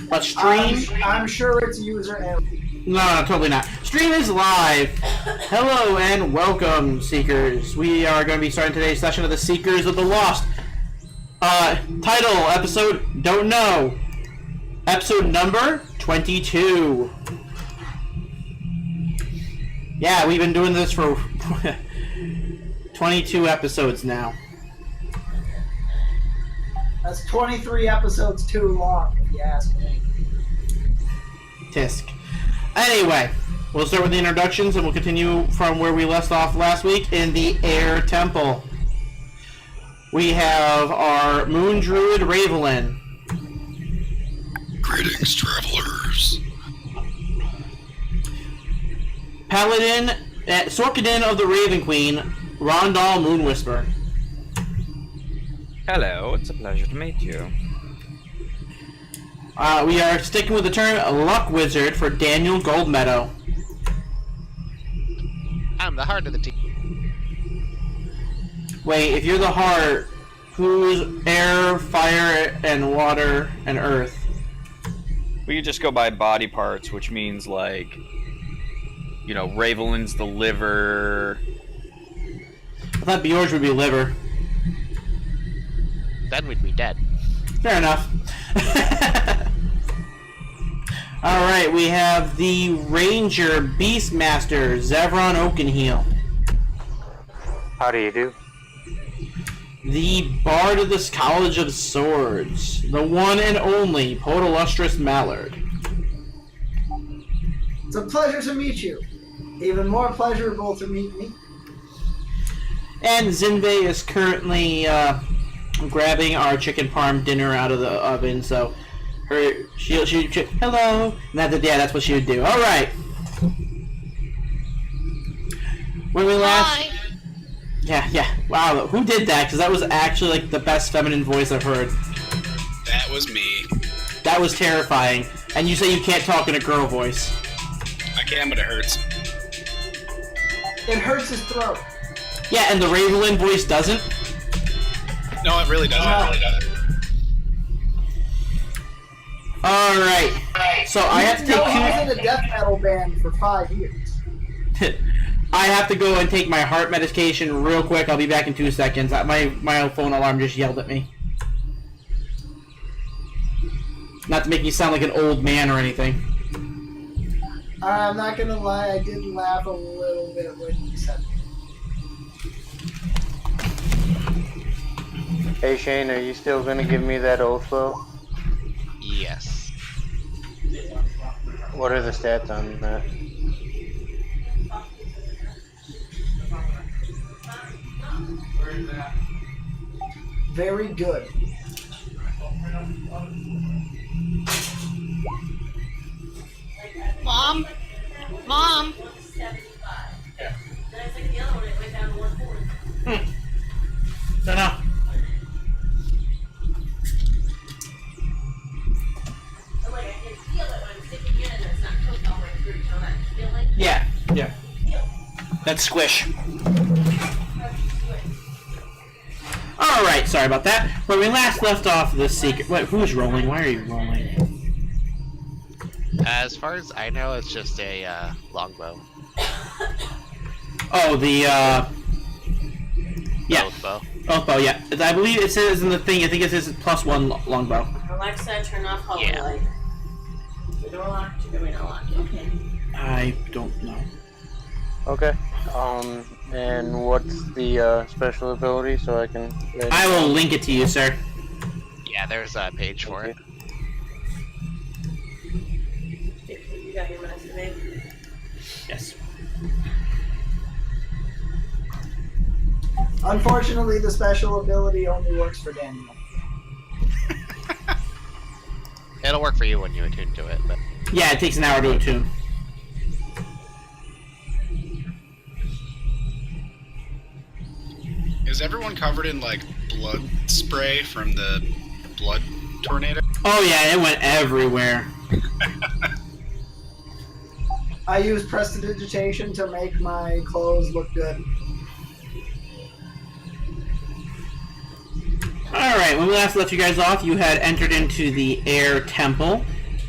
But stream... I'm sure it's user error. No, totally not. Stream is live. Hello and welcome, Seekers. We are going to be starting today's session of the Seekers of the Lost. Title, episode, don't know. Episode number 22. Yeah, we've been doing this for 22 episodes now. That's 23 episodes too long, if you ask me. Tisk. Anyway, we'll start with the introductions and we'll continue from where we left off last week in the Air Temple. We have our Moon Druid Ravelin. Greetings, travelers. Paladin, Sorkadin of the Raven Queen, Rondal Moonwhisper. Hello, it's a pleasure to meet you. We are sticking with the term Luck Wizard for Daniel Goldmeadow. I'm the heart of the team. Wait, if you're the heart, who's air, fire, and water, and earth? We just go by body parts, which means, like, you know, Ravelin's the liver. I thought Bjorge would be liver. Then we'd be dead. Fair enough. Alright, we have the Ranger Beastmaster, Zevron Oakenheel. How do you do? The Bard of the College of Swords, the one and only Podolustrous Mallard. It's a pleasure to meet you. Even more pleasurable to meet me. And Zinve is currently grabbing our chicken parm dinner out of the oven, so she hello. That's what she would do. All right. When we last, Hi. yeah. Wow, who did that? Because that was actually like the best feminine voice I've heard. That was me. That was terrifying. And you say you can't talk in a girl voice. I can, but it hurts. It hurts his throat. Yeah, and the Ravelin voice doesn't. No, it really doesn't. It really doesn't. All right. So I have to take He was in a death metal band for 5 years. I have to go and take my heart medication real quick. I'll be back in 2 seconds. My phone alarm just yelled at me. Not to make me sound like an old man or anything. I'm not gonna lie, I did laugh a little bit when you said it. Hey Shane, are you still gonna give me that oath bow? Yes. What are the stats on that? Very good. Mom? Mom? Don't know. Yeah. That's squish. Alright, sorry about that. When we last left off the secret... Wait, who's rolling? Why are you rolling? As far as I know, it's just a longbow. Oh, the, yeah. Both bow. Oathbow, yeah. I believe it says in the thing, I think it says +1 longbow. Alexa, turn off hallway Yeah. light. The door locked, the window locked. Okay. I don't know. Okay. And what's the special ability so I can... I will link it to you, sir. Yeah, there's a page for it. You got your message, babe? Yes. Unfortunately, the special ability only works for Daniel. It'll work for you when you attune to it, but Yeah, it takes an hour to attune. Is everyone covered in, like, blood spray from the blood tornado? Oh yeah, it went everywhere. I use prestidigitation to make my clothes look good. Alright, when we last left you guys off, you had entered into the Air Temple,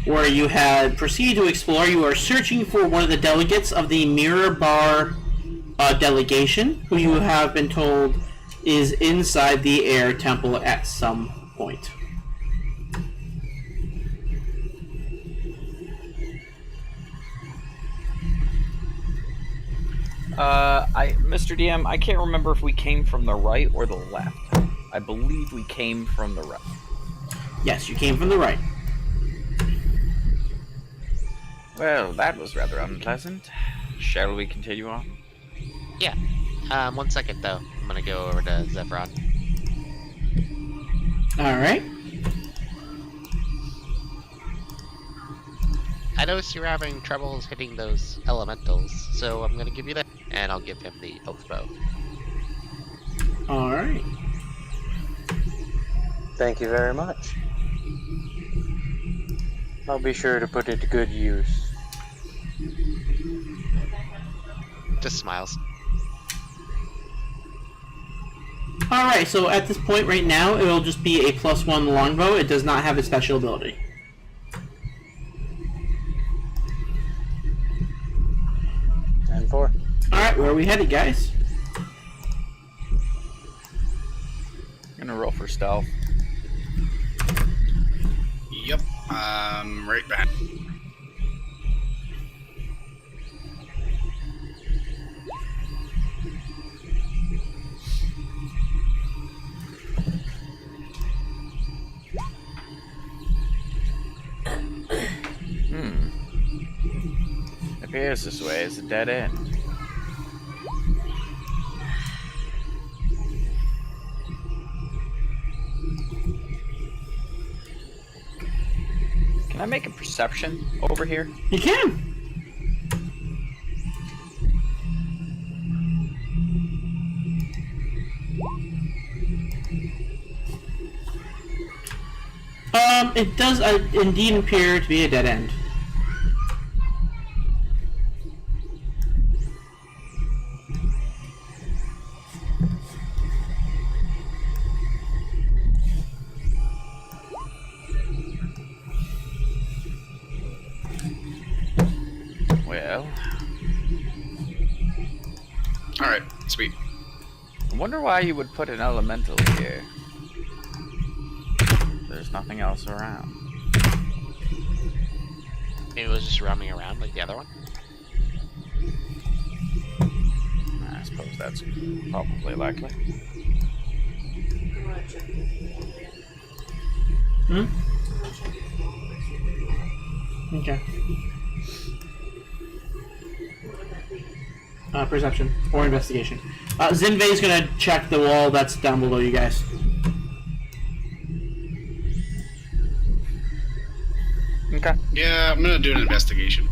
where you had proceeded to explore. You are searching for one of the delegates of the Mirror Bar delegation, who you have been told is inside the Air Temple at some point. Mr. DM, I can't remember if we came from the right or the left. I believe we came from the right. Yes, you came from the right. Well, that was rather unpleasant. Shall we continue on? Yeah. 1 second though. I'm gonna go over to Zephyron. Alright. I noticed you're having troubles hitting those elementals, so I'm gonna give you that, and I'll give him the oath bow. Alright. Thank you very much. I'll be sure to put it to good use. Just smiles. Alright, so at this point right now, it'll just be a +1 longbow. It does not have a special ability. And 4. Alright, where are we headed, guys? I'm gonna roll for stealth. Yep. Right back. Appears this way is a dead end. Can I make a perception over here? You can! It does indeed appear to be a dead end. Well, Alright, sweet. I wonder why you would put an elemental here. There's nothing else around. Maybe it was just roaming around like the other one. I suppose that's probably likely. Hmm? Okay. Perception or investigation. Zinvei's gonna check the wall that's down below you guys. Okay. Yeah, I'm gonna do an investigation.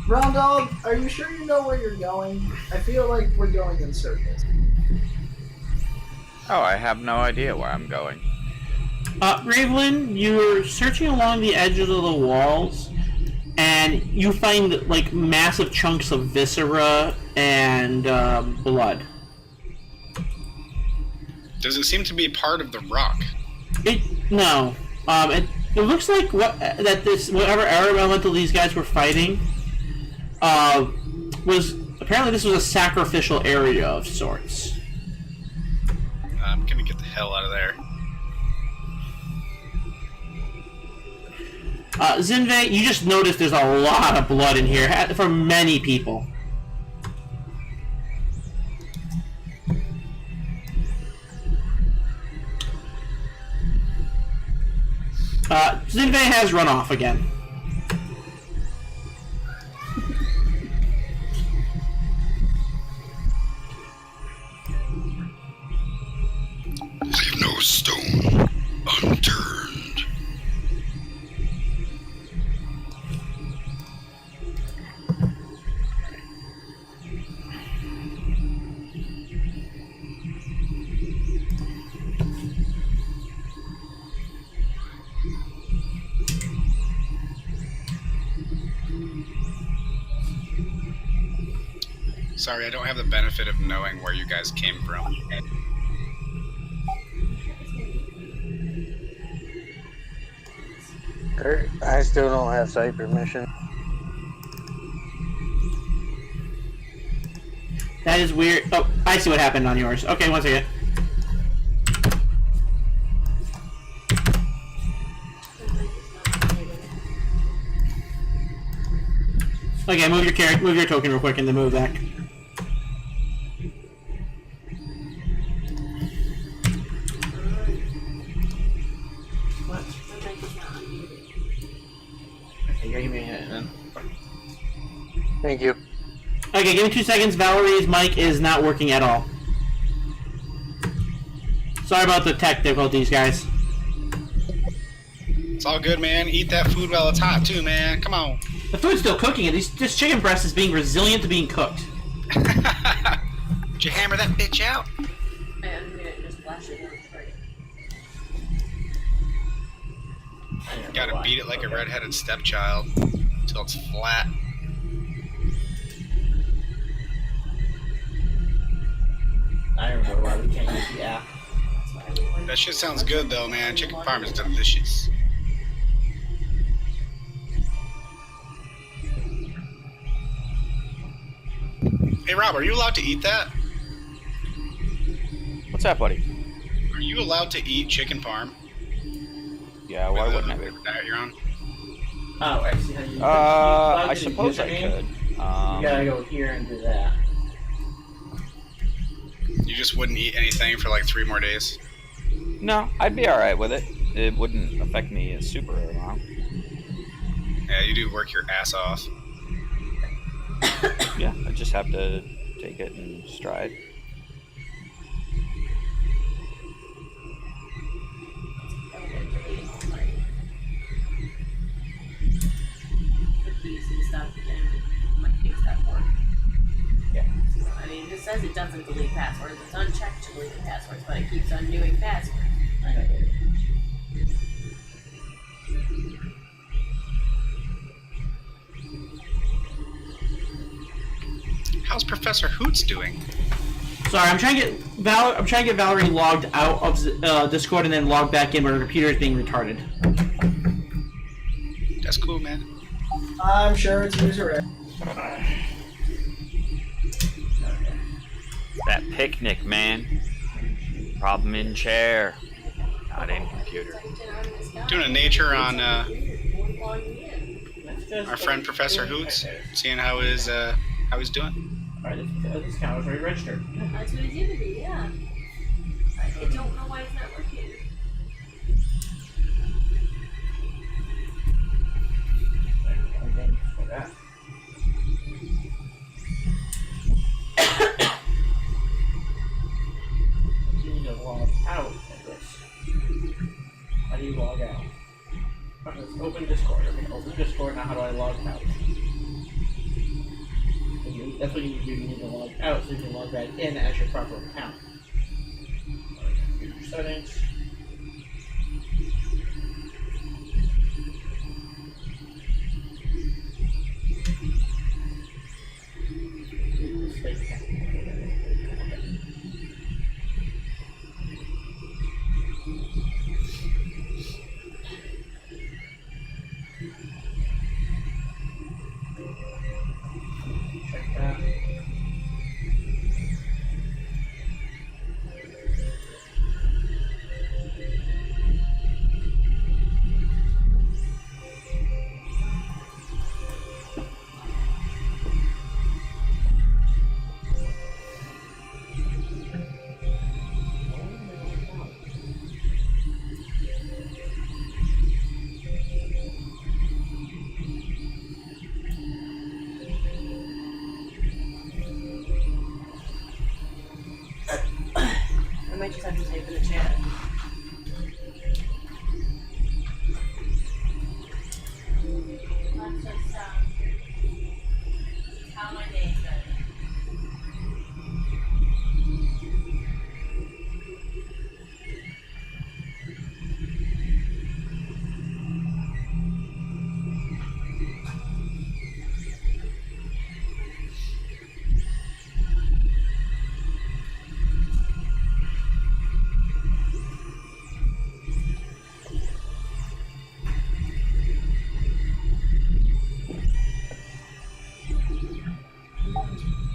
Round Dog, are you sure you know where you're going? I feel like we're going in circles. Oh, I have no idea where I'm going. Ravelin, you're searching along the edges of the walls, and you find like massive chunks of viscera and blood. Does it seem to be part of the rock? No. It looks like whatever air elemental these guys were fighting was apparently this was a sacrificial area of sorts. I'm gonna get the hell out of there. Zinvei, you just noticed there's a lot of blood in here for many people. Zinvei has run off again. Leave no stone unturned. Sorry, I don't have the benefit of knowing where you guys came from. Kurt, I still don't have site permission. That is weird. Oh, I see what happened on yours. Okay, one second. Okay, move your token real quick and then move back. What? My mic is not unmuted. Okay, give me a minute then. Thank you. Okay, give me 2 seconds. Valerie's mic is not working at all. Sorry about the tech difficulties, guys. It's all good, man. Eat that food while it's hot, too, man. Come on. The food's still cooking, and this chicken breast is being resilient to being cooked. Did you hammer that bitch out? I'm gonna just flash it on straight. Gotta beat it like a redheaded stepchild until it's flat. I remember why we can't use the app. That shit sounds good, though, man. Chicken parm is delicious. Hey, Rob, are you allowed to eat that? What's that, buddy? Are you allowed to eat chicken parm? Yeah, why wouldn't I be? Diet you're on? Oh, I see how you. I suppose I could. You gotta go here and do that. You just wouldn't eat anything for like 3 more days? No, I'd be alright with it. It wouldn't affect me a super amount. Yeah, you do work your ass off. Yeah, I just have to take it in stride. The keys and stuff, and my things that work. Yeah. I mean, it says it doesn't delete passwords. It's unchecked to delete passwords, but it keeps undoing passwords. I know. How's Professor Hoots doing? Sorry, I'm trying to get Valerie logged out of Discord and then logged back in, but her computer is being retarded. That's cool, man. I'm sure it's user error. That picnic, man. Problem in chair, not in computer. Doing a nature on our friend Professor Hoots, seeing how he's doing. Alright, this account is already registered. That's what it did, yeah. I don't know why it's not working. You need to log out of this. How do you log out? Okay, let's open Discord. Okay, open Discord. Now how do I log out? That's what you need to do. You need to log out so you can log back in as your proper account. Computer settings. Check that. I might just have to type in the chat. How my day's been.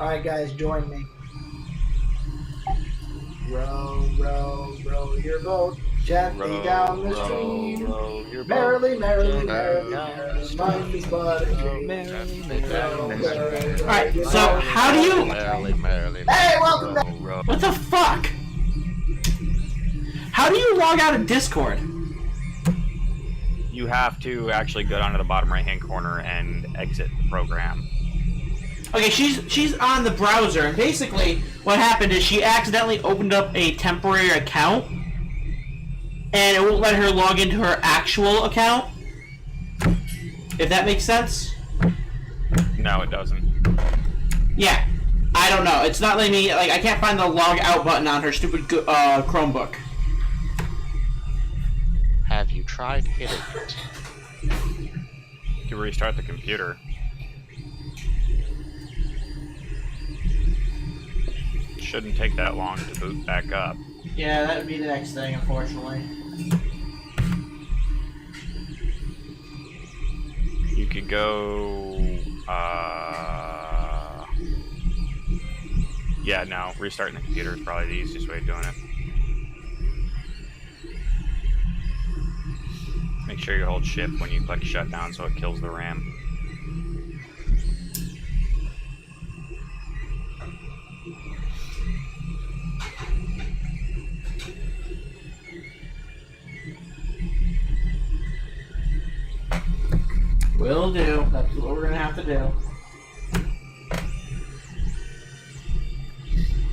Alright, guys, join me. Row, row, row your boat gently down the stream. Merrily, merrily, merrily, merrily, life is but a dream. Alright, so how do you... Hey, welcome back! What the fuck? How do you log out of Discord? You have to actually go down to the bottom right-hand corner and exit the program. Okay, she's on the browser, and basically what happened is she accidentally opened up a temporary account, and it won't let her log into her actual account. If that makes sense? No, it doesn't. Yeah. I don't know. It's not letting me, like, I can't find the log out button on her stupid Chromebook. Have you tried hitting it? To restart the computer. Shouldn't take that long to boot back up. Yeah, that would be the next thing, unfortunately. You could go, yeah, no, restarting the computer is probably the easiest way of doing it. Make sure you hold shift when you click shutdown so it kills the RAM. Will do. That's what we're gonna have to do.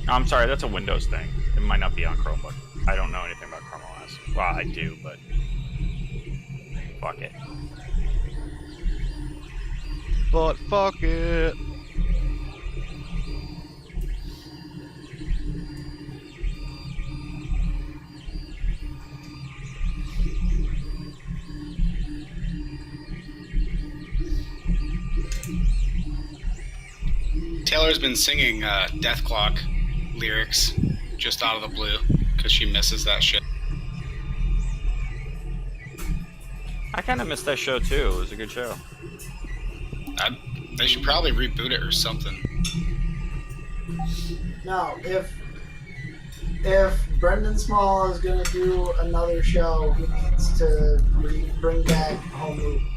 I'm sorry, that's a Windows thing. It might not be on Chromebook. I don't know anything about Chrome OS. Well, I do, but fuck it. But fuck it. Taylor's been singing Death Clock lyrics just out of the blue because she misses that shit. I kind of missed that show too. It was a good show. They should probably reboot it or something. No, if Brendan Small is gonna do another show, he needs to bring back Home Movie.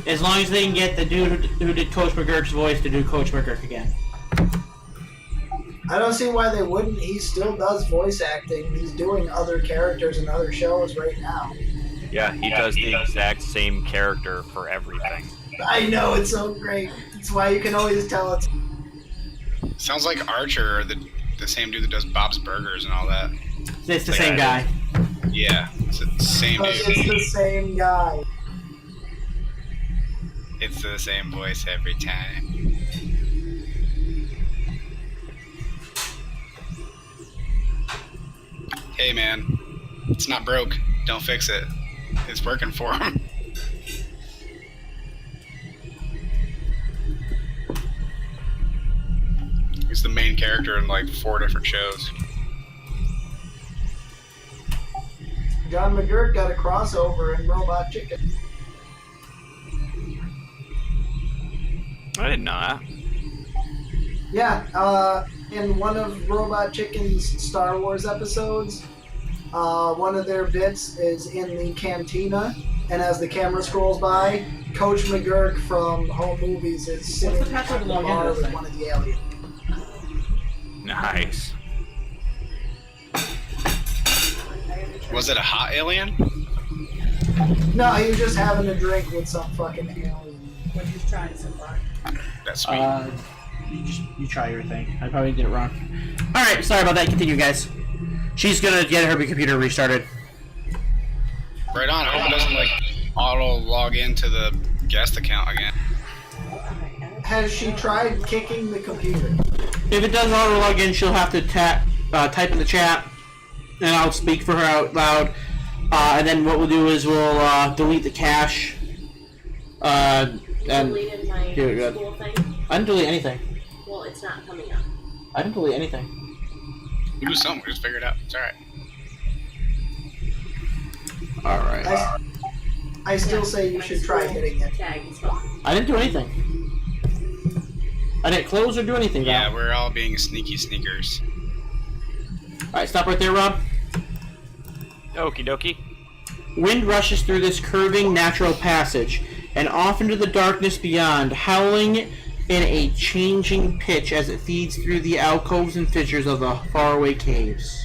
As long as they can get the dude who did Coach McGurk's voice to do Coach McGurk again. I don't see why they wouldn't. He still does voice acting. He's doing other characters in other shows right now. Yeah, he does the exact same character for everything. I know, it's so great. That's why you can always tell it's... Sounds like Archer, the same dude that does Bob's Burgers and all that. It's the same guy. Yeah, it's the same dude. It's the same guy. It's the same voice every time. Hey man, it's not broke. Don't fix it. It's working for him. He's the main character in like 4 different shows. John McGurk got a crossover in Robot Chicken. I didn't know that. Yeah, in one of Robot Chicken's Star Wars episodes, one of their bits is in the cantina, and as the camera scrolls by, Coach McGurk from Home Movies is sitting at the bar with one of the aliens. Nice. Was it a hot alien? No, he was just having a drink with some fucking alien. What he's trying so far. That's sweet. You try your thing. I probably did it wrong. Alright, sorry about that. Continue, guys. She's gonna get her computer restarted. Right on. I hope it doesn't like auto log into the guest account again. Has she tried kicking the computer? If it does auto log in, she'll have to type in the chat, and I'll speak for her out loud. And then what we'll do is we'll delete the cache. And Deleted my do it good. school thing. I didn't delete anything. Well, it's not coming up. I didn't delete anything. We do something. We just figure it out. It's alright. Alright. I still say you should try hitting it. Tag is gone. I didn't do anything. I didn't close or do anything, Val. Yeah, we're all being sneaky sneakers. Alright, stop right there, Rob. Okie dokie. Wind rushes through this curving natural passage and off into the darkness beyond, howling in a changing pitch as it feeds through the alcoves and fissures of the faraway caves.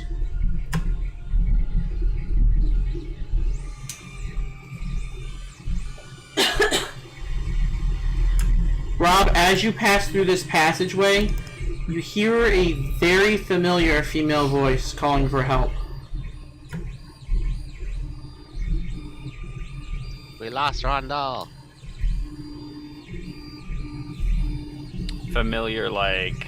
Rob, as you pass through this passageway, you hear a very familiar female voice calling for help. We lost Rondal. Familiar, like...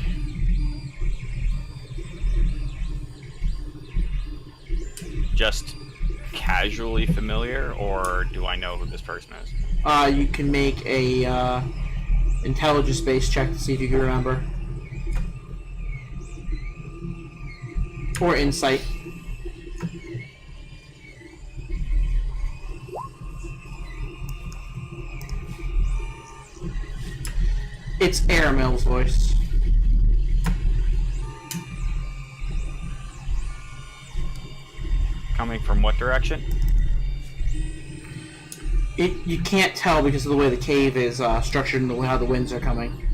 just casually familiar, or do I know who this person is? You can make a intelligence-based check to see if you can remember. Or insight. It's Airmail's voice. Coming from what direction? You can't tell because of the way the cave is structured and how the winds are coming.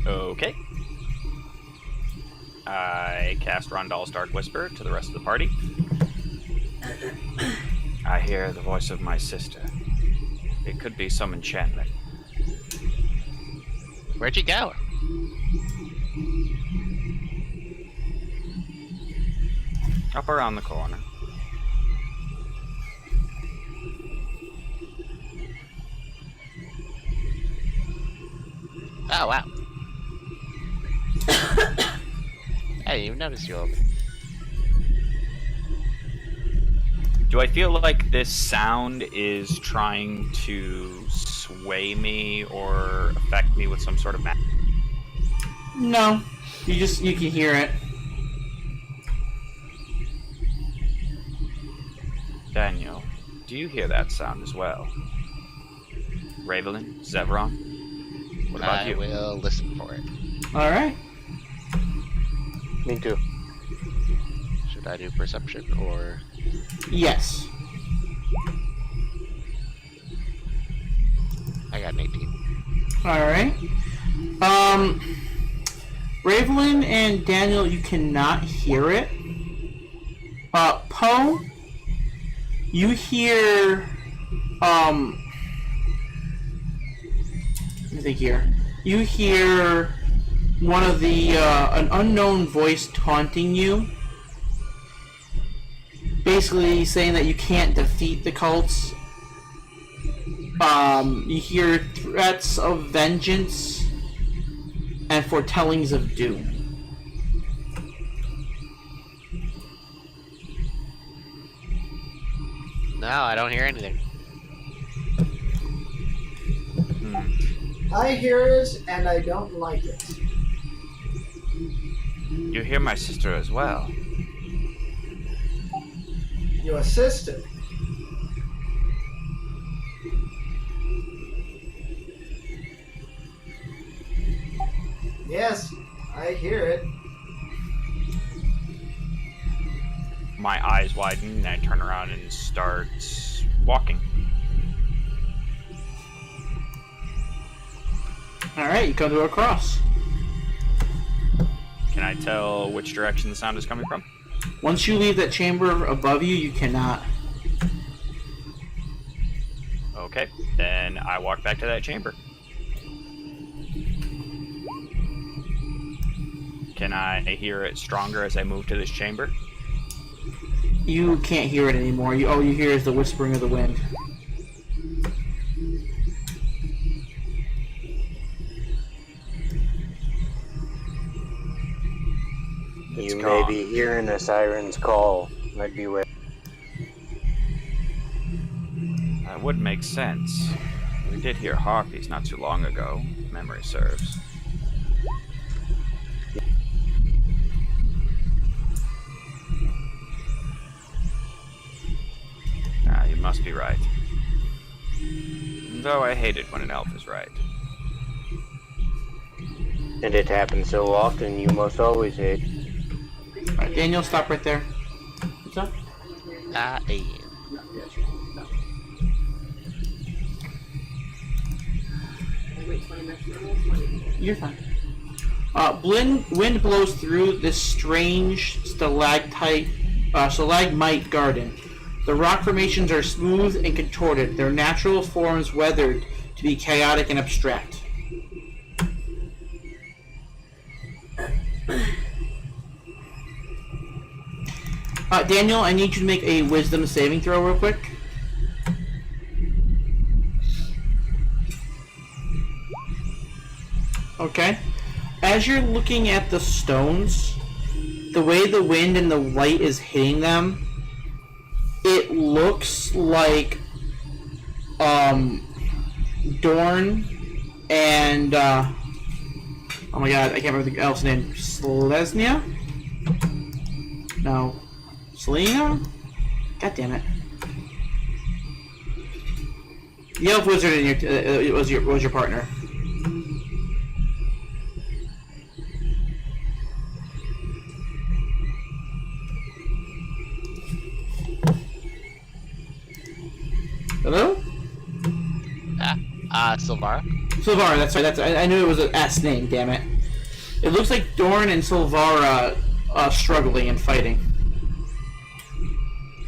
Okay. I cast Rondal's Dark Whisper to the rest of the party. I hear the voice of my sister. It could be some enchantment. Where'd you go? Up around the corner. Oh, wow. I didn't even notice you open. Do I feel like this sound is trying to sway me or affect me with some sort of magic? No. You can hear it. Daniel, do you hear that sound as well? Ravelin, Zevron, what about I you? will listen for it. Alright. Me too. Should I do perception or... Yes. I got an 18. Alright. Ravelin and Daniel, you cannot hear it. Poe, you hear, let me think here. You hear one of the, an unknown voice taunting you. Basically saying that you can't defeat the cults. You hear threats of vengeance and foretellings of doom. No, I don't hear anything. I hear it, and I don't like it. You hear my sister as well. Your sister. Yes, I hear it. My eyes widen and I turn around and start walking. Alright, you come to a cross. Can I tell which direction the sound is coming from? Once you leave that chamber above you, you cannot. Okay, then I walk back to that chamber. Can I hear it stronger as I move to this chamber? You can't hear it anymore. All you hear is the whispering of the wind. You may gone. be hearing a siren's call. Might be where. That would make sense. We did hear harpies not too long ago, if memory serves. Ah, you must be right. Though I hate it when an elf is right. And it happens so often, you must always hate. Alright, Daniel, stop right there. What's up? Hey. Wait 20 minutes. 20. You're fine. Wind blows through this strange stalagmite garden. The rock formations are smooth and contorted, their natural forms weathered to be chaotic and abstract. Daniel, I need you to make a wisdom saving throw real quick. Okay. As you're looking at the stones, the way the wind and the light is hitting them, it looks like Dorn and oh my god, I can't remember the elf's name. Selesnya? No. Selena? God damn it. The elf wizard in your was your partner. Hello? Silvara? Silvara, that's right. I knew it was an S name, damn it. It looks like Dorn and Silvara struggling and fighting.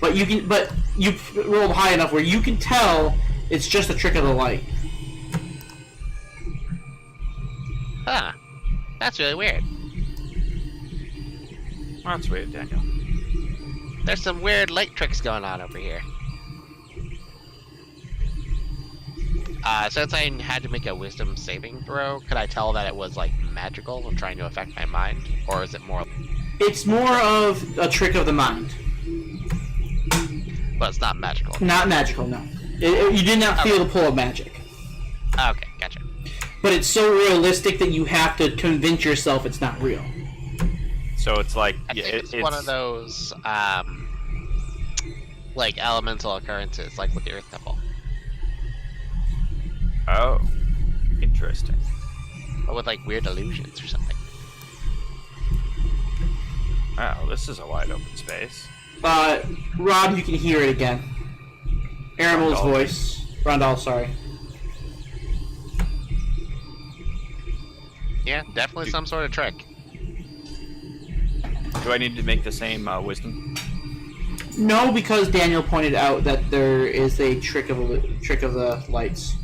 But you rolled high enough where you can tell it's just a trick of the light. Huh. That's really weird. That's weird, Daniel. There's some weird light tricks going on over here. Since I had to make a wisdom saving throw, could I tell that it was like magical and trying to affect my mind? Or is it more... It's more of a trick of the mind. But it's not magical. Not magical, no. You did not feel the pull of magic. Okay, gotcha. But it's so realistic that you have to convince yourself it's not real. So it's like I think it's one of those, like elemental occurrences, like with the Earth Temple. Oh, interesting. Or with like weird illusions or something. Well, this is a wide open space. Rob, you can hear it again. Aramel's Rondal. voice. Rondal, sorry. Yeah, definitely some sort of trick. Do I need to make the same wisdom? No, because Daniel pointed out that there is a trick of the lights.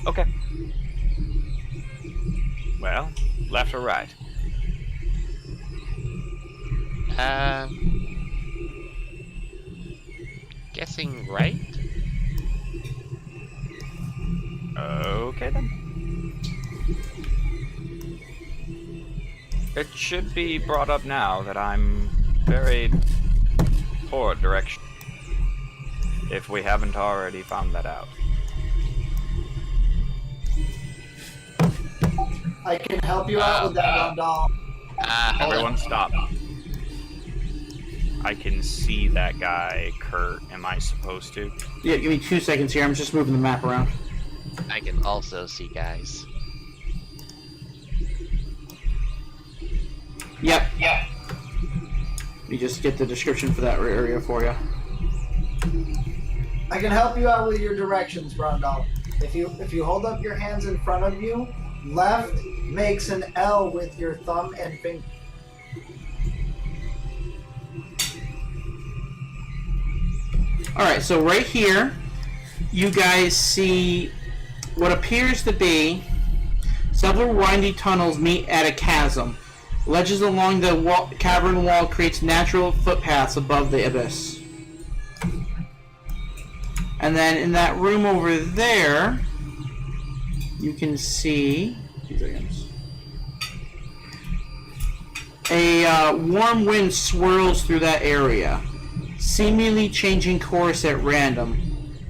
Okay. Well, left or right? Guessing right? Okay then. It should be brought up now that I'm very poor at direction. If we haven't already found that out. I can help you out with that, Rondal. Hold Everyone on. stop. I can see that guy, Kurt. Am I supposed to? Yeah, give me 2 seconds here. I'm just moving the map around. I can also see guys. Yep. Let me just get the description for that area for you. I can help you out with your directions, Rondal. If you hold up your hands in front of you, left makes an L with your thumb and finger. Alright, so right here, you guys see what appears to be several windy tunnels meet at a chasm. Ledges along the cavern wall creates natural footpaths above the abyss. And then in that room over there, you can see... 2 seconds. A warm wind swirls through that area, seemingly changing course at random.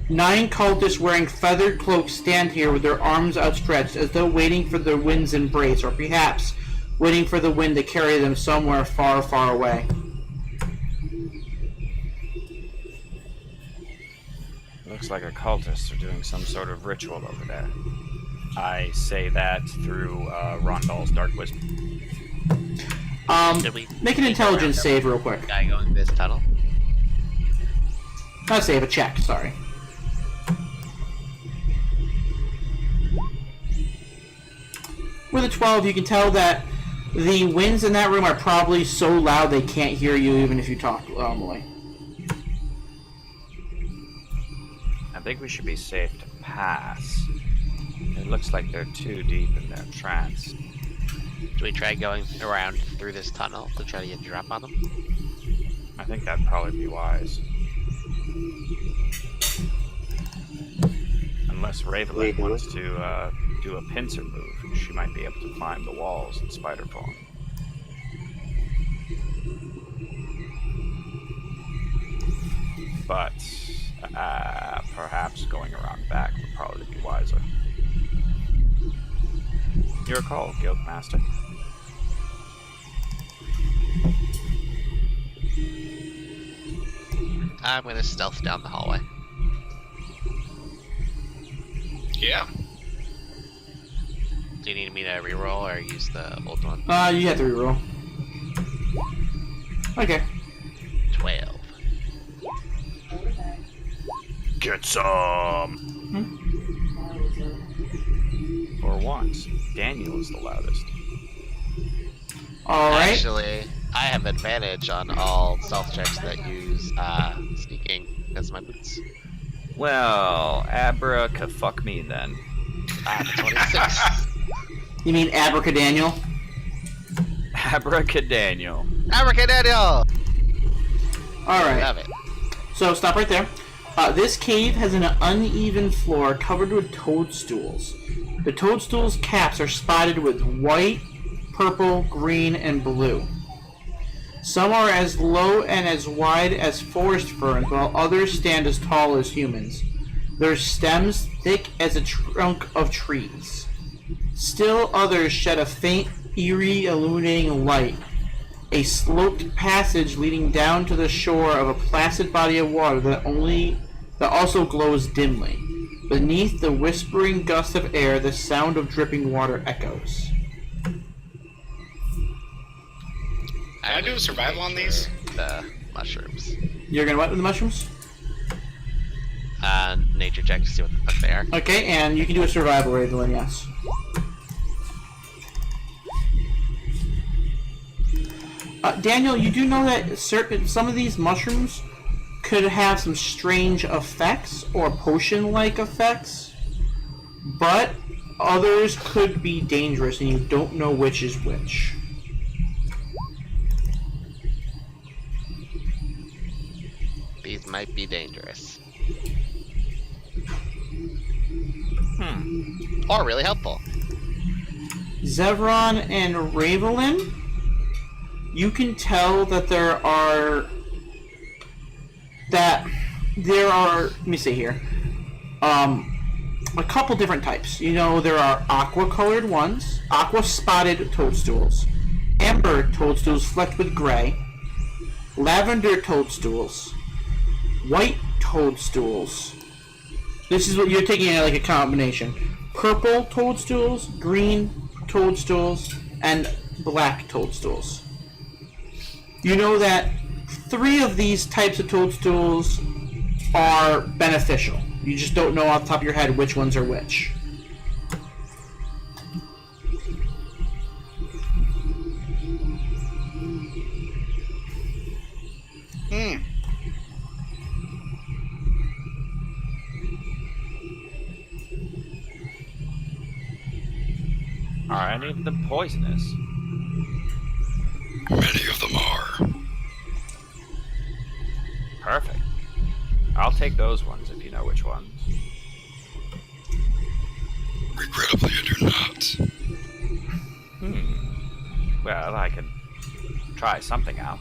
9 cultists wearing feathered cloaks stand here with their arms outstretched as though waiting for the wind's embrace, or perhaps waiting for the wind to carry them somewhere far, far away. Looks like our cultists are doing some sort of ritual over there. I say that through Rondal's Dark Wisdom. Should we Make an intelligence save real quick. guy going this tunnel? Not save, a check, sorry. With a 12, you can tell that the winds in that room are probably so loud they can't hear you even if you talk normally. I think we should be safe to pass. It looks like they're too deep in their trance. Should we try going around through this tunnel to try to get a drop on them? I think that'd probably be wise. Unless Ravelin wants to do a pincer move, she might be able to climb the walls in spider form. But perhaps going around back would probably be wiser. Your call, Guildmaster. I'm gonna stealth down the hallway. Yeah. Do you need me to reroll or use the old one? You have to reroll. Okay. 12. Get some! For once, Daniel is the loudest. Alright. Actually, I have advantage on all stealth checks that use sneaking because of my boots. Well, fuck me then. 26. You mean Abracadaniel? Abracadaniel. Abracadaniel! Alright. Love it. So stop right there. This cave has an uneven floor covered with toadstools. The toadstools' caps are spotted with white, purple, green, and blue. Some are as low and as wide as forest ferns, while others stand as tall as humans. Their stems thick as a trunk of trees. Still others shed a faint, eerie, illuminating light. A sloped passage leading down to the shore of a placid body of water that also glows dimly. Beneath the whispering gust of air, the sound of dripping water echoes. Can I do a survival on these? The mushrooms. You're gonna what with the mushrooms? Nature check to see what the fuck they are. Okay, and you can do a survival, Ravelin, yes. Daniel, you do know that some of these mushrooms could have some strange effects or potion-like effects, but others could be dangerous, and you don't know which is which. These might be dangerous. Or really helpful. Zevron and Ravelin, you can tell that there are, let me see here, a couple different types. You know, there are aqua-colored ones, aqua-spotted toadstools, amber toadstools flecked with gray, lavender toadstools, white toadstools. This is what you're taking like a combination. Purple toadstools, green toadstools, and black toadstools. You know that 3 of these types of toadstools are beneficial. You just don't know off the top of your head which ones are which. Are any of them poisonous? Many of them are. Perfect. I'll take those ones if you know which ones. Regrettably, I do not. Well, I can try something out.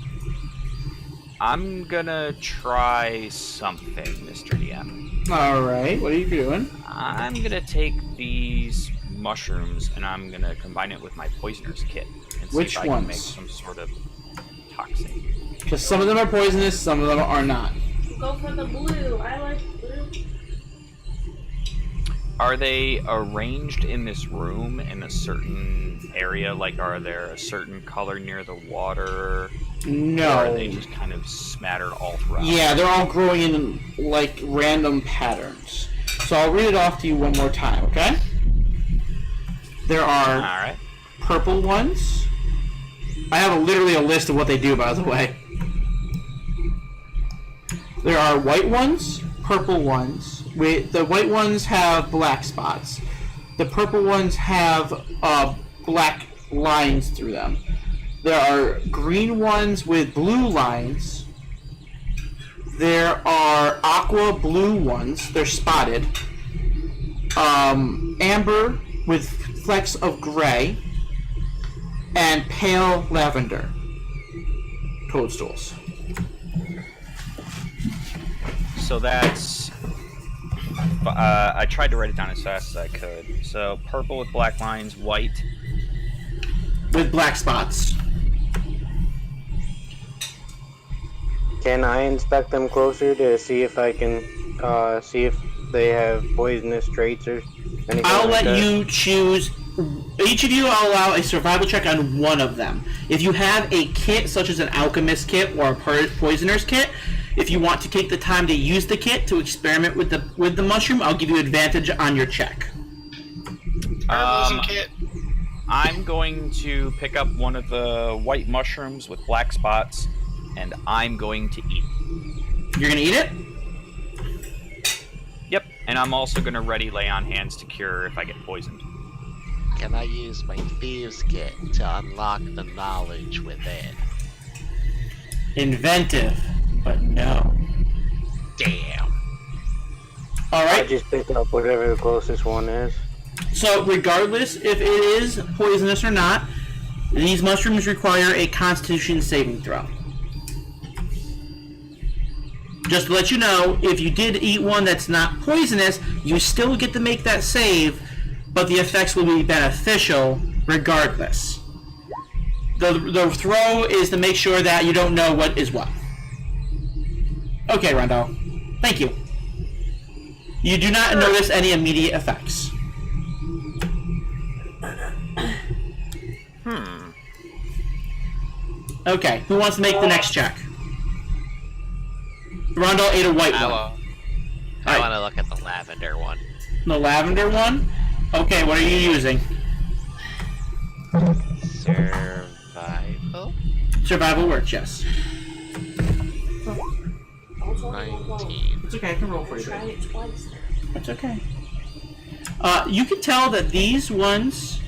I'm gonna try something, Mr. DM. Alright, what are you doing? I'm gonna take these mushrooms and I'm gonna combine it with my poisoner's kit and see Which if I ones? can make some sort of toxin. Because some of them are poisonous, some of them are not. Go for the blue. I like blue. Are they arranged in this room in a certain area? Like, are there a certain color near the water? No. Or are they just kind of smattered all throughout? Yeah, they're all growing in, like, random patterns. So I'll read it off to you one more time, okay? There are Alright. purple ones. I have literally a list of what they do, by the way. There are white ones, purple ones. The white ones have black spots. The purple ones have black lines through them. There are green ones with blue lines. There are aqua blue ones. They're spotted. Amber with flecks of gray. And pale lavender toadstools. So that's... I tried to write it down as fast as I could. So purple with black lines, white. With black spots. Can I inspect them closer to see if I can see if they have poisonous traits or anything? I'll like let that? you choose. Each of you, I'll allow a survival check on one of them. If you have a kit, such as an alchemist kit or a poisoner's kit, if you want to take the time to use the kit to experiment with the mushroom, I'll give you advantage on your check. Herbalism kit. I'm going to pick up one of the white mushrooms with black spots, and I'm going to eat it. You're gonna eat it? Yep, and I'm also going to ready lay on hands to cure if I get poisoned. Can I use my thieves kit to unlock the knowledge within? Inventive, but no. Damn. I Alright, just pick up whatever the closest one is. so regardless if it is poisonous or not, these mushrooms require a Constitution saving throw. Just to let you know, if you did eat one that's not poisonous, you still get to make that save, but the effects will be beneficial regardless. The throw is to make sure that you don't know what is what. Okay, Rondo. Thank you. You do not notice any immediate effects. Okay, who wants to make the next check? Rondo ate a white I one. want to look at the lavender one. The lavender one? Okay, what are you using? Survival? Survival works, yes. 19. It's okay, I can roll for you. Tried it twice. It's okay. You can tell that these ones,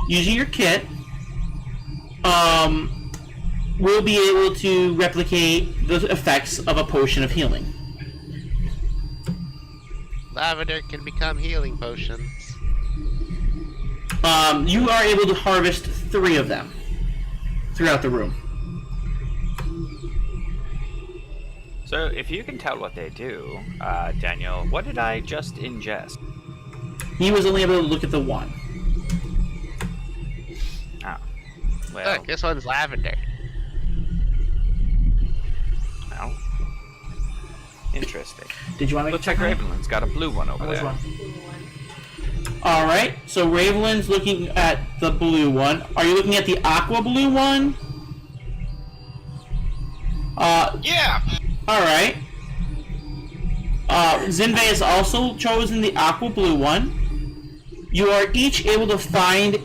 using your kit, will be able to replicate the effects of a potion of healing. Lavender can become healing potions. You are able to harvest 3 of them throughout the room. So if you can tell what they do, Daniel, what did I just ingest? He was only able to look at the one. Oh. Well, Look, this one's lavender. well. Interesting. Did you want to make Looks a like check? Ravenland's got a blue one over there. Alright, so Ravelin's looking at the blue one. Are you looking at the aqua blue one? Yeah. Alright. Zinve has also chosen the aqua blue one. You are each able to find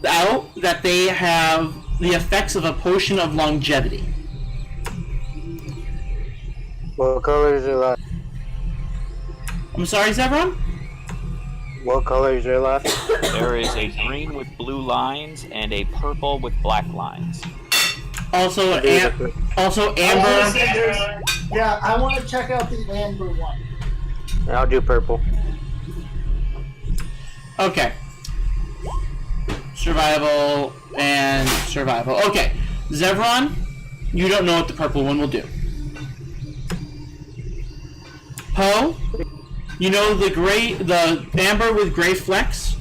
out that they have the effects of a potion of longevity. What colors are left? I'm sorry, Zevron? What colors are left? There is a green with blue lines and a purple with black lines. Also, Amber. Yeah, I want to check out the amber one. I'll do purple. Okay. Survival and survival. Okay, Zevron, you don't know what the purple one will do. Poe, you know the amber with gray flecks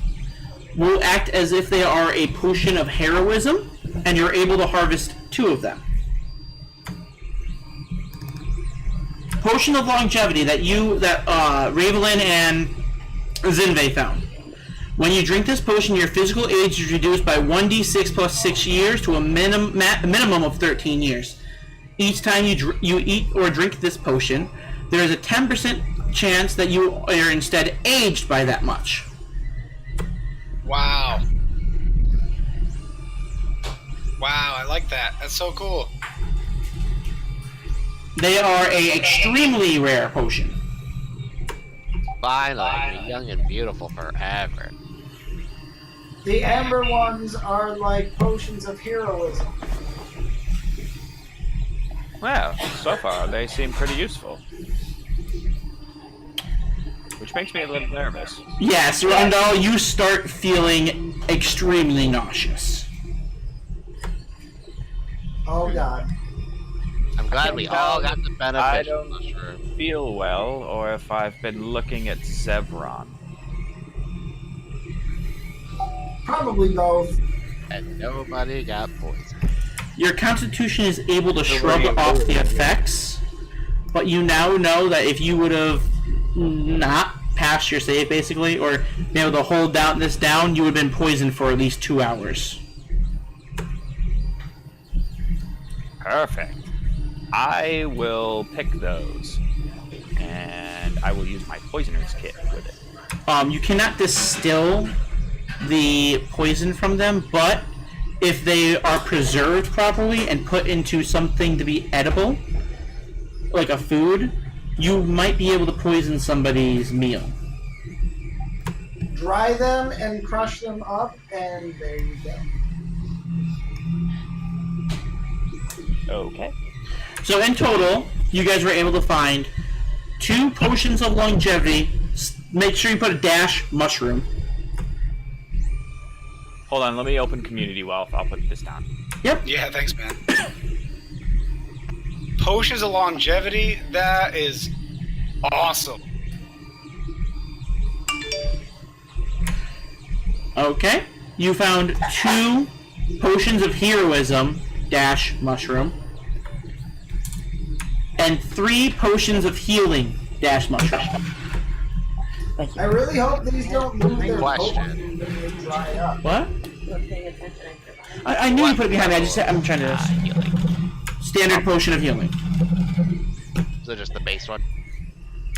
will act as if they are a potion of heroism, and you're able to harvest 2 of them. Potion of longevity that Ravelin and Zinve found. When you drink this potion, your physical age is reduced by 1d6 plus 6 years to a minimum of 13 years. Each time you eat or drink this potion, there is a 10% chance that you are instead aged by that much. Wow. Wow, I like that. That's so cool. They are a extremely rare potion. Finally, be young and beautiful forever. The amber ones are like potions of heroism. Well, so far they seem pretty useful. Which makes me a little nervous. Yes, Rondell, you start feeling extremely nauseous. Oh god. I'm glad we all got the benefit I of don't mushroom. feel well, or if I've been looking at Zevron. Probably both. And nobody got poisoned. Your constitution is able to shrug off the effects, but you now know that if you would have not passed your save, basically, or been able to hold this down, you would have been poisoned for at least 2 hours. Perfect. I will pick those, and I will use my poisoner's kit with it. You cannot distill the poison from them, but if they are preserved properly and put into something to be edible, like a food, you might be able to poison somebody's meal. Dry them and crush them up, and there you go. Okay. So in total, you guys were able to find 2 potions of longevity. Make sure you put a dash mushroom. Hold on, let me open Community Wealth. I'll put this down. Yep. Yeah, thanks, man. Potions of longevity, that is awesome. Okay. You found 2 potions of heroism dash mushroom. And 3 potions of healing dash mushroom. Thank I you. really hope these don't lose their Question. potency when they dry up. What? You were paying attention, I forgot. I knew you put it behind me. I'm trying to. Healing. Standard potion of healing. So just the base one?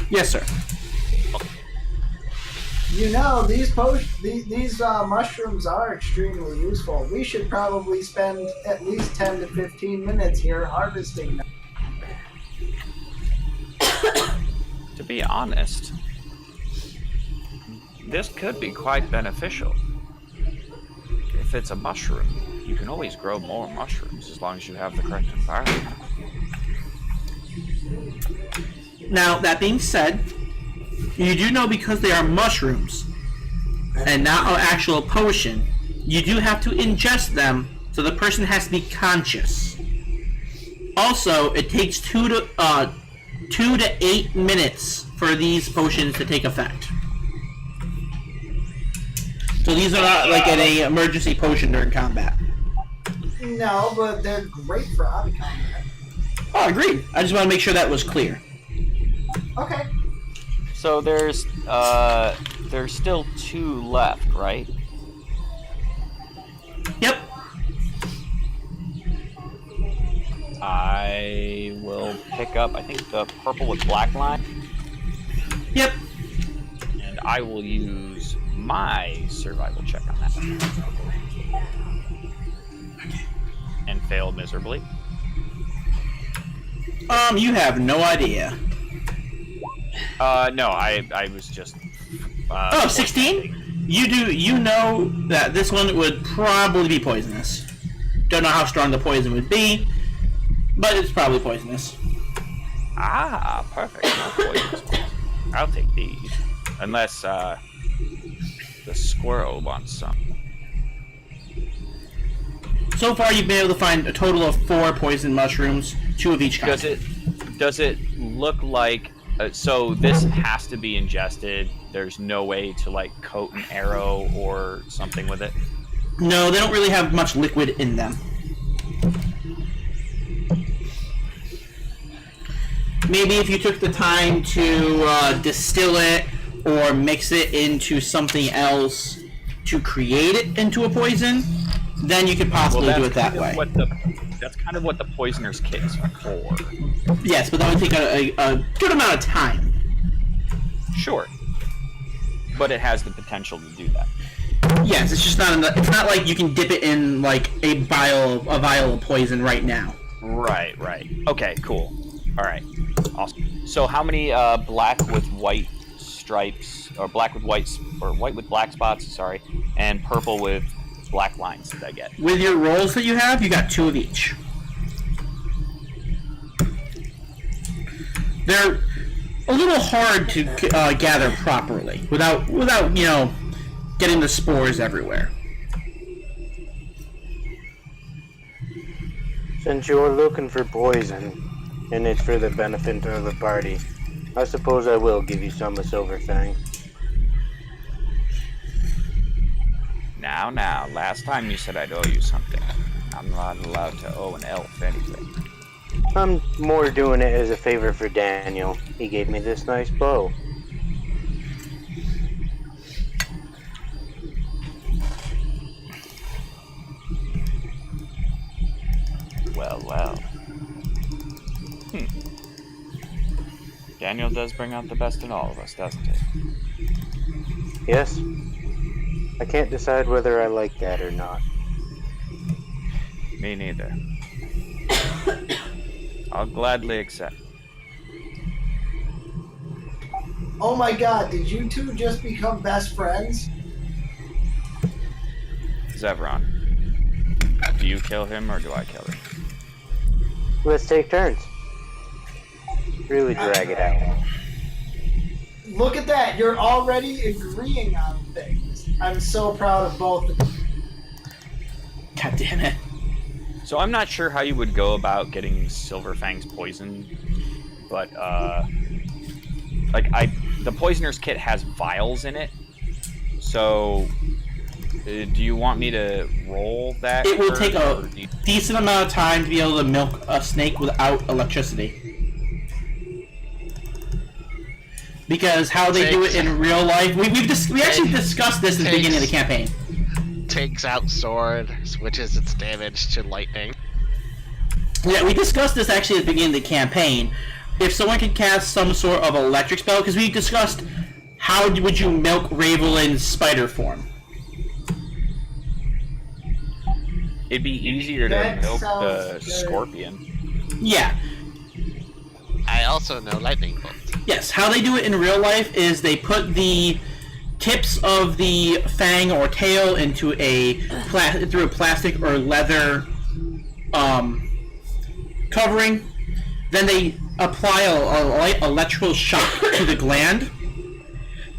Yes, sir. You know, these mushrooms are extremely useful. We should probably spend at least 10 to 15 minutes here harvesting them. To be honest, this could be quite beneficial. If it's a mushroom, you can always grow more mushrooms as long as you have the correct environment. Now, that being said, you do know because they are mushrooms and not an actual potion, you do have to ingest them, so the person has to be conscious. Also, it takes 2 to 8 minutes for these potions to take effect. So these are not like an emergency potion during combat. No, but they're great for out of combat. Oh, agreed. I just want to make sure that was clear. Okay. So there's still 2 left, right? Yep. I will pick up, I think, the purple with black line, Yep. and I will use my survival check on that. And fail miserably. You have no idea. No, I was just... 16? You know that this one would probably be poisonous. Don't know how strong the poison would be, but it's probably poisonous. Ah, perfect. No poisonous ones. I'll take these. Unless, the squirrel wants some. So far, you've been able to find a total of 4 poison mushrooms, 2 of each kind. Does it look like... so this has to be ingested. There's no way to, like, coat an arrow or something with it? No, they don't really have much liquid in them. Maybe if you took the time to distill it or mix it into something else to create it into a poison, then you could possibly do it that way. That's kind of what the poisoner's kit is for. Yes, but that would take a good amount of time. Sure. But it has the potential to do that. Yes, it's just not. It's not like you can dip it in like a vial of poison right now. Right. Okay, cool. All right, awesome. So how many black with white stripes, or black with white, or white with black spots? Sorry, and purple with black lines did I get? With your rolls that you have, you got 2 of each. They're a little hard to gather properly without getting the spores everywhere. Since you're looking for poison, and it's for the benefit of the party, I suppose I will give you some of Silver Fang. Now, last time you said I'd owe you something. I'm not allowed to owe an elf anything. I'm more doing it as a favor for Daniel. He gave me this nice bow. Well. Daniel does bring out the best in all of us, doesn't he? Yes. I can't decide whether I like that or not. Me neither. I'll gladly accept. Oh my god, did you two just become best friends? Zevron, do you kill him or do I kill him? Let's take turns. Really drag it out. Look at that, you're already agreeing on things. I'm so proud of both of you. God damn it. So I'm not sure how you would go about getting Silverfang's poison, but the poisoner's kit has vials in it. So do you want me to roll that? It will take a decent amount of time to be able to milk a snake without electricity. Because how they do it in real life, we actually discussed this at the beginning of the campaign. Takes out sword, switches its damage to lightning. Yeah, we discussed this actually at the beginning of the campaign. If someone could cast some sort of electric spell, because we discussed how would you milk Ravelin's spider form. It'd be easier to That milk the sounds good. scorpion. Yeah. I also know lightning bolt. Yes, how they do it in real life is they put the tips of the fang or tail into through a plastic or leather covering. Then they apply a light electrical shock to the gland,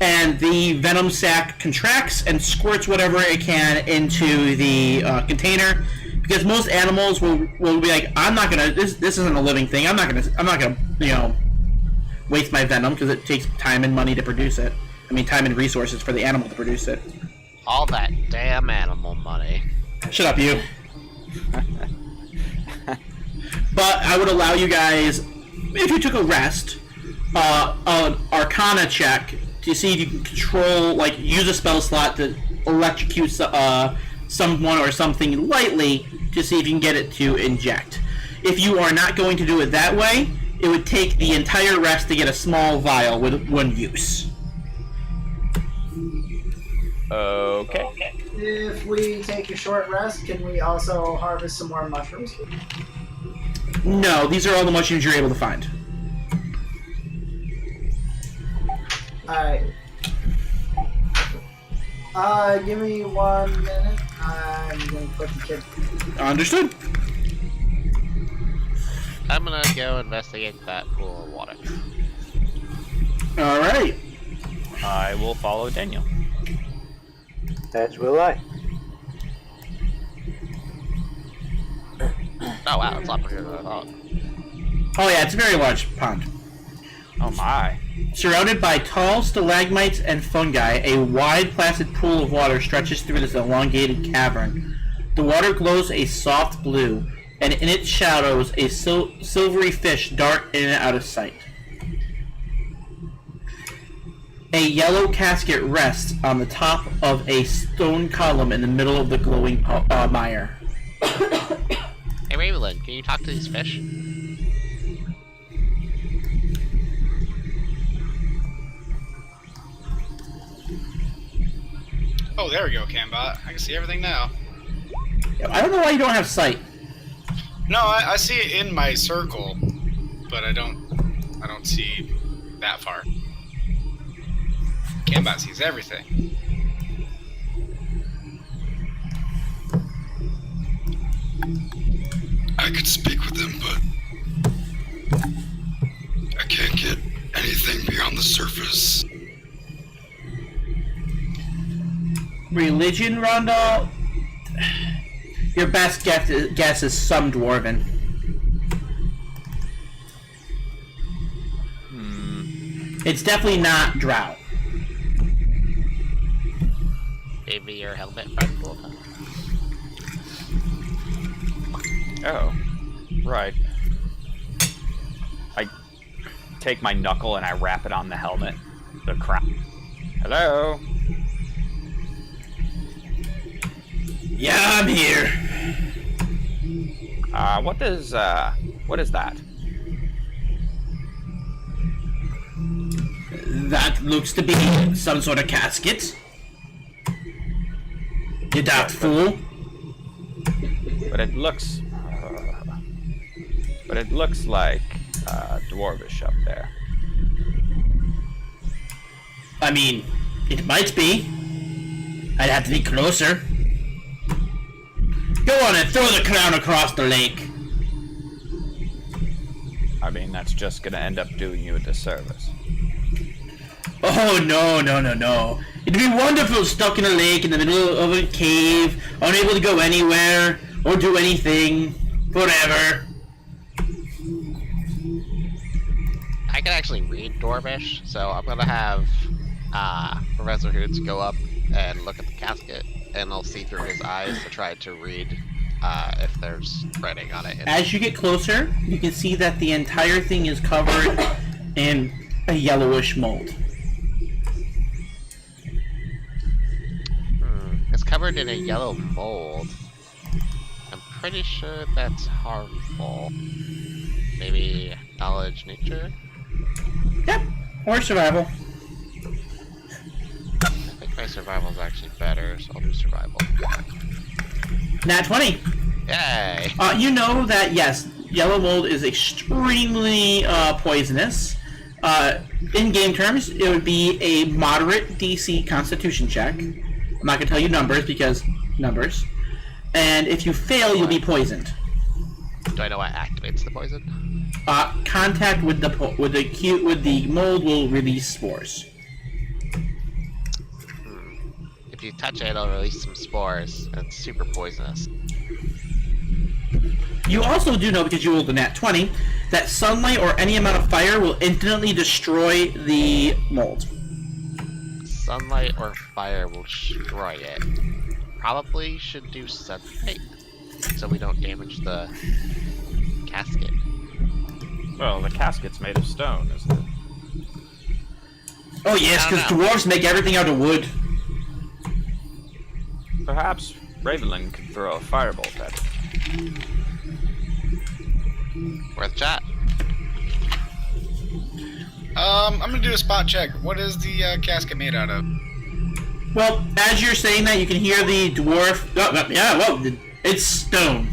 and the venom sac contracts and squirts whatever it can into the container. Because most animals will be like, I'm not gonna. This isn't a living thing. I'm not gonna waste my venom because it takes time and money to produce it. I mean, time and resources for the animal to produce it. All that damn animal money. Shut up, you. But I would allow you guys, if you took a rest, an Arcana check to see if you can control, like, use a spell slot to electrocute someone or something lightly to see if you can get it to inject. If you are not going to do it that way, it would take the entire rest to get a small vial with one use. Okay. If we take a short rest, can we also harvest some more mushrooms? No, these are all the mushrooms you're able to find. Alright. Give me 1 minute. I'm gonna put the kid. Understood. I'm gonna go investigate that pool of water. Alright. I will follow Daniel. As will I. Oh wow, it's a lot bigger than I thought. Oh yeah, it's a very large pond. Oh my. Surrounded by tall stalagmites and fungi, a wide placid pool of water stretches through this elongated cavern. The water glows a soft blue, and in its shadows a silvery fish dart in and out of sight. A yellow casket rests on the top of a stone column in the middle of the glowing mire. Hey, Raven, can you talk to these fish? Oh, there we go, Cambot. I can see everything now. I don't know why you don't have sight. No, I see it in my circle, but I don't see that far. Cambot sees everything. I could speak with him, but I can't get anything beyond the surface. Religion, Rondell? Your best guess is some dwarven. It's definitely not drow. Maybe your helmet friend will come. Oh, right. I take my knuckle and I wrap it on the helmet. The crown. Hello? Yeah, I'm here. What is that? That looks to be some sort of casket. You daft fool. But it looks like dwarvish up there. I mean, it might be. I'd have to be closer. Go on and throw the crown across the lake. I mean, that's just gonna end up doing you a disservice. Oh, no. It'd be wonderful stuck in a lake in the middle of a cave, unable to go anywhere or do anything forever. I can actually read Dwarvish, so I'm gonna have Professor Hoots go up and look at the casket, and I'll see through his eyes to try to read if there's writing on it. As you get closer, you can see that the entire thing is covered in a yellowish mold. It's covered in a yellow mold. I'm pretty sure that's harmful. Maybe knowledge, nature? Yep, or survival. I think my survival is actually better, so I'll do survival. Nat 20. Yay! You know that, yes, yellow mold is extremely poisonous. In game terms, it would be a moderate DC Constitution check. I'm not going to tell you numbers because numbers. And if you fail, you'll be poisoned. Do I know what activates the poison? Contact with the mold will release spores. If you touch it, it'll release some spores, and it's super poisonous. You also do know, because you rolled a nat 20, that sunlight or any amount of fire will instantly destroy the mold. Sunlight or fire will destroy it. Probably should do sunlight, so we don't damage the casket. Well, the casket's made of stone, isn't it? Oh yes, because dwarves make everything out of wood. Perhaps Ravenlin could throw a firebolt at it. Worth a shot. I'm gonna do a spot check. What is the casket made out of? Well, as you're saying that, you can hear the dwarf. It's stone.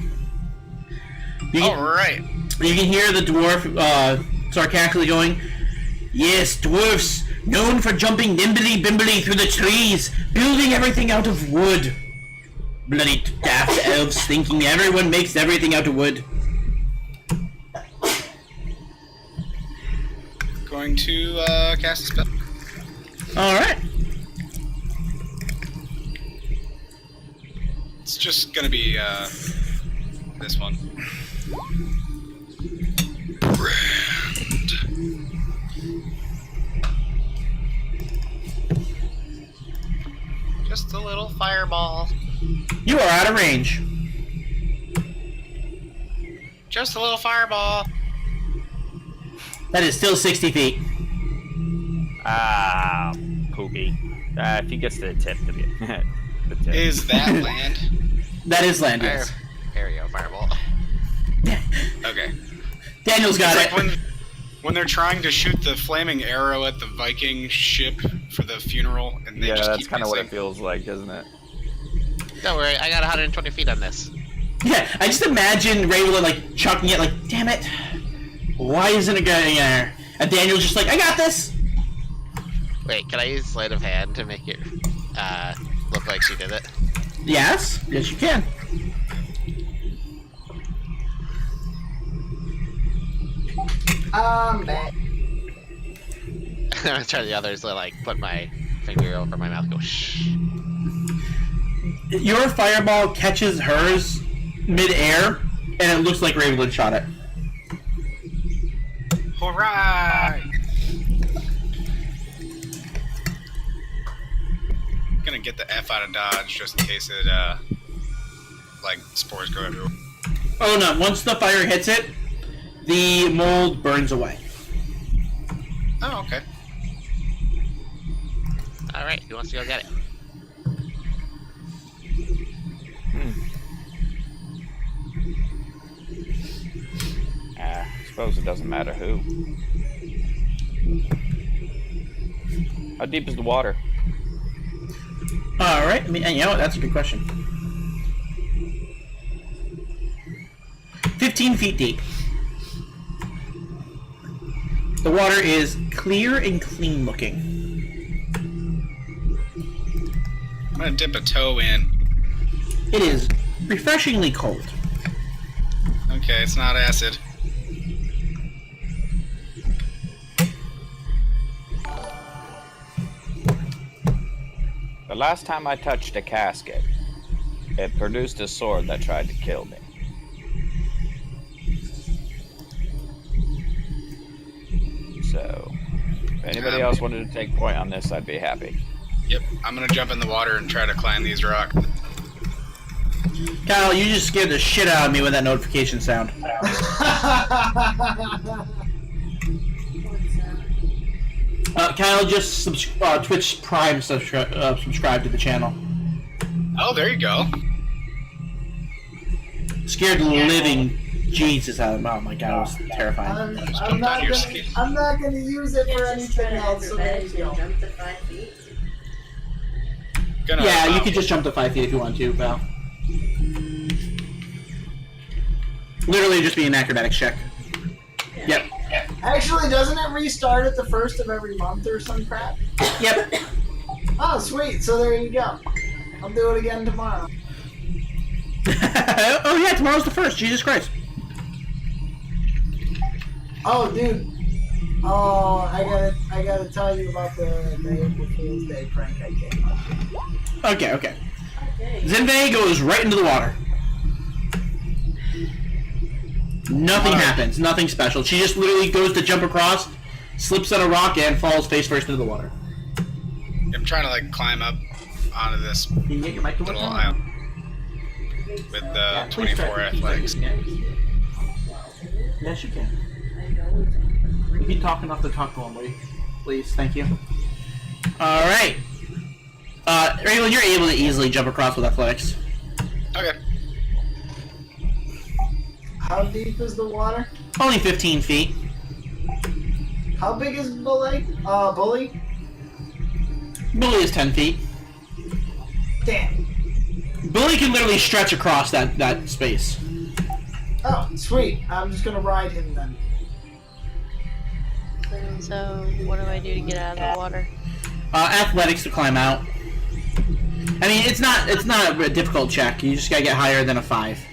Alright. You can hear the dwarf sarcastically going, "Yes, dwarfs, known for jumping nimbly-bimbly through the trees, building everything out of wood. Bloody daft elves thinking everyone makes everything out of wood." Going to cast a spell. Alright. It's just gonna be this one. Brand. Just a little fireball. You are out of range. Just a little fireball. That is still 60 feet. poopy. If he gets the tip to be the tip. Is that land? That is land, yes. There we go, fireball. Okay. Daniel's got It's it. like when they're trying to shoot the flaming arrow at the Viking ship for the funeral, and they Yeah, just that's keep kind of what it missing. feels like, isn't it? Don't worry, I got 120 feet on this. Yeah, I just imagine Raylan like chucking it, like, damn it, why isn't it going there? And Daniel's just like, I got this. Wait, can I use sleight of hand to make it look like she did it? Yes, yes, you can. Back. I'm gonna try the others to like put my finger over my mouth and go shh. Your fireball catches hers mid-air, and it looks like Raylan shot it. Hooray! Gonna get the F out of Dodge just in case it, like, spores go everywhere. Oh no, once the fire hits it, the mold burns away. Oh, okay. Alright, who wants to go get it? I suppose it doesn't matter who. How deep is the water? Alright, I mean, you know what, that's a good question. 15 feet deep. The water is clear and clean looking. I'm gonna dip a toe in. It is refreshingly cold. Okay, it's not acid. The last time I touched a casket, it produced a sword that tried to kill me. So, if anybody else wanted to take point on this, I'd be happy. Yep, I'm gonna jump in the water and try to climb these rocks. Kyle, you just scared the shit out of me with that notification sound. Kyle just Twitch Prime subscribed to the channel. Oh, there you go. Scared the living Jesus out of him. Oh my god, it was terrifying. I'm not gonna use it for anything else. So there you go. Jump to 5 feet. Gonna, Yeah, you could just jump to 5 feet if you want to, pal. Literally just be an acrobatics check. Yep. Actually, doesn't it restart at the first of every month or some crap? Yep. Oh, sweet. So there you go. I'll do it again tomorrow. Oh yeah, tomorrow's the 1st. Jesus Christ. Oh, dude. Oh, I gotta tell you about the April Fool's Day prank I came up with. Okay. Okay. Zenvei goes right into the water. Nothing happens. Nothing special. She just literally goes to jump across, slips on a rock, and falls face first into the water. I'm trying to like climb up onto this Can you get your mic to work little now? island with the 24 athletics. Yes, you can. You keep talking off the top one, please. Thank you. All right. Raylan, you're able to easily jump across with athletics. Okay. How deep is the water? Only 15 feet. How big is Bully? Bully? Bully is 10 feet. Damn. Bully can literally stretch across that space. Oh, sweet. I'm just gonna ride him then. So, what do I do to get out of the water? Athletics to climb out. I mean, it's not a difficult check. You just gotta get higher than a 5.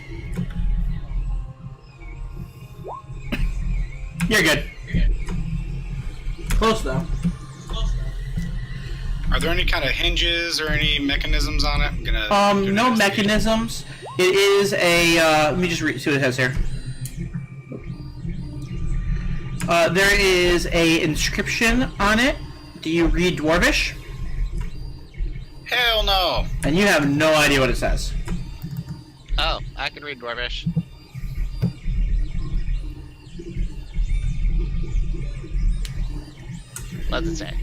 You're good. Close though. Are there any kind of hinges or any mechanisms on it? I'm gonna do an No investigation. mechanisms. It is a. Let me just see what it has here. There is a inscription on it. Do you read Dwarvish? Hell no. And you have no idea what it says. Oh, I can read Dwarvish. What does it say?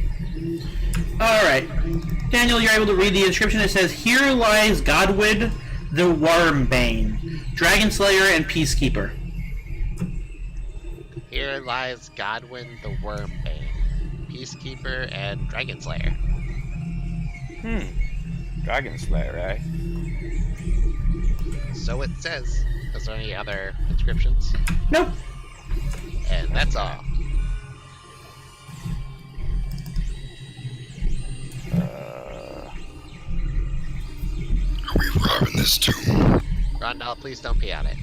Alright. Daniel, you're able to read the inscription. It says, "Here lies Godwin the Wormbane, Dragon Slayer and Peacekeeper." Here lies Godwin the Wormbane, Peacekeeper and Dragon Slayer. Dragon Slayer, eh? So it says. Is there any other inscriptions? Nope. And that's all. Are we robbing this tomb? Rondell, please don't pee on it.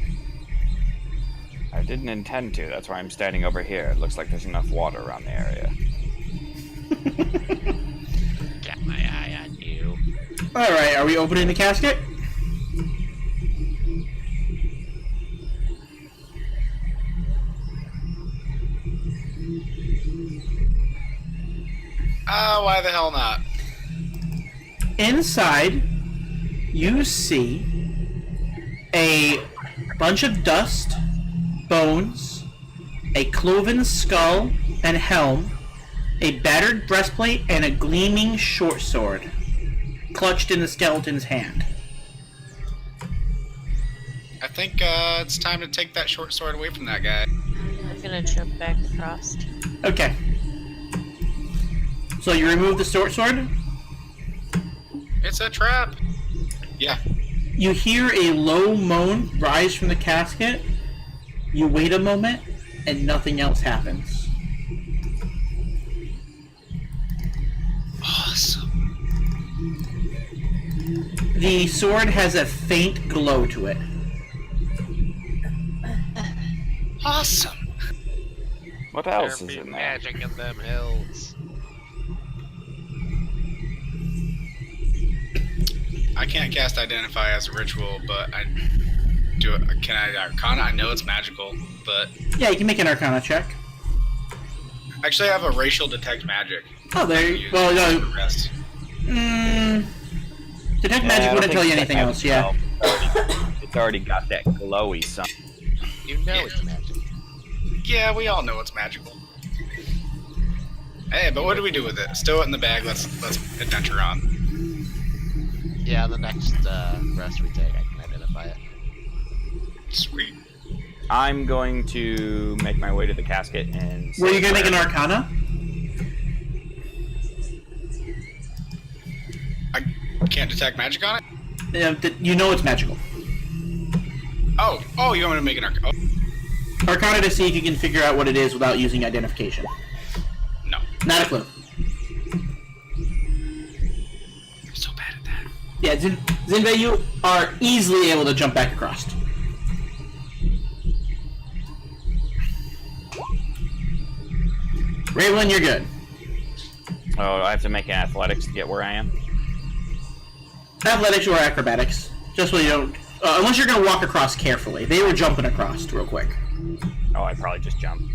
I didn't intend to. That's why I'm standing over here. It looks like there's enough water around the area. Got my eye on you. Alright, are we opening the casket? Why the hell not? Inside, you see a bunch of dust, bones, a cloven skull and helm, a battered breastplate, and a gleaming short sword, clutched in the skeleton's hand. I think it's time to take that short sword away from that guy. I'm gonna jump back across. Okay. So you remove the short sword? It's a trap. Yeah. You hear a low moan rise from the casket. You wait a moment, and nothing else happens. Awesome. The sword has a faint glow to it. Awesome. What else There is be in there? magic in them hills. I can't cast Identify as a ritual, but I do it. Can I Arcana? I know it's magical, but Yeah, you can make an Arcana check. actually I have a racial detect magic. Oh, there you go. Well, The no. rest. Detect Yeah, magic I don't wouldn't tell you think anything that else, yeah. It's already got that glowy something. You know it's magic. Yeah, we all know it's magical. Hey, but what do we do with it? Stow it in the bag. Let's adventure on. Yeah, the next rest we take, I can identify it. Sweet. I'm going to make my way to the casket and... Were say you gonna make an prayer. Arcana? I can't detect magic on it. You know it's magical. Oh, you want me to make an Arcana? Oh, Arcana to see if you can figure out what it is without using identification. no. Not a clue. I'm so bad at that. Yeah, Zinve, you are easily able to jump back across. Raylin, you're good. Oh, I have to make an athletics to get where I am? Athletics or acrobatics. Just so you don't... unless you're going to walk across carefully. They were jumping across real quick. Oh, I probably just jumped.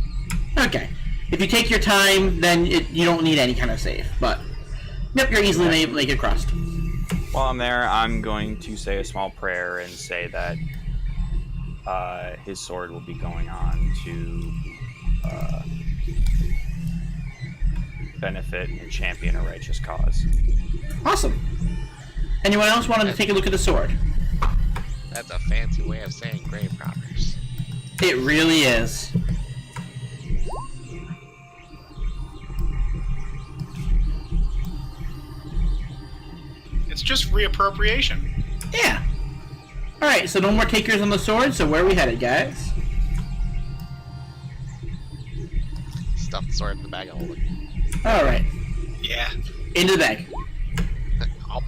Okay. If you take your time, then you don't need any kind of save. But, yep, you're easily able to make it across. While I'm there, I'm going to say a small prayer and say that his sword will be going on to benefit and champion a righteous cause. Awesome. Anyone else wanted to take a look at the sword? That's a fancy way of saying grave robbers. It really is. It's just reappropriation. Yeah. Alright, so no more takers on the sword, so where are we headed, guys? Stuff the sword in the bag of holding. Alright. Yeah. Into the bag. I'll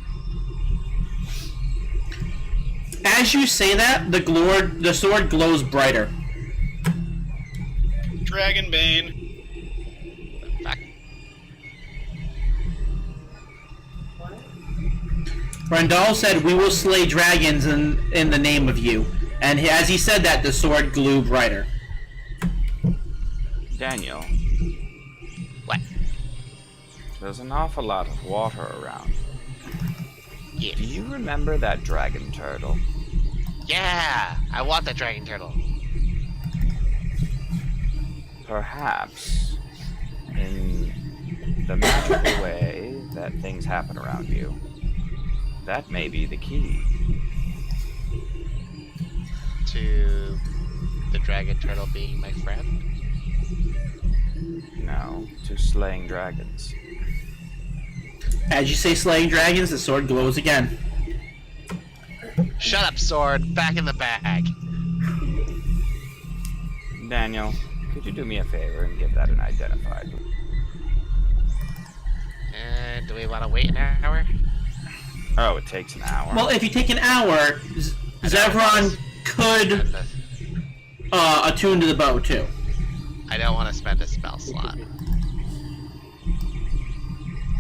As you say that, the sword glows brighter. Dragonbane. back. Randall said, "We will slay dragons in the name of you." And as he said that, the sword grew brighter. Daniel, What? there's an awful lot of water around. Yes. Do you remember that dragon turtle? Yeah! I want the dragon turtle. Perhaps, in the magical way that things happen around you. That may be the key. To the dragon turtle being my friend? No, to slaying dragons. As you say slaying dragons, the sword glows again. Shut up, sword! Back in the bag! Daniel, could you do me a favor and give that an identified? And do we want to wait an hour? Oh, it takes an hour. Well, if you take an hour, Zevron could attune to the bow too. I don't want to spend a spell slot.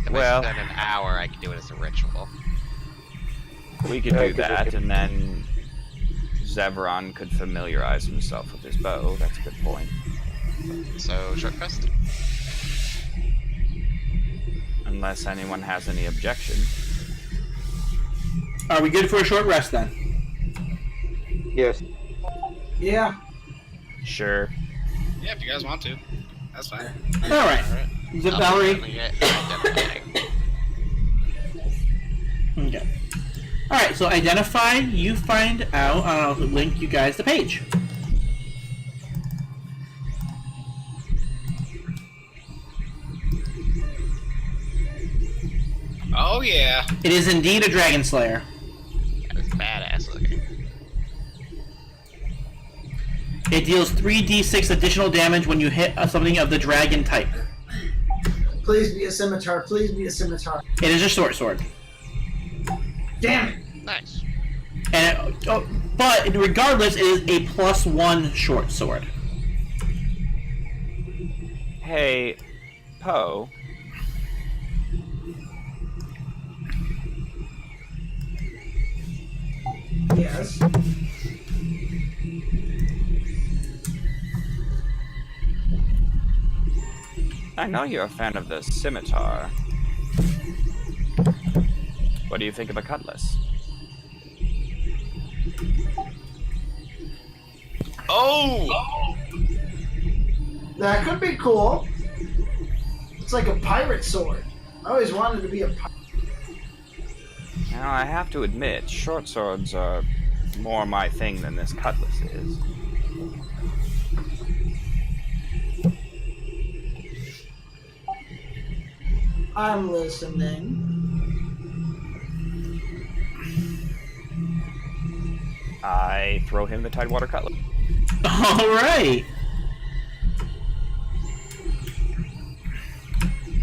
If Well- I spend an hour, I can do it as a ritual. We could do that, and then Zevron could familiarize himself with his bow. That's a good point. So, short rest? Unless anyone has any objection. Are we good for a short rest then? Yes. Yeah. Sure. Yeah, if you guys want to. That's fine. All right. Valerie. Okay. All right. So identify. You find out. I'll link you guys the page. Oh, yeah. It is indeed a dragon slayer. That is badass looking. It deals 3d6 additional damage when you hit something of the dragon type. Please be a scimitar. Please be a scimitar. It is a short sword. Damn it. Nice. And but regardless, it is a +1 short sword. Hey, Poe. Yes. I know you're a fan of the scimitar. What do you think of a cutlass? Oh! That could be cool. It's like a pirate sword. I always wanted to be a pirate. Now, I have to admit, short swords are more my thing than this cutlass is. I'm listening. I throw him the Tidewater cutlass. All right.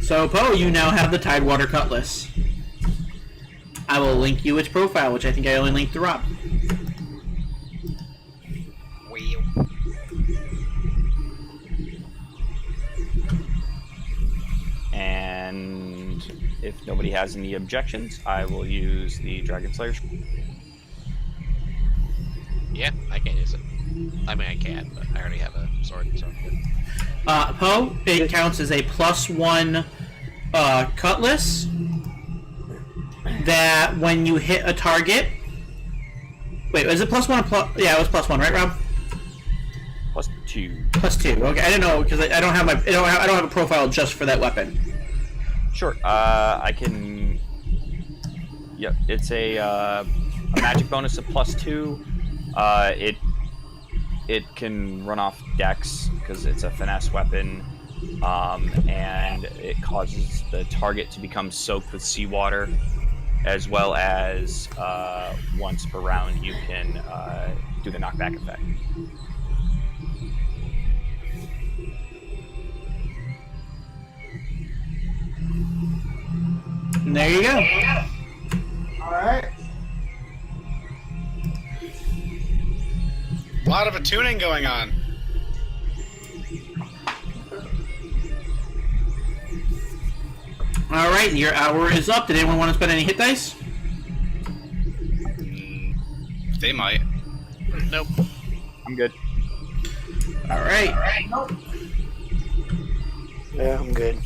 So Poe, you now have the Tidewater cutlass. I will link you its profile, which I think I only linked to Rob. And if nobody has any objections, I will use the Dragon Slayer. Yeah, I can use it. I mean, I can, but I already have a sword, so I'm good. Poe, it counts as a +1 cutlass that when you hit a target. Wait, was it +1 or plus? Yeah, it was +1, right, Rob? +2. +2. Okay, I didn't know because I don't have my I don't have a profile just for that weapon. Sure. I can. Yep, it's a magic bonus of +2. It can run off dex because it's a finesse weapon, and it causes the target to become soaked with seawater, as well as once per round you can do the knockback effect. And there you go. Alright. A lot of attuning going on. All right, your hour is up. Did anyone want to spend any hit dice? They might. Nope. I'm good. All right. Nope. Yeah, I'm good.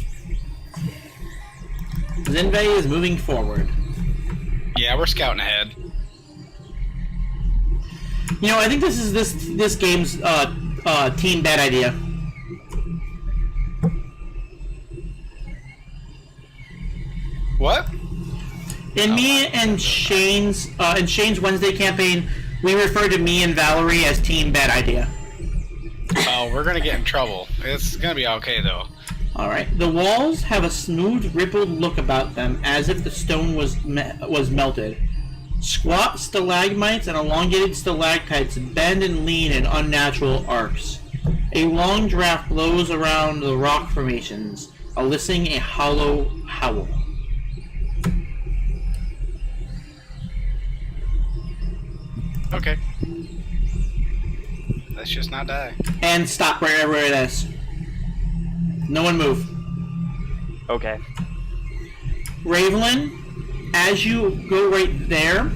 Zinvei is moving forward. Yeah, we're scouting ahead. You know, I think this is this game's team bad idea. What? In me and Shane's Wednesday campaign, we refer to me and Valerie as Team Bad Idea. Oh, we're gonna get in trouble. It's gonna be okay though. Alright. The walls have a smooth, rippled look about them, as if the stone was melted. Squat stalagmites and elongated stalactites bend and lean in unnatural arcs. A long draft blows around the rock formations, eliciting a hollow howl. Okay. Let's just not die. And stop wherever it is. No one move. Okay. Ravelin, as you go right there,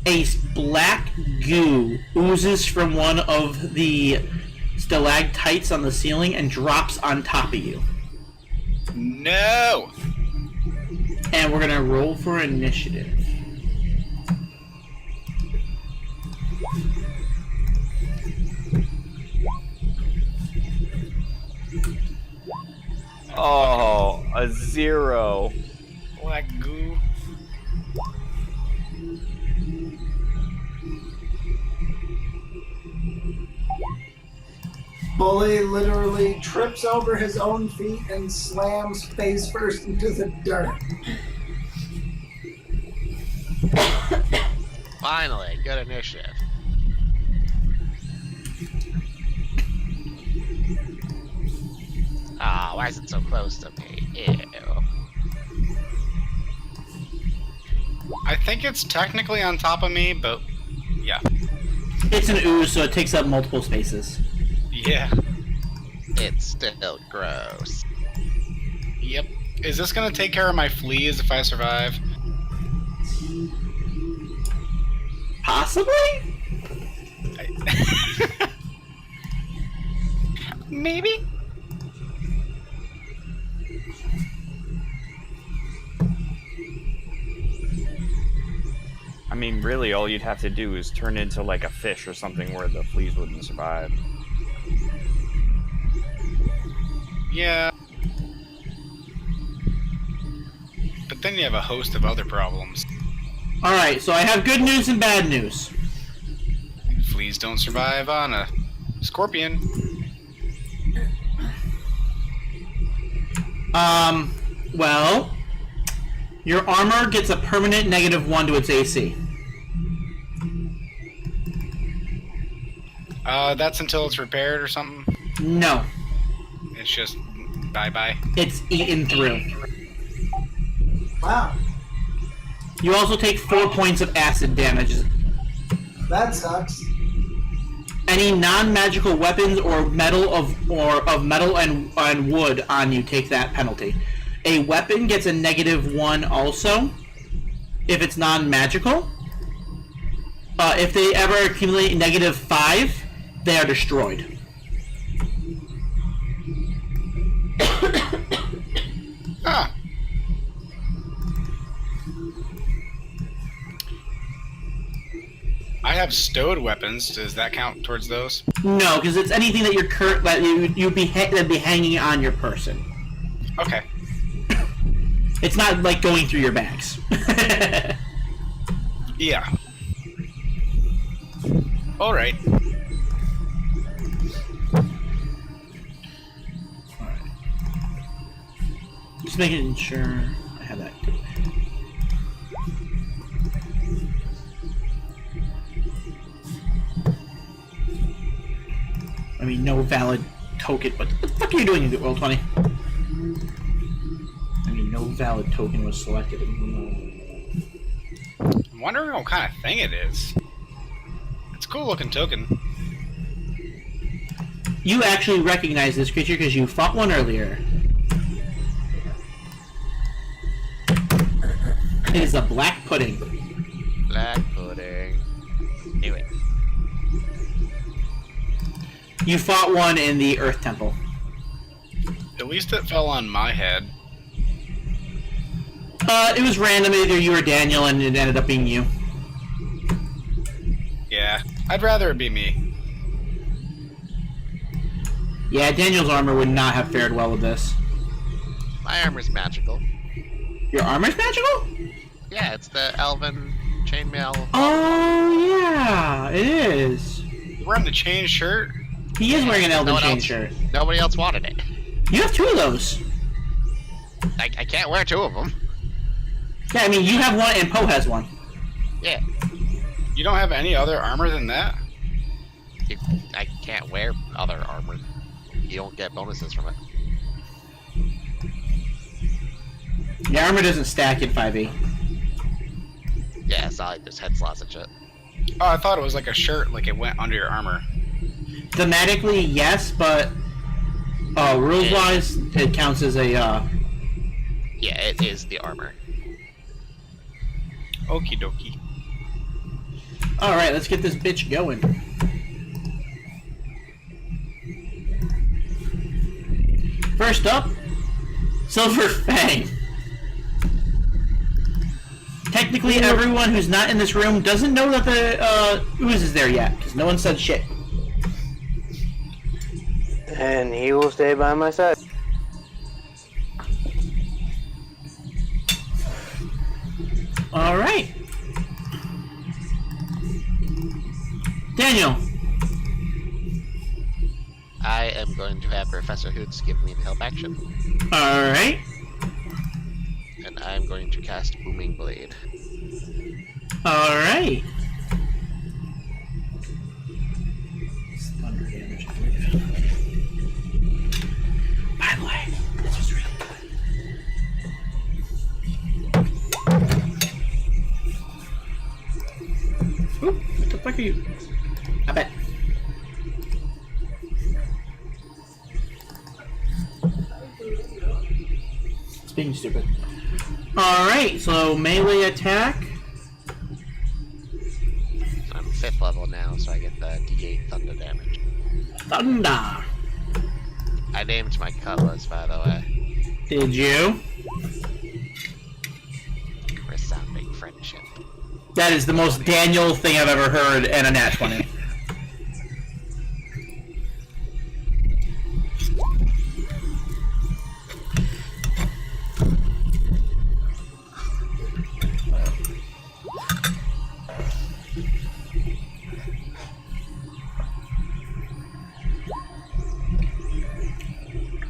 a black goo oozes from one of the stalactites on the ceiling and drops on top of you. No! And we're gonna roll for initiative. Oh, a 0. Black goo. Bully literally trips over his own feet and slams face first into the dirt. Finally, good initiative. Ah, why is it so close to me? Ew. I think it's technically on top of me, but yeah. It's an ooze, so it takes up multiple spaces. Yeah. It's still gross. Yep. Is this gonna take care of my fleas if I survive? Possibly? Maybe? I mean, really, all you'd have to do is turn into like a fish or something where the fleas wouldn't survive. Yeah. But then you have a host of other problems. Alright, so I have good news and bad news. Fleas don't survive on a scorpion. Well, your armor gets a permanent -1 to its AC. That's until it's repaired or something? No, It's just bye-bye. it's eaten through. Wow, You also take 4 points of acid damage. that sucks. Any non-magical weapons or metal and wood on you take that penalty. A weapon gets a -1 also, if it's non-magical. If they ever accumulate -5, they are destroyed. Ah. I have stowed weapons. Does that count towards those? No, because it's anything that that'd be hanging on your person. Okay. It's not like going through your bags. Yeah. All right. Just making sure I have that. I mean, no valid token. What the fuck are you doing, Roll 20? I mean, no valid token was selected. I'm wondering what kind of thing it is. It's a cool looking token. You actually recognize this creature because you fought one earlier. It is a black pudding. Black pudding. Knew it. You fought one in the Earth Temple. At least it fell on my head. It was random. Either you or Daniel, and it ended up being you. Yeah, I'd rather it be me. Yeah, Daniel's armor would not have fared well with this. My armor's magical. Your armor's magical? Yeah, it's the elven chainmail. Oh yeah, it is. You're wearing the chain shirt? He is wearing an Elven No one Chain else- shirt. Nobody else wanted it. You have two of those. I can't wear two of them. Yeah, I mean you have one and Poe has one. Yeah, You don't have any other armor than that? I can't wear other armor. You don't get bonuses from it. Your armor doesn't stack in 5e. Yeah, it's not like there's head slots and shit. Oh, I thought it was like a shirt, like it went under your armor. Thematically, yes, but rules-wise, it counts as a. Yeah, it is the armor. Okie dokie. All right, let's get this bitch going. First up, Silver Fang. Technically, everyone who's not in this room doesn't know that the ooze is there yet, because no one said shit. And he will stay by my side. All right, Daniel. I am going to have Professor Hoots give me the help action, All right, and I'm going to cast Booming Blade. all right. It's thunder damage, I believe. By the way, this was really good. Oop, what the fuck are you? I bet. It's being stupid. Alright, so melee attack. I'm 5th level now, so I get the D8 thunder damage. Thunder. I named my cutlass, by the way. Did you? Resounding Friendship. That is the most Daniel thing I've ever heard in a Nat 20.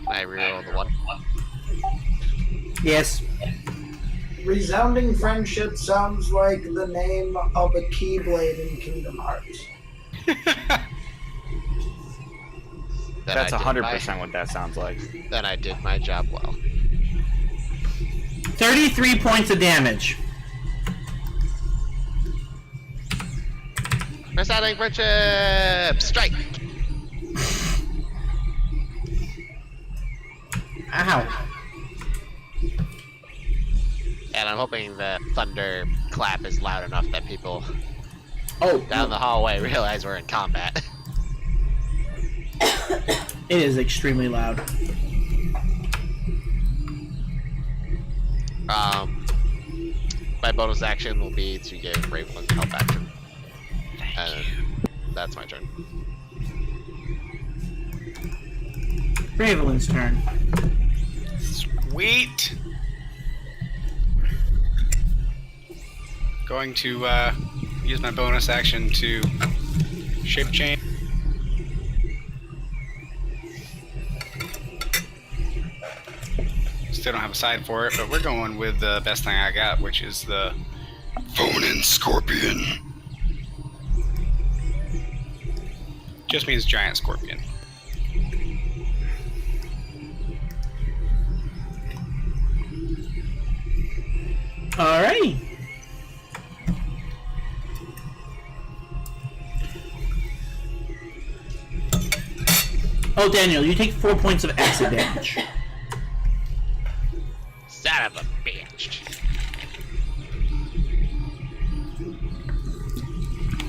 Can I reroll the 1? Yes. Resounding Friendship sounds like the name of a Keyblade in Kingdom Hearts. Then That's I did 100% what that sounds like. Then I did my job well. 33 points of damage. Resounding Friendship! Strike! Ow. And I'm hoping the thunder clap is loud enough that people Oh, down the hallway realize we're in combat. it is extremely loud. My bonus action will be to give Ravelin's help action. And that's my turn. Ravelin's turn. Sweet. Going to use my bonus action to shape chain. Still don't have a side for it, but we're going with the best thing I got, which is the Phone in Scorpion. just means giant scorpion. Alrighty. Oh, Daniel, you take 4 points of acid damage. Son of a bitch.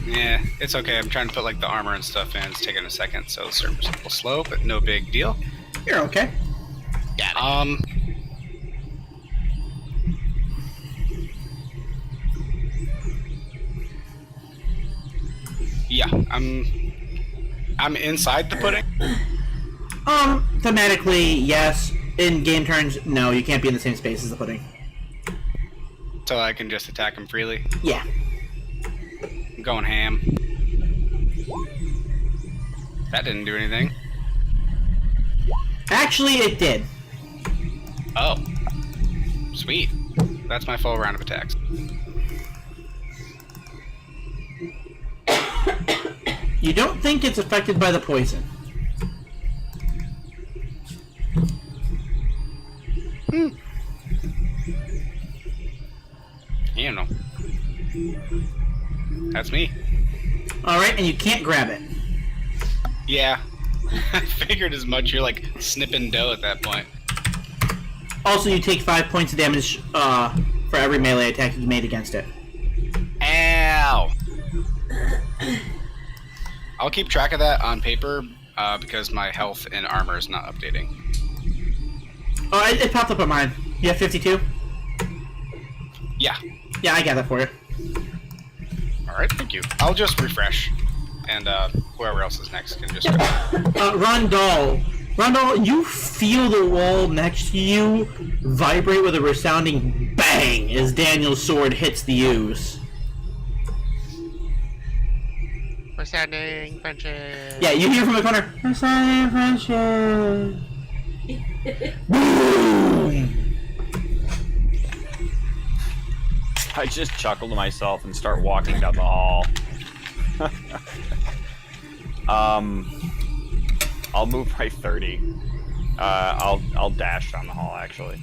Yeah, it's okay. I'm trying to put like the armor and stuff in. It's taking a second, so the server's a little slow, but no big deal. You're okay. Got it. Yeah, I'm inside the pudding. Thematically, yes. In game turns, no, you can't be in the same space as the pudding. So I can just attack him freely? Yeah. I'm going ham. That didn't do anything. Actually, it did. Oh. Sweet. That's my full round of attacks. You don't think it's affected by the poison? You know. That's me. Alright, and you can't grab it. Yeah. I figured as much. You're like snipping dough at that point. Also, you take 5 points of damage for every melee attack you made against it. Ow! I'll keep track of that on paper because my health and armor is not updating. Oh, it popped up on mine. You have 52? Yeah. Yeah, I got that for you. Alright, thank you. I'll just refresh. And whoever else is next can just go. Rondal. Rondal, you feel the wall next to you vibrate with a resounding bang as Daniel's sword hits the ooze. Resounding friendship. Yeah, you hear from the corner. Resounding friendship. Boom! I just chuckle to myself and start walking down the hall. I'll move by 30. I'll dash down the hall actually.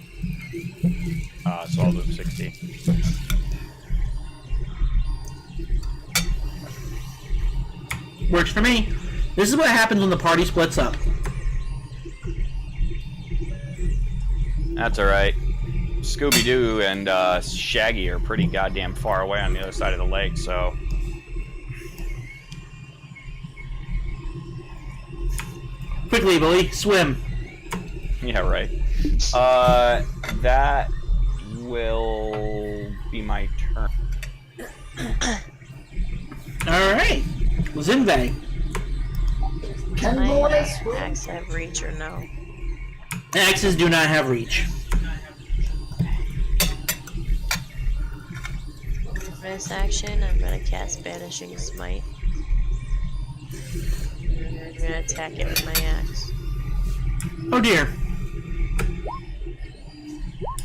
So I'll move 60. Works for me. This is what happens when the party splits up. That's alright. Scooby-Doo and Shaggy are pretty goddamn far away on the other side of the lake, so... Quickly, Billy, swim. Yeah, right. That will be my turn. Alright. Zinve. Can My boys? axe have reach or no? Axes do not have reach. Bonus action, I'm gonna cast Banishing Smite. And I'm gonna attack it with my axe. Oh dear.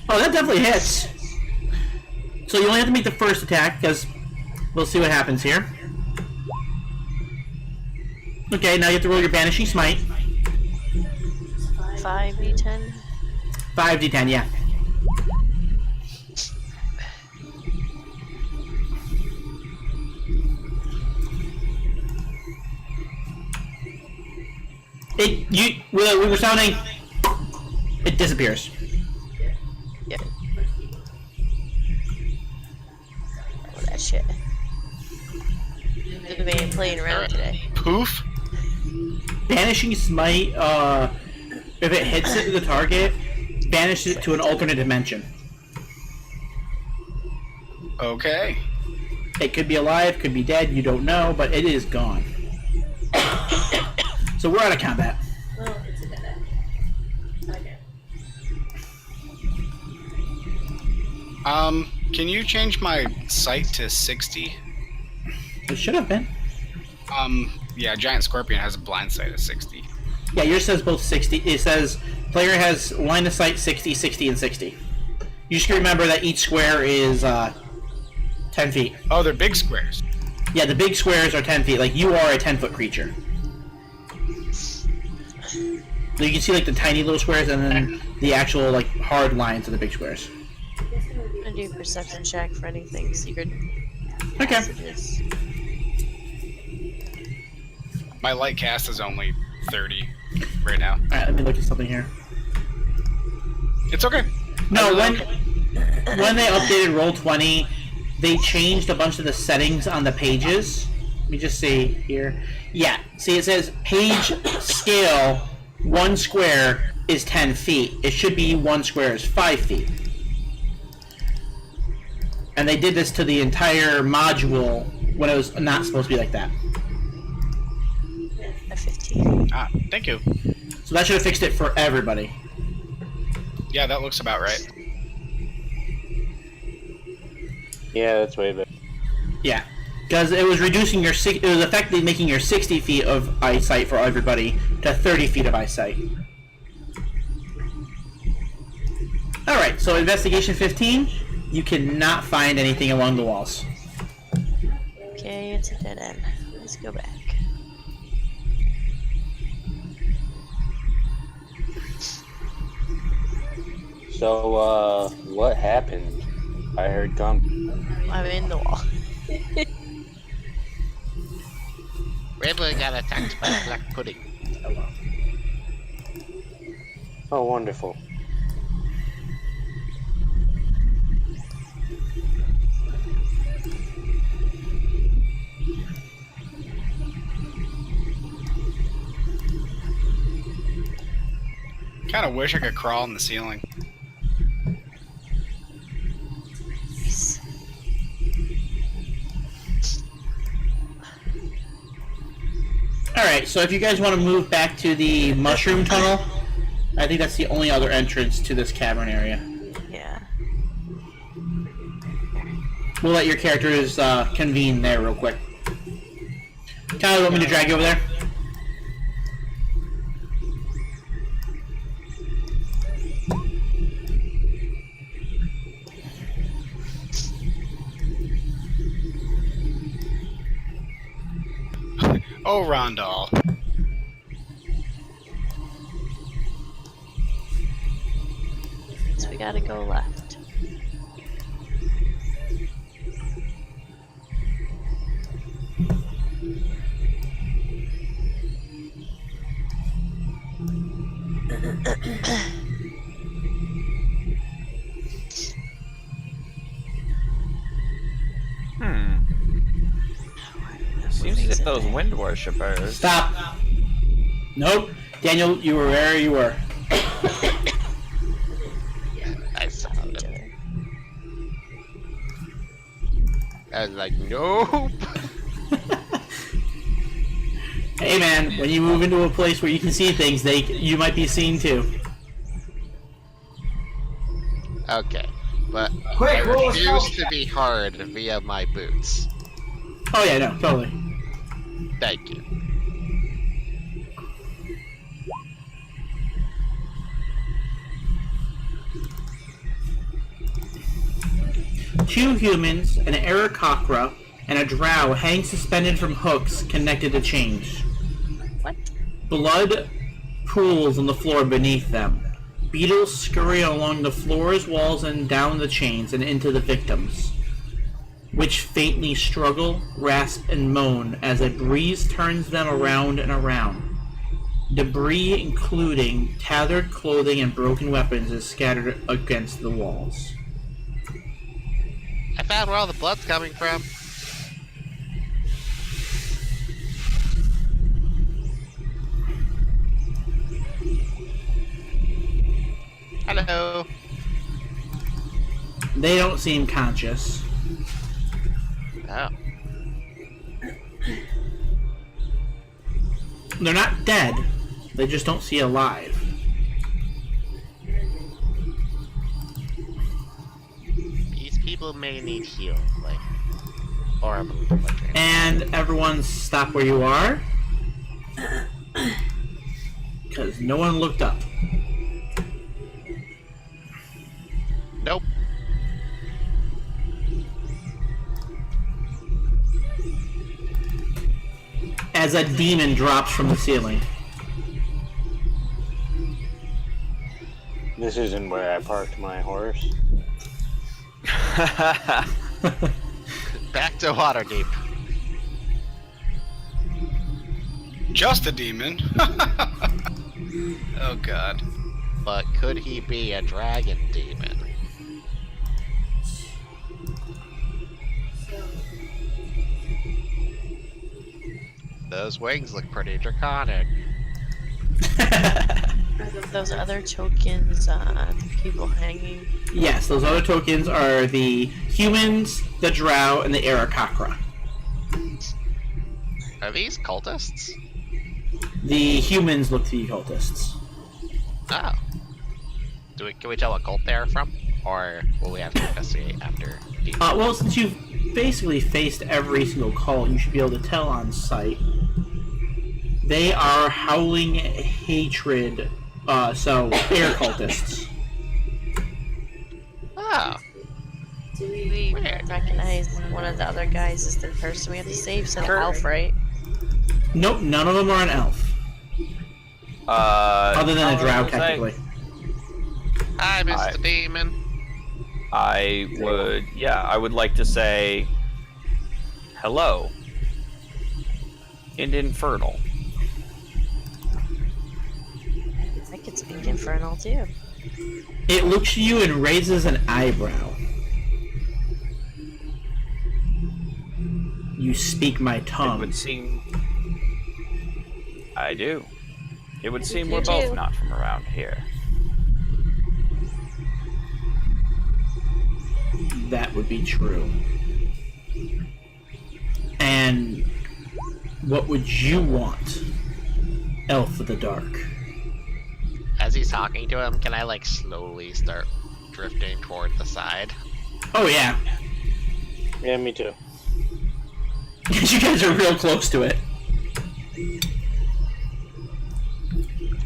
Oh, that definitely hits. So you only have to make the first attack, because we'll see what happens here. Okay, now you have to roll your Banishing Smite. 5d10? 5d10, yeah. We were sounding. It disappears. Yeah. Oh, that shit. We've been playing around today. Poof? Banishing Smite, if it hits the target, banishes it to an alternate dimension. Okay. It could be alive, could be dead, you don't know, but it is gone. So we're out of combat. Well, it's a dead end. Okay. Can you change my sight to 60? It should have been. Yeah, Giant Scorpion has a blind sight of 60. Yeah, yours says both 60. It says player has line of sight 60, 60, and 60. You should remember that each square is 10 feet. Oh, they're big squares. Yeah, the big squares are 10 feet. Like, you are a 10-foot creature. So you can see, like, the tiny little squares and then the actual, like, hard lines of the big squares. I'm gonna do a perception check for anything secret Okay. passages. My light cast is only 30 right now. Alright, let me look at something here. It's okay. No, when they updated Roll20, they changed a bunch of the settings on the pages. Let me just see here. Yeah, see it says page scale 1 square is 10 feet. It should be 1 square is 5 feet. And they did this to the entire module when it was not supposed to be like that. A 15. Ah, thank you. So that should have fixed it for everybody. Yeah, that looks about right. Yeah, that's way better. Yeah, because it was reducing your it was effectively making your 60 feet of eyesight for everybody to 30 feet of eyesight. All right, so investigation 15. You cannot find anything along the walls. Okay, it's a dead end. Let's go back. So, what happened? I heard I'm in the wall. Rambo got attacked by a black pudding. Oh, wonderful. Kind of wish I could crawl on the ceiling. Alright, so if you guys want to move back to the mushroom tunnel, I think that's the only other entrance to this cavern area. Yeah. We'll let your characters convene there real quick. Tyler, want me to drag you over there? Oh, Rondal. So we gotta go left. Seems as if those wind worshippers. Stop! Nope. Daniel, you were where you were. I saw it. I was like, nope. Hey man, when you move into a place where you can see things, you might be seen too. Okay, but Quick, I roll a refuse stealth to be hard via my boots. Oh yeah, no, totally. Thank you. Two humans, an Aarakocra, and a drow hang suspended from hooks connected to chains. What? Blood pools on the floor beneath them. Beetles scurry along the floors, walls, and down the chains and into the victims, which faintly struggle, rasp, and moan as a breeze turns them around and around. Debris, including tattered clothing and broken weapons, is scattered against the walls. I found where all the blood's coming from. Hello. They don't seem conscious. Oh. They're not dead. They just don't seem alive. These people may need heal, like, or a blood transfusion. And everyone stop where you are. Because no one looked up. Nope. As a demon drops from the ceiling. This isn't where I parked my horse. Back to Waterdeep. Just a demon. Oh god. But could he be a dragon demon? Those wings look pretty draconic. Those other tokens, people hanging. Yes, those other tokens are the humans, the drow, and the Aarakocra. Are these cultists? The humans look to be cultists. Oh. Can we tell what cult they're from? or will we have to investigate after? Well, since you've basically faced every single cult, you should be able to tell on sight. They are howling hatred, so air cultists. Oh, Do We Weird. recognize one of the other guys as the person we have to save, so Elf, right? Nope, none of them are an elf. Other than a drow, was I? technically. hi, Mr. Demon. I would like to say hello. And infernal. I could speak Infernal too. It looks at you and raises an eyebrow. You speak my It tongue. would seem. I do. It would seem You we're both do. not from around here. That would be true. And what would you want, Elf of the Dark? As he's talking to him, can I like slowly start drifting toward the side? Oh yeah, Yeah, me too. you guys are real close to it.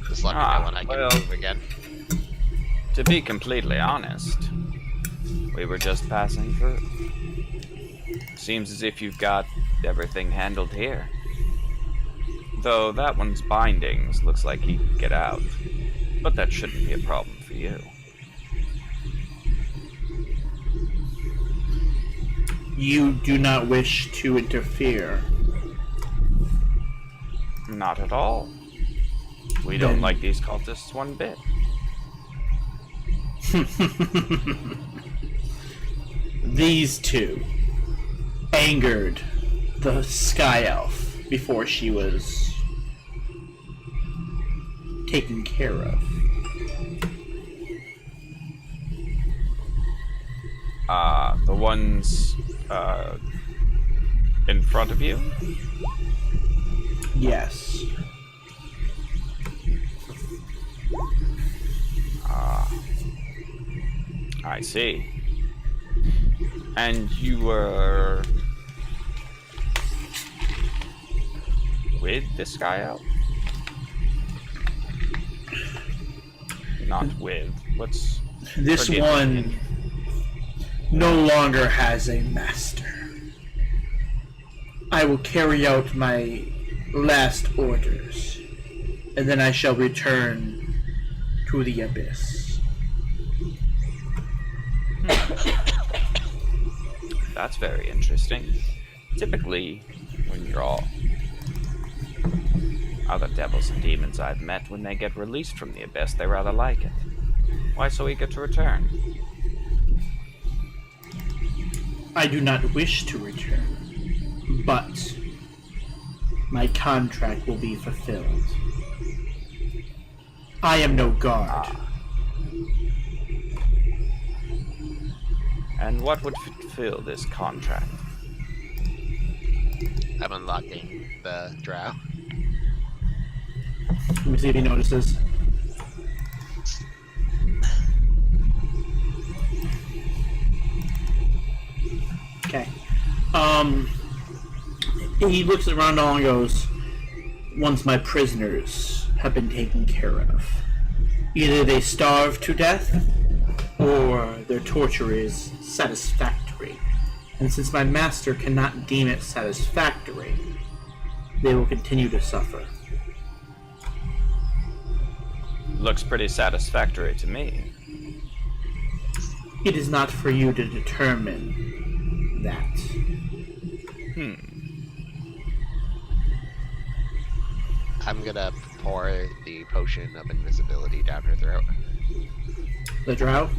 Just let me know when I can move again. To be completely honest, we were just passing through. Seems as if you've got everything handled here. Though that one's bindings looks like he could get out. But that shouldn't be a problem for you. You do not wish to interfere. Not at all. We don't Then- like these cultists one bit. These two angered the Sky Elf before she was taken care of. The ones in front of you? Yes. I see. And you were with this guy out? Not with. What's This forgive me. one no longer has a master. I will carry out my last orders, and then I shall return to the abyss. That's very interesting. Typically, when you're all other devils and demons I've met, when they get released from the abyss, they rather like it. Why so eager to return? I do not wish to return, but my contract will be fulfilled. I am no guard. And what would fulfill this contract? I'm unlocking the drow. Let me see if he notices. Okay. He looks around all and goes, once my prisoners have been taken care of, either they starve to death, or their torture is satisfactory. And since my master cannot deem it satisfactory, they will continue to suffer. Looks pretty satisfactory to me. It is not for you to determine that. I'm gonna pour the potion of invisibility down her throat. The drow?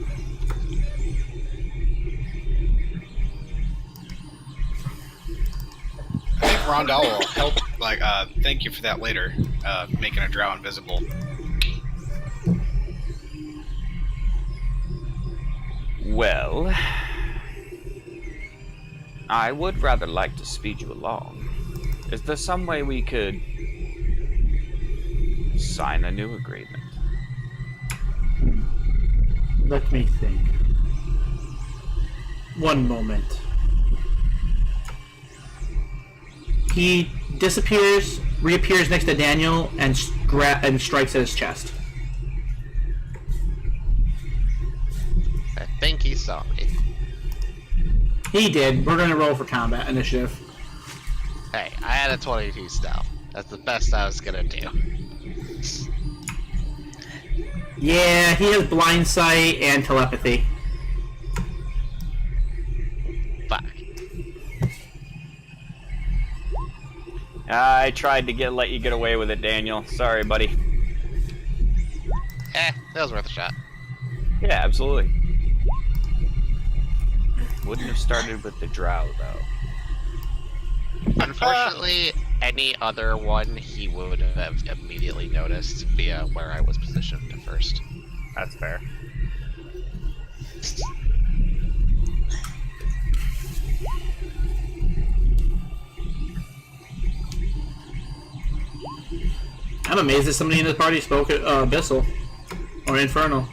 I think Rondell will help. Like, thank you for that later. Making a drow invisible. Well, I would rather like to speed you along. Is there some way we could sign a new agreement? Let me think. One moment. He disappears, reappears next to Daniel, and strikes at his chest. I think he saw me. He did. We're gonna roll for combat initiative. Hey, I had a 22 stealth. That's the best I was gonna do. Yeah, he has blind sight and telepathy. Fuck. I tried to let you get away with it, Daniel. Sorry, buddy. That was worth a shot. Yeah, absolutely. Wouldn't have started with the drow, though. Unfortunately, any other one he would have immediately noticed via where I was positioned at first. That's fair. I'm amazed that somebody in this party spoke Abyssal or Infernal.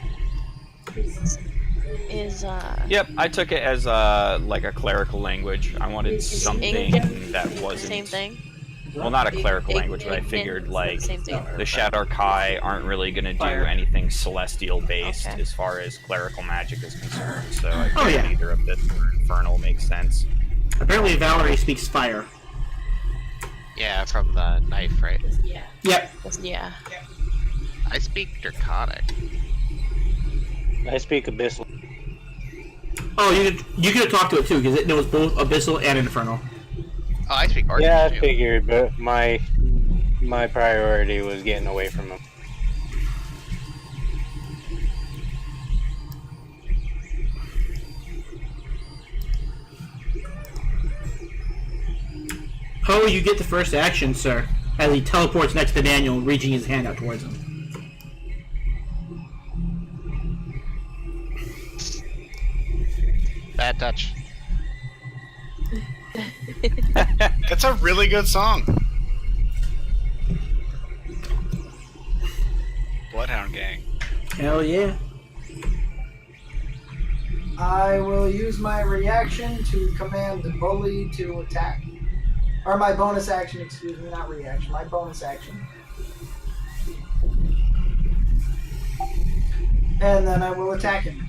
Is Yep, I took it as like a clerical language. I wanted something that wasn't same thing? well, not a clerical language, but I figured like Same thing. the Shadar-kai aren't really going to do anything celestial based Okay. as far as clerical magic is concerned. So I Oh, figured yeah. either of this or infernal makes sense. Apparently Valerie speaks fire. Yeah, from the knife, right? Yeah. Yep. Yeah. I speak Draconic. I speak Abyssal. Oh, you could have talked to it too, because it knows both Abyssal and Infernal. Oh, I speak Arcane Yeah, I too. figured, but my priority was getting away from him. Oh, you get the first action, sir, as he teleports next to Daniel, reaching his hand out towards him. Bad touch. It's a really good song. Bloodhound Gang. Hell yeah. I will use my reaction to command the bully to attack. Or my bonus action, excuse me, not reaction, my bonus action. And then I will attack him.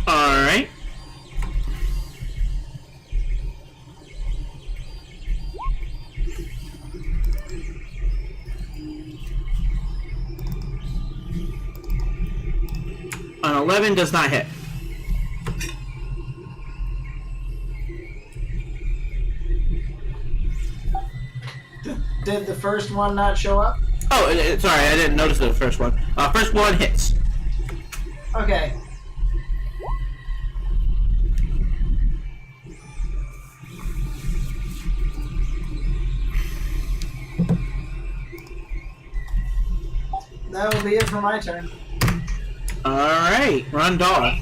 Alright. An 11 does not hit. Did the first one not show up? Oh, sorry, I didn't notice the first one. First one hits. Okay. That will be it for my turn. Alright, run dog.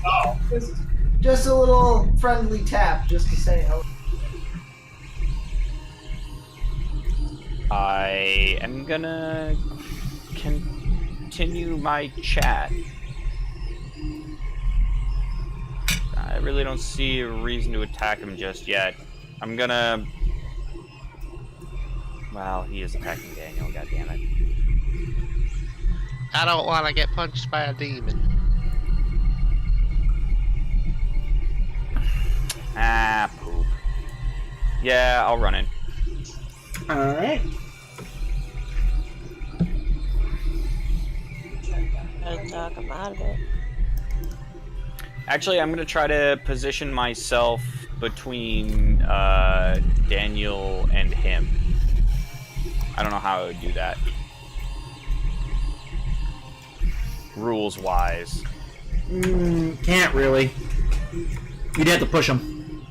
Just a little friendly tap, just to say hello. I am gonna continue my chat. I really don't see a reason to attack him just yet. I'm gonna... Well, he is attacking Daniel, goddammit. I don't want to get punched by a demon. Ah, poop. Yeah, I'll run in. Alright. Gotta talk him out of it. Actually, I'm gonna try to position myself between Daniel and him. I don't know how I would do that. Rules-wise. Can't really. You'd have to push him.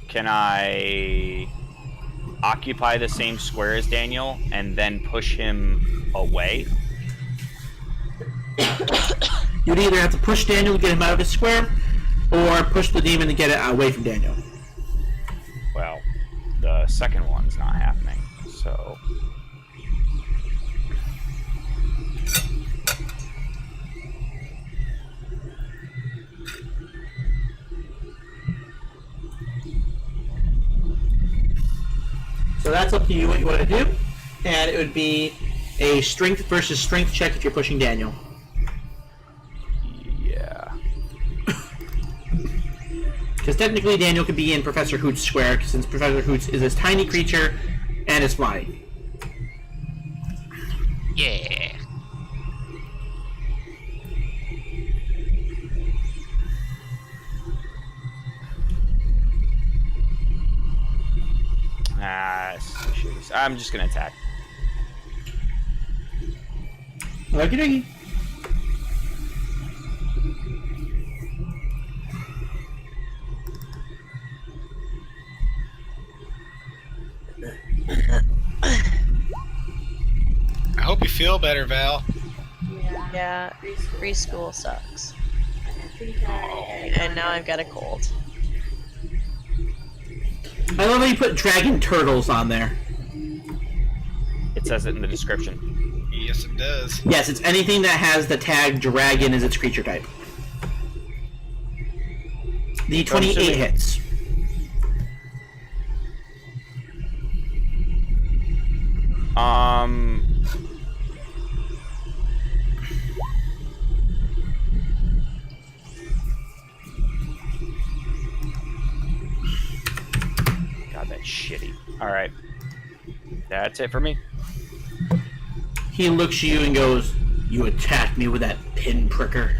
Can I occupy the same square as Daniel and then push him away? You'd either have to push Daniel to get him out of his square, or push the demon to get it away from Daniel. Well, the second one's not happening, so... that's up to you what you want to do. And it would be a strength versus strength check if you're pushing Daniel. Yeah. Because technically Daniel could be in Professor Hoot's square, since Professor Hoots is this tiny creature and is flying. Yeah. I'm just gonna attack. Okie dokie. I hope you feel better, Val. Yeah, preschool sucks. I think And now I've got a cold. I love how you put dragon turtles on there. It says it in the description. Yes, it does. Yes, it's anything that has the tag dragon as its creature type. The 28 hits. God, that's shitty. Alright. That's it for me. He looks at you and goes, "You attacked me with that pin pricker."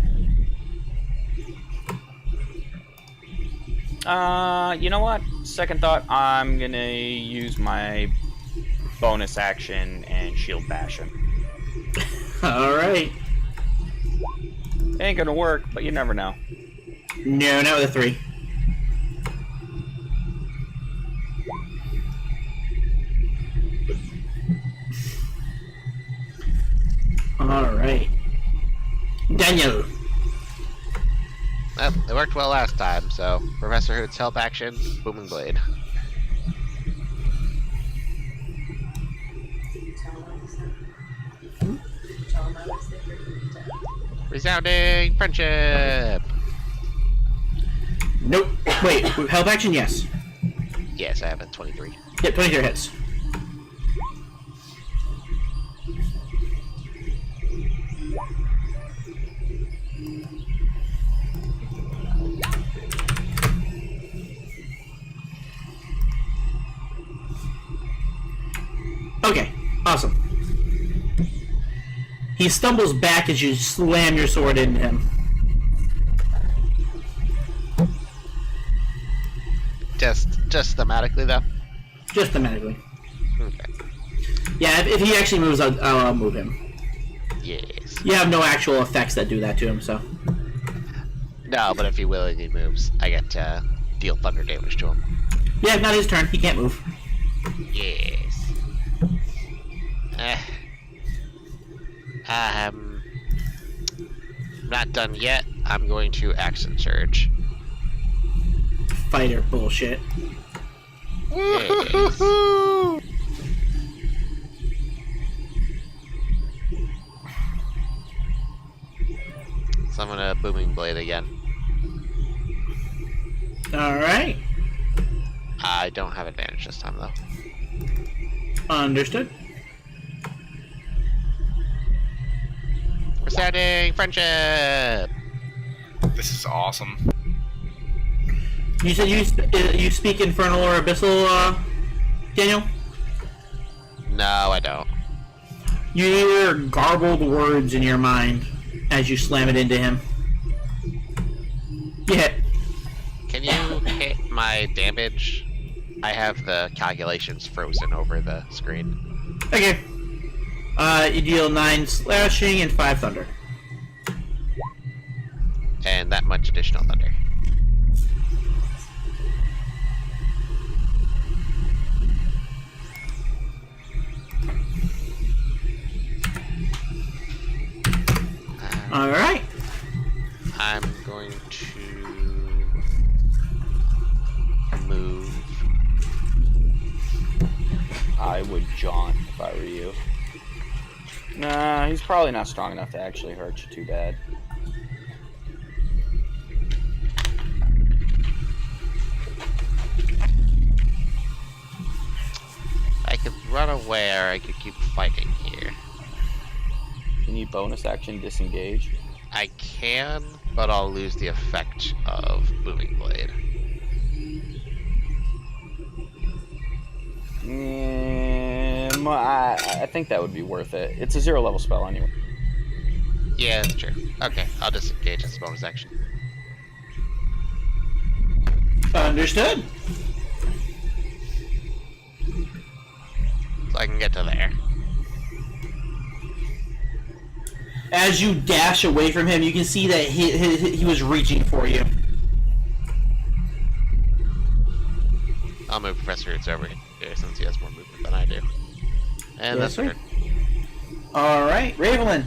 You know what? Second thought, I'm gonna use my bonus action and shield bash him. Alright. Ain't gonna work, but you never know. No, not with a 3. Alright. Daniel. Well, it worked well last time, so Professor Hoot's help action, Booming Blade. Resounding Friendship! Nope. Wait, help action? Yes. Yes, I have a 23. Yep, 23 hits. Okay, awesome. He stumbles back as you slam your sword into him. Just thematically, though? Just thematically. Okay. Yeah, if he actually moves, I'll move him. Yes. You have no actual effects that do that to him, so. No, but if he willingly moves, I get to deal thunder damage to him. Yeah, not his turn. He can't move. Yes. Not done yet. I'm going to Action Surge. Fighter bullshit. Yes. So I'm gonna Booming Blade again. Alright. I don't have advantage this time, though. Understood. Resounding Friendship! This is awesome. You said you speak Infernal or Abyssal, Daniel? No, I don't. You hear garbled words in your mind as you slam it into him. You hit. Can you hit my damage? I have the calculations frozen over the screen. Okay. You deal 9 slashing and 5 thunder. And that much additional thunder. Alright. I'm going to move. I would jaunt if I were you. Nah, he's probably not strong enough to actually hurt you too bad. I aware I could keep fighting here. Can you bonus action disengage? I can, but I'll lose the effect of Moving Blade. I think that would be worth it. It's a 0 level spell anyway. Yeah, that's true. Okay, I'll disengage as a bonus action. Understood. So I can get to there. As you dash away from him, you can see that he was reaching for you. I'll move Professor Roots over here since he has more movement than I do. And Yes, that's sir. good. Alright, Ravelin.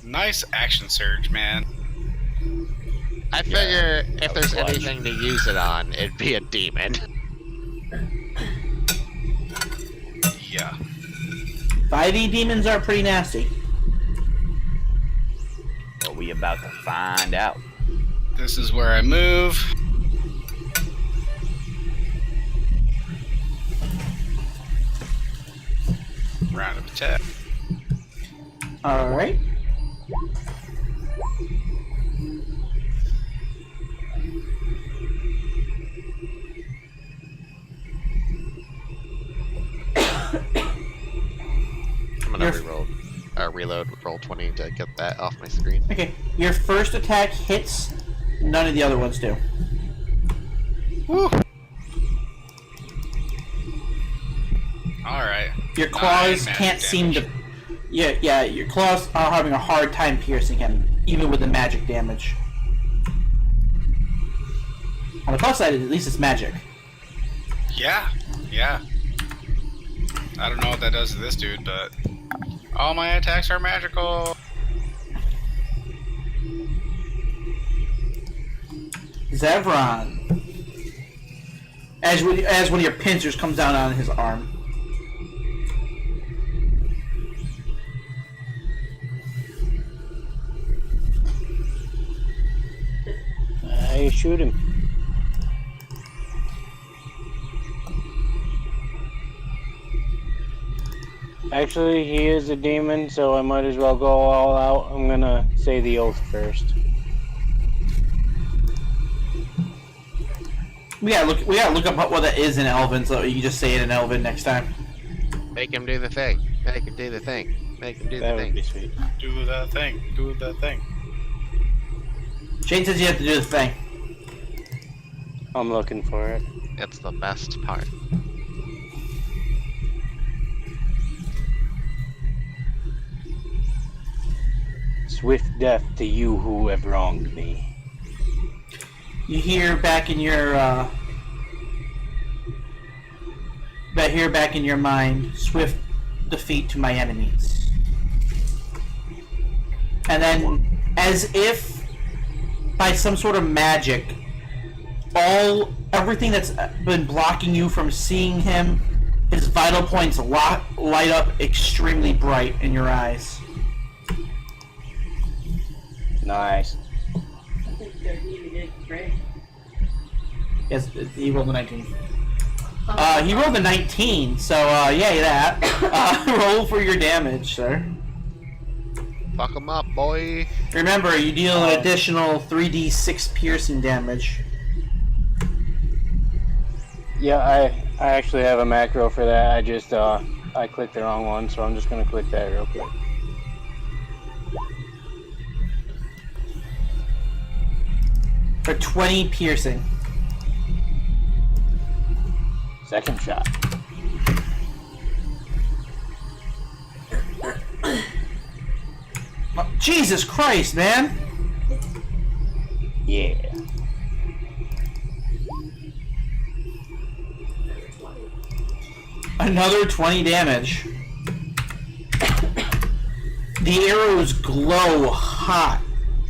Nice action surge, man. I figure if that there's was clutch. anything to use it on, it'd be a demon. Yeah. 5e demons are pretty nasty. Well, we about to find out. This is where I move. Round of attack. Alright. I'm gonna You're- reload roll 20 to get that off my screen. Okay, your first attack hits, none of the other ones do. Woo! Alright. Your claws 9 magic can't seem to... damage. Yeah, your claws are having a hard time piercing him, even with the magic damage. On the plus side, at least it's magic. Yeah. I don't know what that does to this dude, but all my attacks are magical. Zevron. As one of your pincers comes down on his arm. I shoot him. Actually, he is a demon, so I might as well go all out. I'm gonna say the oath first. We gotta look up what that is in Elven, so you can just say it in Elven next time. Make him do the thing. Make him do the thing. Make him do That the would thing. be sweet. Do the thing. Do the thing. Shane says you have to do the thing. I'm looking for it. It's the best part. Swift death to you who have wronged me. You hear back in your mind, swift defeat to my enemies. And then, as if by some sort of magic, everything that's been blocking you from seeing him, his vital points light up extremely bright in your eyes. Nice. I think you did great. Yes, he rolled a 19. He rolled a 19, so yeah, that. Roll for your damage, sir. Fuck him up, boy. Remember, you deal an additional 3d6 piercing damage. Yeah, I actually have a macro for that. I just I clicked the wrong one, so I'm just gonna click that real quick. For 20 piercing. Second shot. Oh, Jesus Christ, man! Yeah. Another 20 damage. The arrows glow hot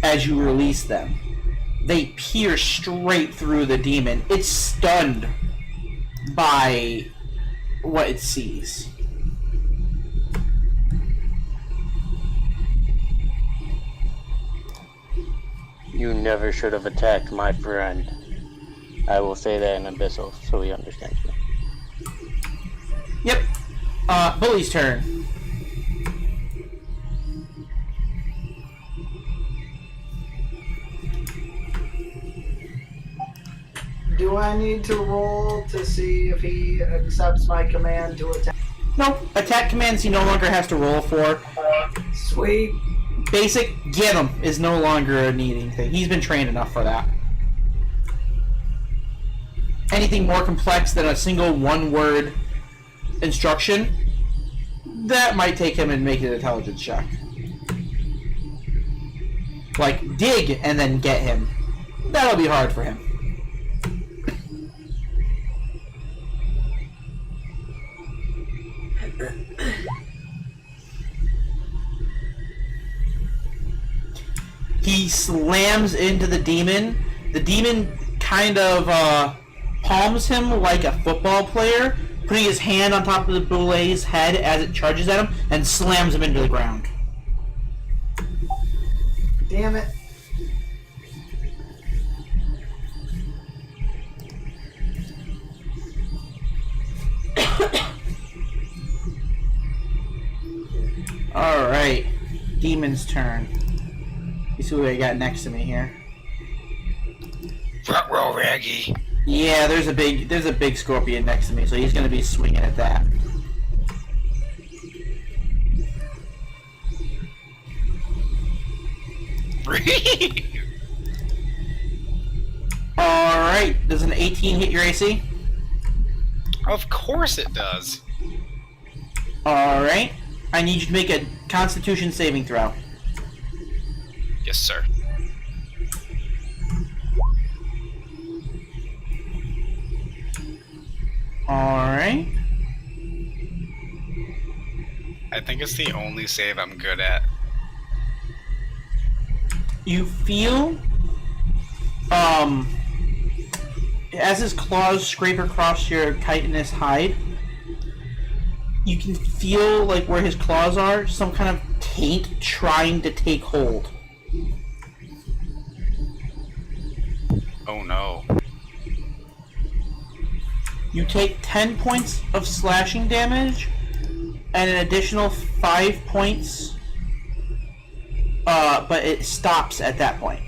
as you release them. They pierce straight through the demon. It's stunned by what it sees. You never should have attacked my friend. I will say that in Abyssal, so he understands me. Yep. Bully's turn. Do I need to roll to see if he accepts my command to attack? Nope. Attack commands he no longer has to roll for. Sweet. Basic, get him, is no longer a needing thing. He's been trained enough for that. Anything more complex than a single one-word instruction, that might take him and make an intelligence check. Like, dig and then get him. That'll be hard for him. He slams into the demon. The demon kind of palms him like a football player, putting his hand on top of the boulet's head as it charges at him, and slams him into the ground. Damn it. Alright. Demon's turn. You see what I got next to me here? Front row, Raggy. Yeah, there's a big scorpion next to me, so he's gonna be swinging at that. Alright, does an 18 hit your AC? Of course it does. Alright. I need you to make a Constitution saving throw. Yes, sir. Alright. I think it's the only save I'm good at. You feel, as his claws scrape across your chitinous hide, you can feel, like, where his claws are, some kind of taint trying to take hold. Oh no. You take 10 points of slashing damage, and an additional 5 points, but it stops at that point.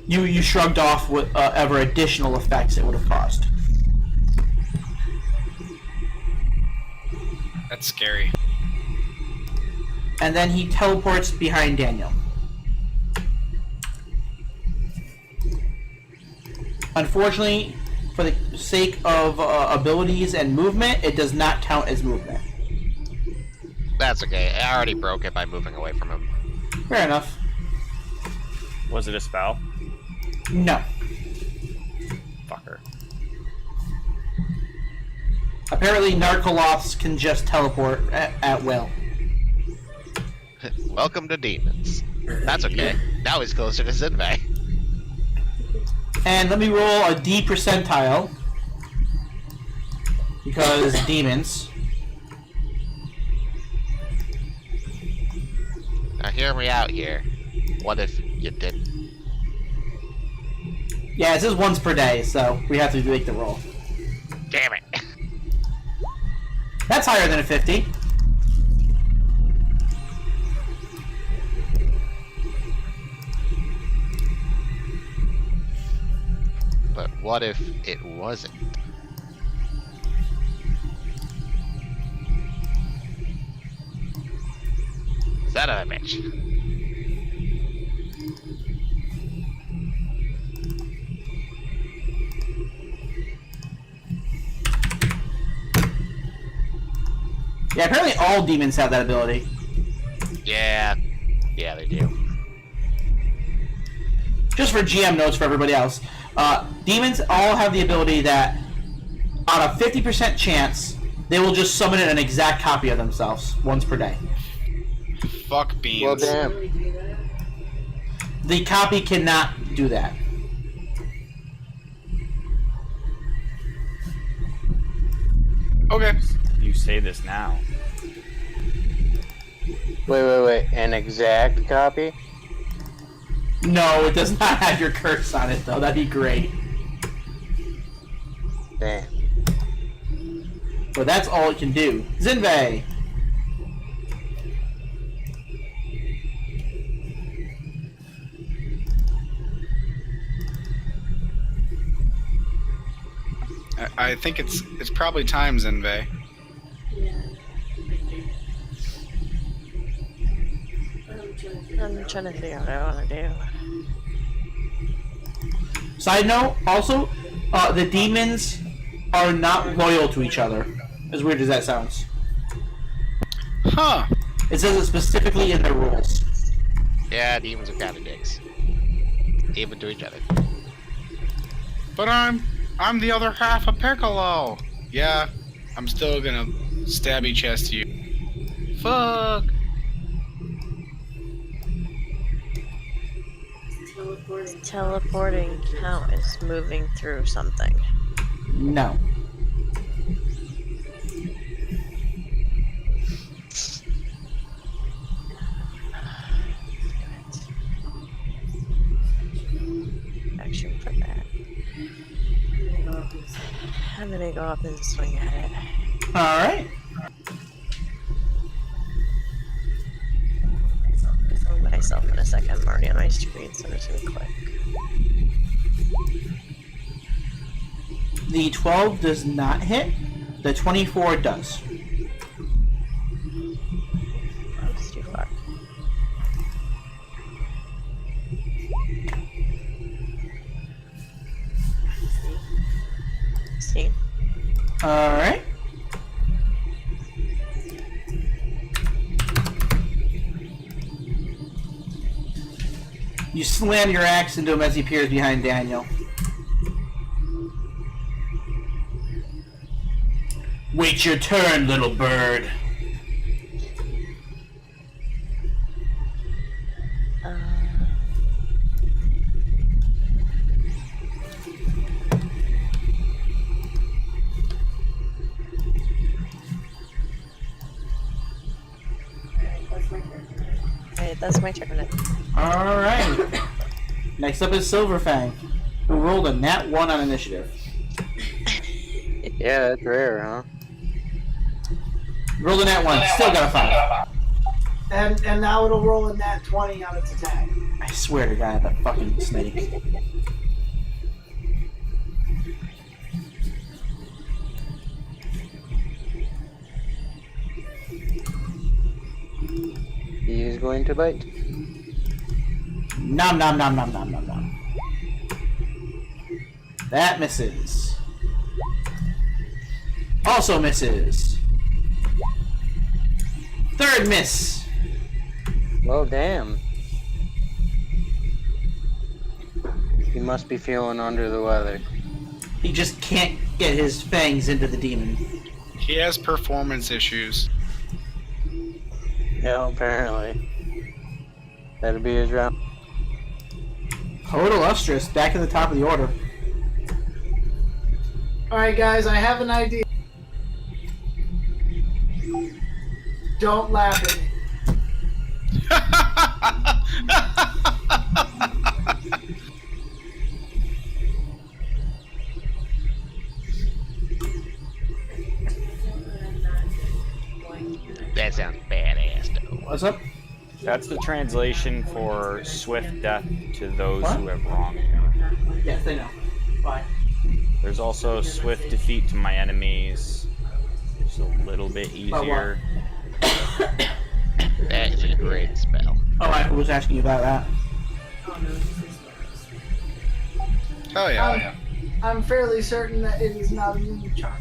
You shrugged off whatever additional effects it would have caused. That's scary. And then he teleports behind Daniel. Unfortunately, for the sake of abilities and movement, it does not count as movement. That's okay. I already broke it by moving away from him. Fair enough. Was it a spell? No. Fucker. Apparently, Narcoloths can just teleport at will. Welcome to demons. That's okay. Now he's closer to Zinvei. And let me roll a D percentile. Because demons. Now hear me out here. What if you didn't? Yeah, it says once per day, so we have to make the roll. Damn it. That's higher than a 50. But what if it wasn't? Son of a bitch. Yeah, apparently all demons have that ability. Yeah. Yeah, they do. Just for GM notes for everybody else. Demons all have the ability that, on a 50% chance, they will just summon an exact copy of themselves once per day. Fuck beans. Well, damn. The copy cannot do that. Okay. You say this now. Wait. An exact copy? No, it does not have your curse on it, though. That'd be great. Damn. But that's all it can do. Zinvei! I think it's probably time, Zinvei. Yeah. I'm trying to figure out what I want to do. Side note, also, the demons are not loyal to each other. As weird as that sounds. Huh. It says it specifically in their rules. Yeah, demons are kind of dicks. Even to each other. But I'm the other half of Piccolo. Yeah, I'm still gonna stabby chest you. Fuck. Teleporting count is moving through something. No. Action for that. I'm gonna go up and swing at it. Alright. I'll film myself in a second. I'm already on my screen, so I'm just gonna click. The 12 does not hit. The 24 does. It's too far. See? Alright. You slam your axe into him as he peers behind Daniel. Wait your turn, little bird. Alright, that's my turn. Alright. Next up is Silverfang, who rolled a nat 1 on initiative. Yeah, that's rare, huh? Rolled a nat 1, still got a 5. And now it'll roll a nat 20 on its attack. I swear to God, that fucking snake. He is going to bite. Nom nom nom nom nom nom nom. That misses. Also misses. Third miss. Well, damn. He must be feeling under the weather. He just can't get his fangs into the demon. He has performance issues. Yeah, apparently. That'll be his round. Total Lustrous, back at the top of the order. Alright, guys, I have an idea. Don't laugh at me. That sounds badass, though. What's up? That's the translation for swift death to those What? who have wronged you. Yes, they know. Bye. There's also swift defeat to my enemies. It's a little bit easier. That is a great spell. Oh, I was asking you about that. Oh yeah. I'm fairly certain that it is not a moon charm.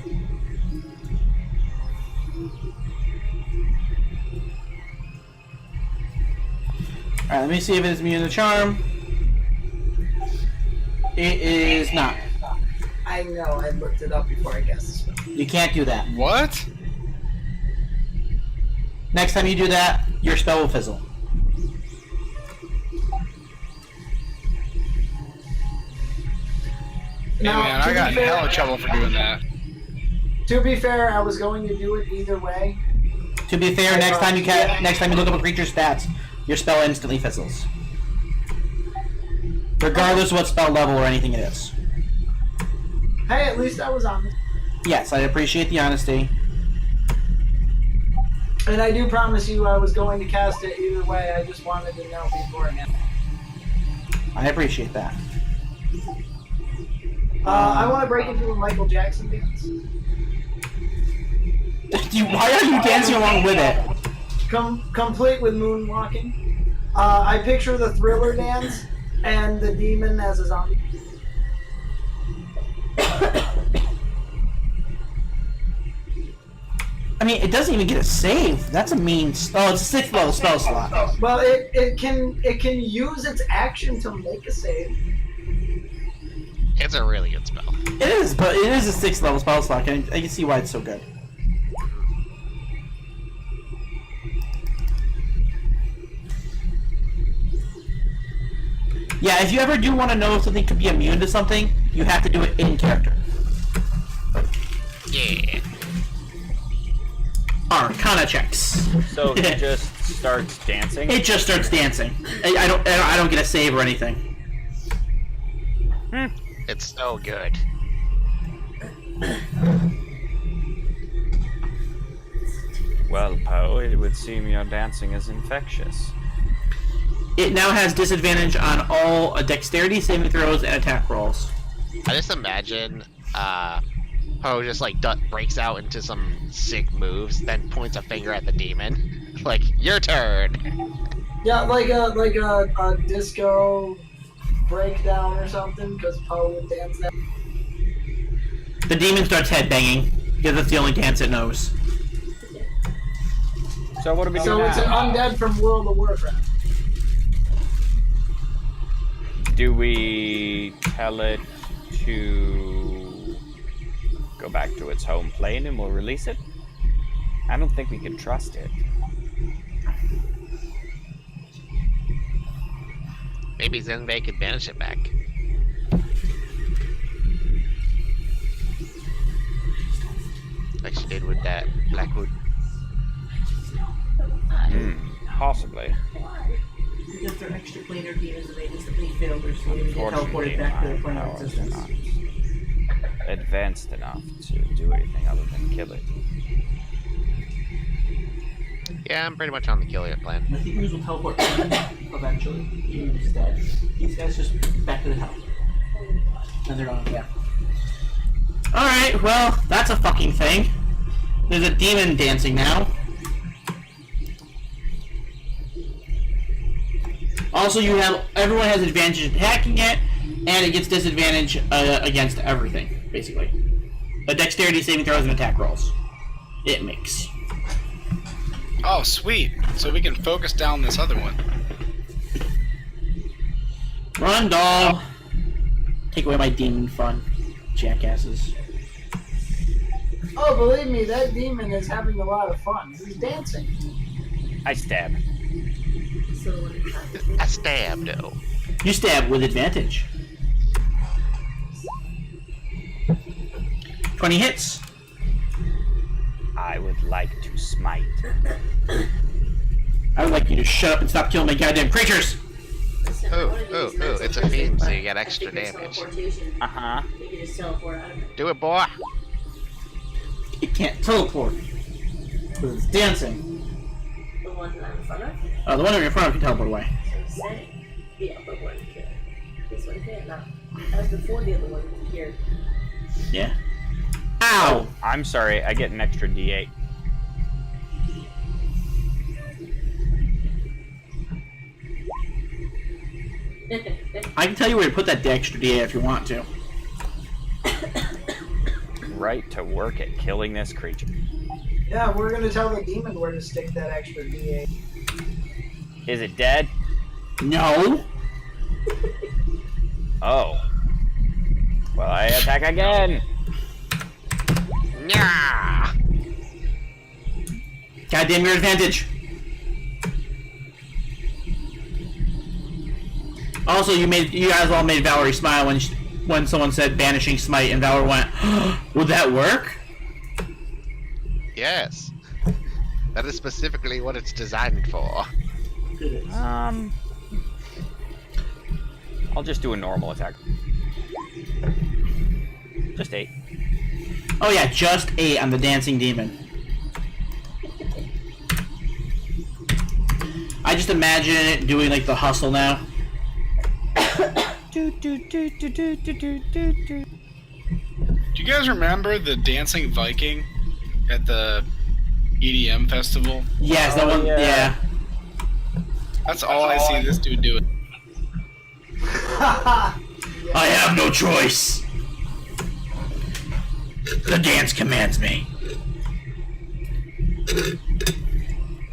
Alright, let me see if it is immune to charm. It is not. I know, I looked it up before I guessed the spell. You can't do that. What? Next time you do that, your spell will fizzle. Hey Now, man, to I be got in fair- hella trouble for doing that. To be fair, I was going to do it either way. To be fair, next time you look up a creature's stats, your spell instantly fizzles. Regardless of what spell level or anything it is. Hey, at least I was honest. Yes, I appreciate the honesty. And I do promise you I was going to cast it either way. I just wanted to know beforehand. I appreciate that. I want to break into a Michael Jackson dance. Why are you dancing along with it? Complete with moonwalking. I picture the Thriller dance and the demon as a zombie. I mean, it doesn't even get a save. That's a mean. Oh, it's a 6th level spell slot. Well, it can use its action to make a save. It's a really good spell. It is, but it is a 6th level spell slot. I can see why it's so good. Yeah, if you ever do want to know if something could be immune to something, you have to do it in character. Yeah. Arcana checks. So he just starts dancing? It just starts dancing. I don't get a save or anything. It's so good. Well, Poe, it would seem your dancing is infectious. It now has disadvantage on all dexterity saving throws and attack rolls. I just imagine Poe just like breaks out into some sick moves, then points a finger at the demon, like your turn. Yeah, like a disco breakdown or something, because Poe would dance that. The demon starts headbanging because that's the only dance it knows. So what do we do So now? it's an undead from World of Warcraft. Do we tell it to go back to its home plane and we'll release it? I don't think we can trust it. Maybe Zenbei could banish it back. Like she did with that Blackwood. Possibly. Because they're extra planar demons and they instantly fail their save and get Unfortunately, teleported back to their my plane of powers are existence. not advanced enough to do anything other than kill it. Yeah, I'm pretty much on the kill it plan. The Seekers will teleport in eventually, even if he's dead. These guys just back to the house. And they're gone, yeah. Alright, well, that's a fucking thing. There's a demon dancing now. Also, everyone has advantage attacking it, and it gets disadvantage against everything, basically. A dexterity saving throws and attack rolls. It makes. Oh, sweet. So we can focus down this other one. Run, doll! Take away my demon fun, jackasses. Oh, believe me, that demon is having a lot of fun. He's dancing. I stab. I stabbed though. You stab with advantage. 20 hits. I would like to smite. I would like you to shut up and stop killing my goddamn creatures! Ooh, it's a fiend, so you get extra damage. Uh-huh. You can just teleport out of it. Do it, boy! It can't teleport. Because it's dancing. The one that I'm in front of? The one in front of can teleport away. So I'm saying the upper one can. This one can't now. That was before the other one appeared. Yeah. Ow! I'm sorry, I get an extra D8. I can tell you where to put that extra DA if you want to. Right to work at killing this creature. Yeah, we're gonna tell the demon where to stick that extra D8. Is it dead? No! Oh. Well, I attack again. Nyah! Goddamn your advantage! Also, you guys all made Valerie smile when someone said banishing smite, and Valerie went, "Would that work?" Yes. That is specifically what it's designed for. I'll just do a normal attack. Just 8. Oh yeah, just 8 on the dancing demon. I just imagine it doing like the hustle now. Do you guys remember the dancing Viking at the EDM festival? Yes, that one. Yeah. That's all I see this dude doing. I have no choice. The dance commands me.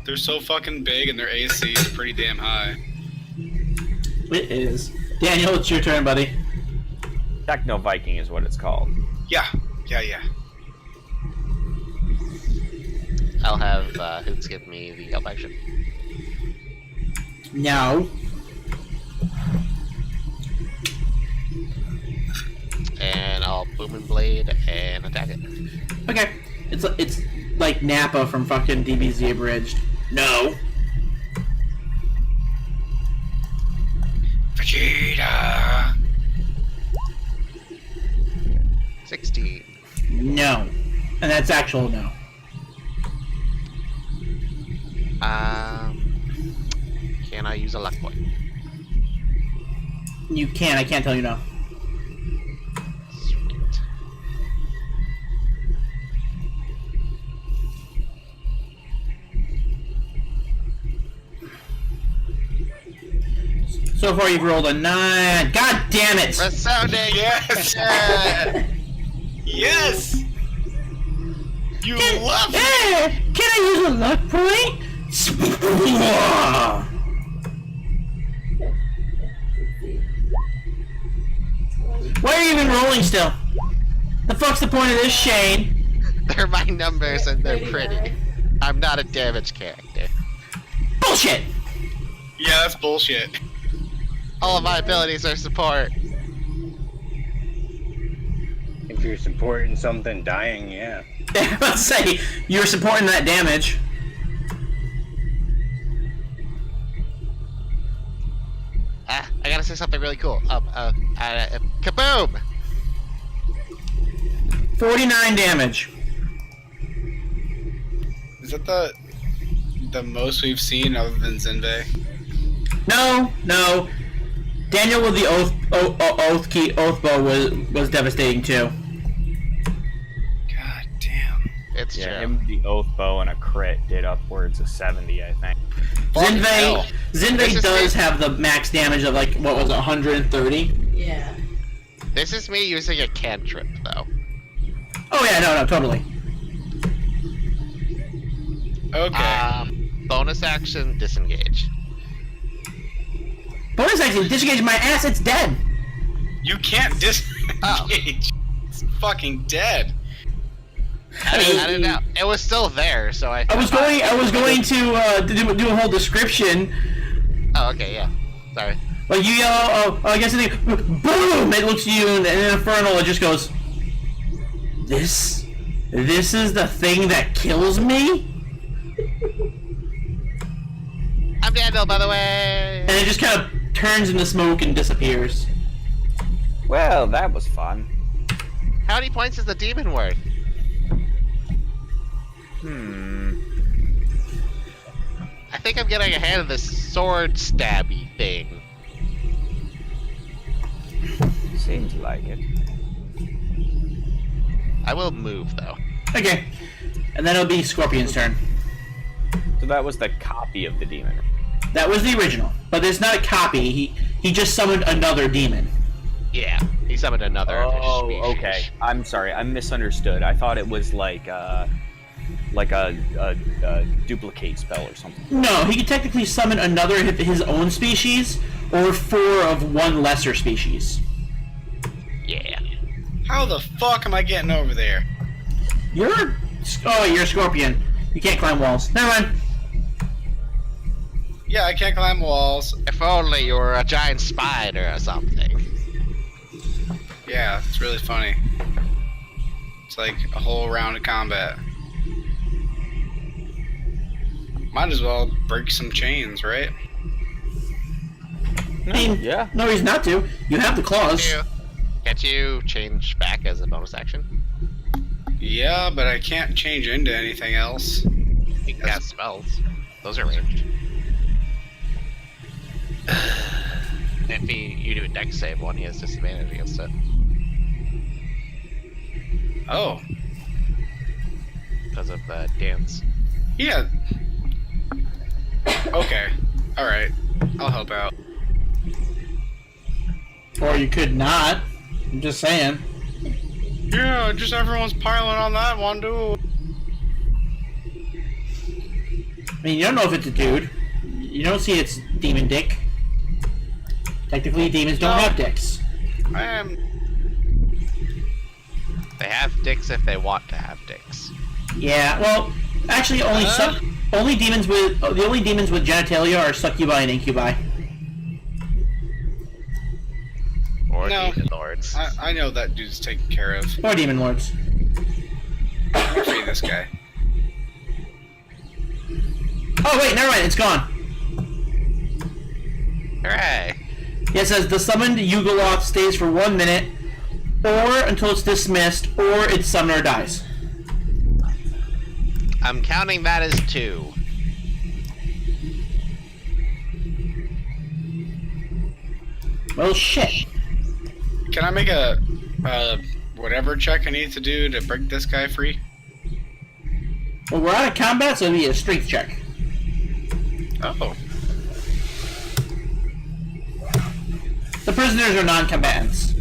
They're so fucking big and their AC is pretty damn high. It is. Daniel, it's your turn, buddy. Techno Viking is what it's called. Yeah. I'll have Hoots give me the help action. No. And I'll Boom and Blade and attack it. Okay. It's like Nappa from fucking DBZ Abridged. No. Vegeta! 16. No. And that's actual no. Can I use a luck point? You can. I can't tell you no. Sweet. So far, you've rolled a 9. God damn it! Resounding! Yes! Yes! You love it! Hey, can I use a luck point? Why are you even rolling still? The fuck's the point of this, Shane? They're my numbers and they're pretty. I'm not a damage character. Bullshit! Yeah, that's bullshit. All of my abilities are support. If you're supporting something dying, yeah. Let's say you're supporting that damage. I gotta say something really cool. Kaboom! 49 damage. Is that the most we've seen other than Zenbei? No. Daniel with the oath bow was devastating too. God damn. It's Yeah, true. him with the oath bow and a crit did upwards of 70, I think. Fucking hell. Zenbei This is does me. have the max damage of like what was it, 130. Yeah. This is me using a cantrip, though. Oh yeah, no, totally. Okay. Bonus action, disengage. Bonus action, disengage my ass. It's dead. You can't disengage. It's fucking dead. I didn't know. It was still there, so I I was going to do a whole description. Oh, okay, yeah. Sorry. Like you yell, I guess it boom! It looks at you and in Infernal it just goes, This is the thing that kills me? I'm Daniel, by the way. And it just kind of turns into smoke and disappears. Well, that was fun. How many points is the demon worth? I think I'm getting a hand of this sword stabby thing. Seems like it. I will move though. Okay. And then it'll be Scorpion's turn. So that was the copy of the demon. That was the original. But it's not a copy. He just summoned another demon. Yeah, he summoned another of his Oh, species. okay. I'm sorry. I misunderstood. I thought it was like a duplicate spell or something. No, he could technically summon another of his own species, or 4 of one lesser species. Yeah. How the fuck am I getting over there? You're a Scorpion. You can't climb walls. Never mind. Yeah, I can't climb walls. If only you were a giant spider or something. Yeah, it's really funny. It's like a whole round of combat. Might as well break some chains, right? I mean, Yeah. no reason not to. You have the claws. Can't you change back as a bonus action? Yeah, but I can't change into anything else. You can cast spells. Those are ranged. If you do a dex save one, he has disadvantage against it. Oh. Because of the dance. Yeah. Okay. Alright. I'll help out. Or you could not. I'm just saying. Yeah, just everyone's piling on that one, dude. I mean, you don't know if it's a dude. You don't see it's demon dick. Technically, demons don't have dicks. I am. They have dicks if they want to have dicks. Yeah, well, actually, only the only demons with genitalia are succubi and incubi. Or No. demon lords. I know that dude's taken care of. Or demon lords. I'm gonna free this guy. Oh wait, never mind. It's gone. Hooray! Yeah, it says the summoned Yugoloth stays for 1 minute, or until it's dismissed, or its summoner dies. I'm counting that as 2. Well, shit. Can I make a whatever check I need to do to break this guy free? Well, we're out of combat, so it'll be a strength check. Oh. The prisoners are non-combatants.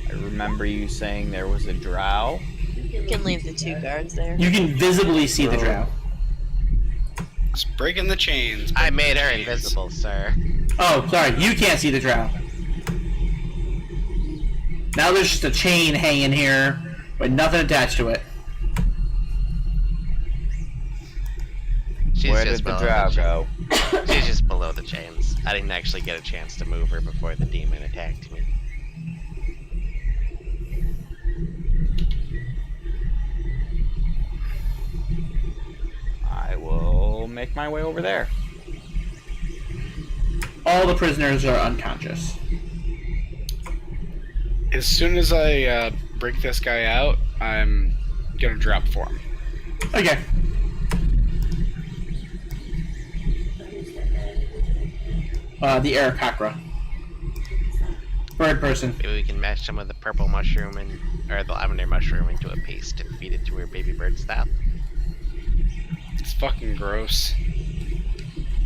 I remember you saying there was a drow. You can leave the 2 guards there. You can visibly see the drow. It's breaking the chains. I breaking made the her chains. invisible, sir. Oh, sorry, you can't see the drow. Now there's just a chain hanging here with nothing attached to it. She's Where just did the below drow go? She's just below the chains. I didn't actually get a chance to move her before the demon attacked me. I will make my way over there. All the prisoners are unconscious. As soon as I break this guy out, I'm gonna drop for him. Okay. The Arakakra. Bird person. Maybe we can mash some of the purple mushroom or the lavender mushroom into a paste and feed it to her baby bird style. It's fucking gross.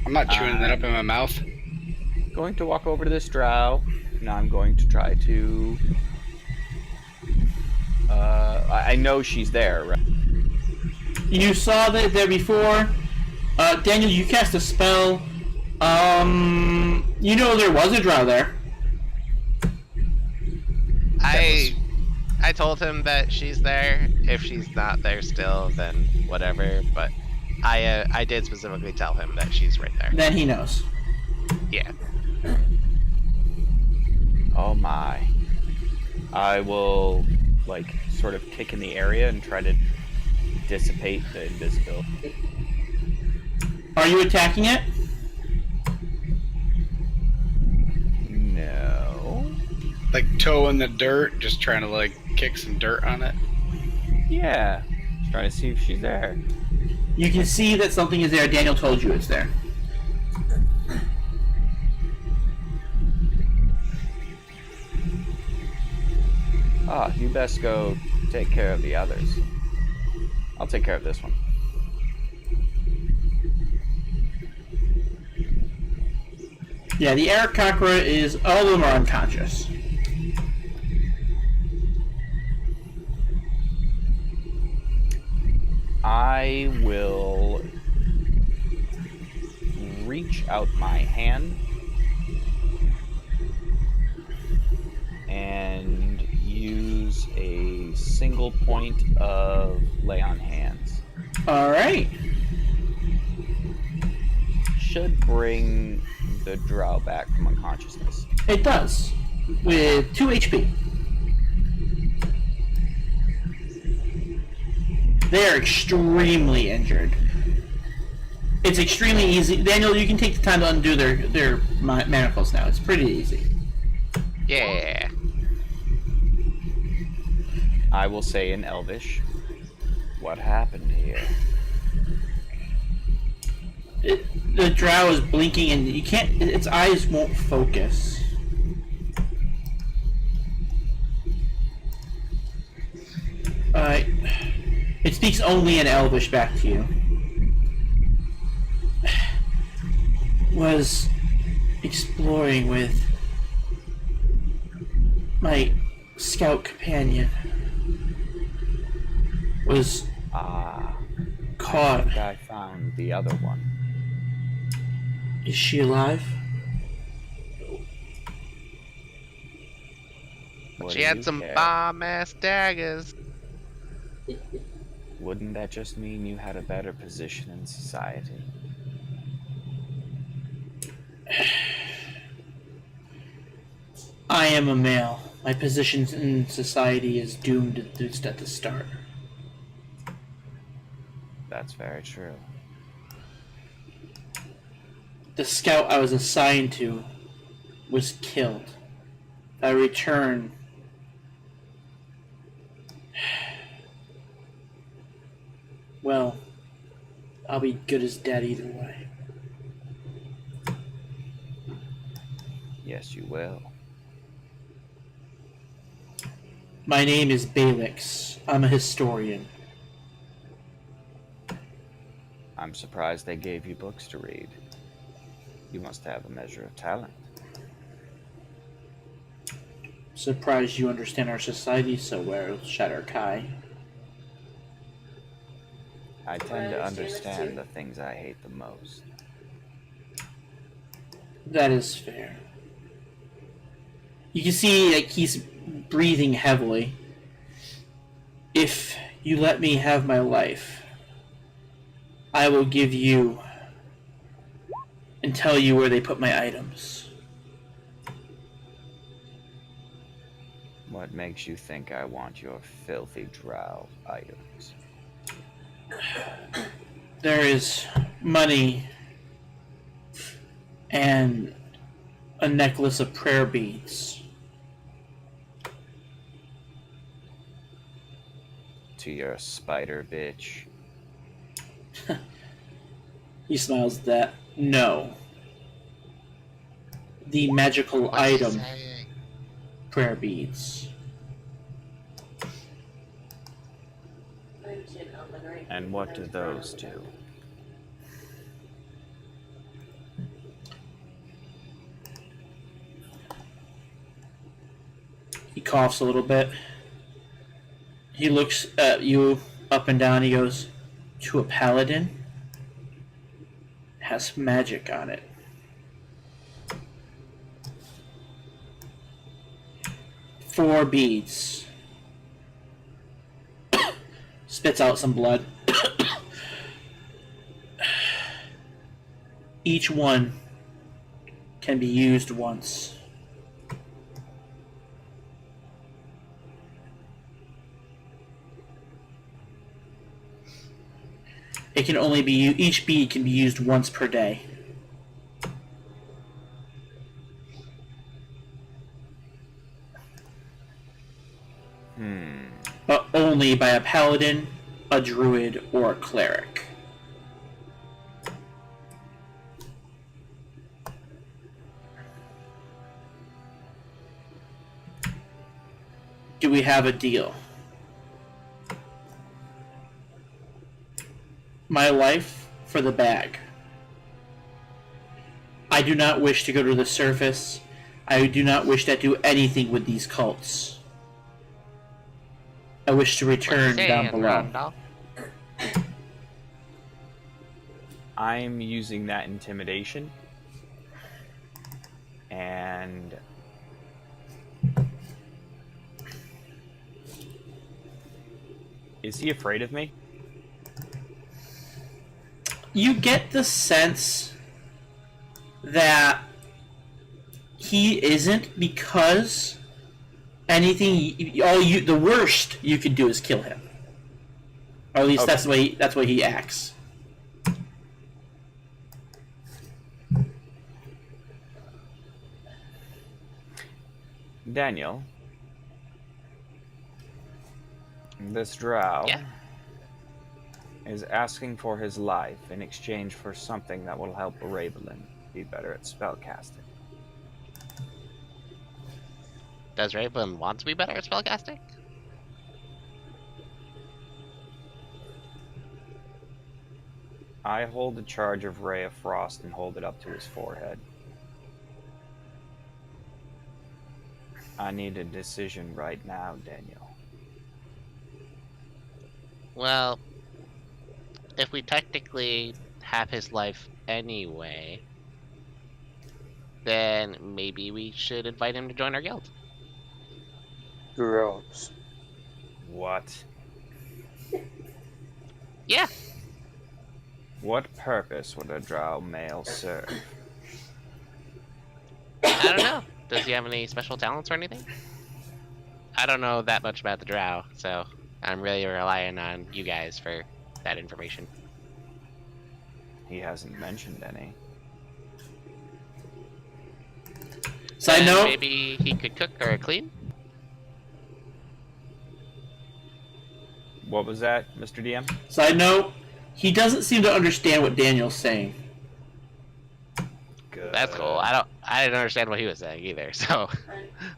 I'm not chewing that up in my mouth. Going to walk over to this drow. Now I'm going to try to. I know she's there, right? You saw that there before. Daniel, you cast a spell. You know there was a drow there. I told him that she's there. If she's not there still, then whatever. But I did specifically tell him that she's right there. Then he knows. Yeah. Oh my. I will, like, sort of kick in the area and try to dissipate the invisibility. Are you attacking it? No. Like toe in the dirt, just trying to like kick some dirt on it. Yeah. Just trying to see if she's there. You can see that something is there. Daniel told you it's there. Ah, you best go take care of the others. I'll take care of this one. Yeah, the Arakakra is... all of them are unconscious. I will reach out my hand and use a single point of lay on hands. Alright. Should bring the drow back from unconsciousness. It does. With 2 HP. They're extremely injured. It's extremely easy. Daniel, you can take the time to undo their manacles now. It's pretty easy. Yeah. I will say in Elvish, What happened here? The drow is blinking and you can't. Its eyes won't focus. It speaks only in Elvish back to you. Was exploring with my scout companion. Was caught. I think I found the other one. Is she alive? What She do had you some care? bomb-ass daggers. Wouldn't that just mean you had a better position in society? I am a male. My position in society is doomed at the start. That's very true. The scout I was assigned to was killed. I return. Well, I'll be good as dead either way. Yes, you will. My name is Balix. I'm a historian. I'm surprised they gave you books to read. You must have a measure of talent. Surprised you understand our society so well, Shatter Kai. I tend to understand the things I hate the most. That is fair. You can see like he's breathing heavily. If you let me have my life, I will give you and tell you where they put my items. What makes you think I want your filthy drow items? There is money and a necklace of prayer beads. To your spider bitch. He smiles at that. No. The magical What's he item, saying? prayer beads. And what do those do? He coughs a little bit. He looks at you up and down. He goes, to a paladin? Has magic on it. Four beads. Spits out some blood. Each one can be used once. It can only be each bead can be used once per day. But only by a paladin, a druid, or a cleric. Do we have a deal? My life for the bag. I do not wish to go to the surface. I do not wish to do anything with these cults. I wish to return down below. I'm using that intimidation. And is he afraid of me? You get the sense that he isn't, because the worst you could do is kill him. Or at least Okay. that's the way he acts. Daniel, this drow Yeah. is asking for his life in exchange for something that will help Ravelin be better at spellcasting. Does Raven want to be better at spellcasting? I hold the charge of Ray of Frost and hold it up to his forehead. I need a decision right now, Daniel. Well, if we technically have his life anyway, then maybe we should invite him to join our guild. Gross. What? Yeah. What purpose would a drow male serve? I don't know. Does he have any special talents or anything? I don't know that much about the drow, so I'm really relying on you guys for that information. He hasn't mentioned any. Side Then note. maybe he could cook or clean? What was that, Mr. DM? Side note. He doesn't seem to understand what Daniel's saying. Good. That's cool. I didn't understand what he was saying either, so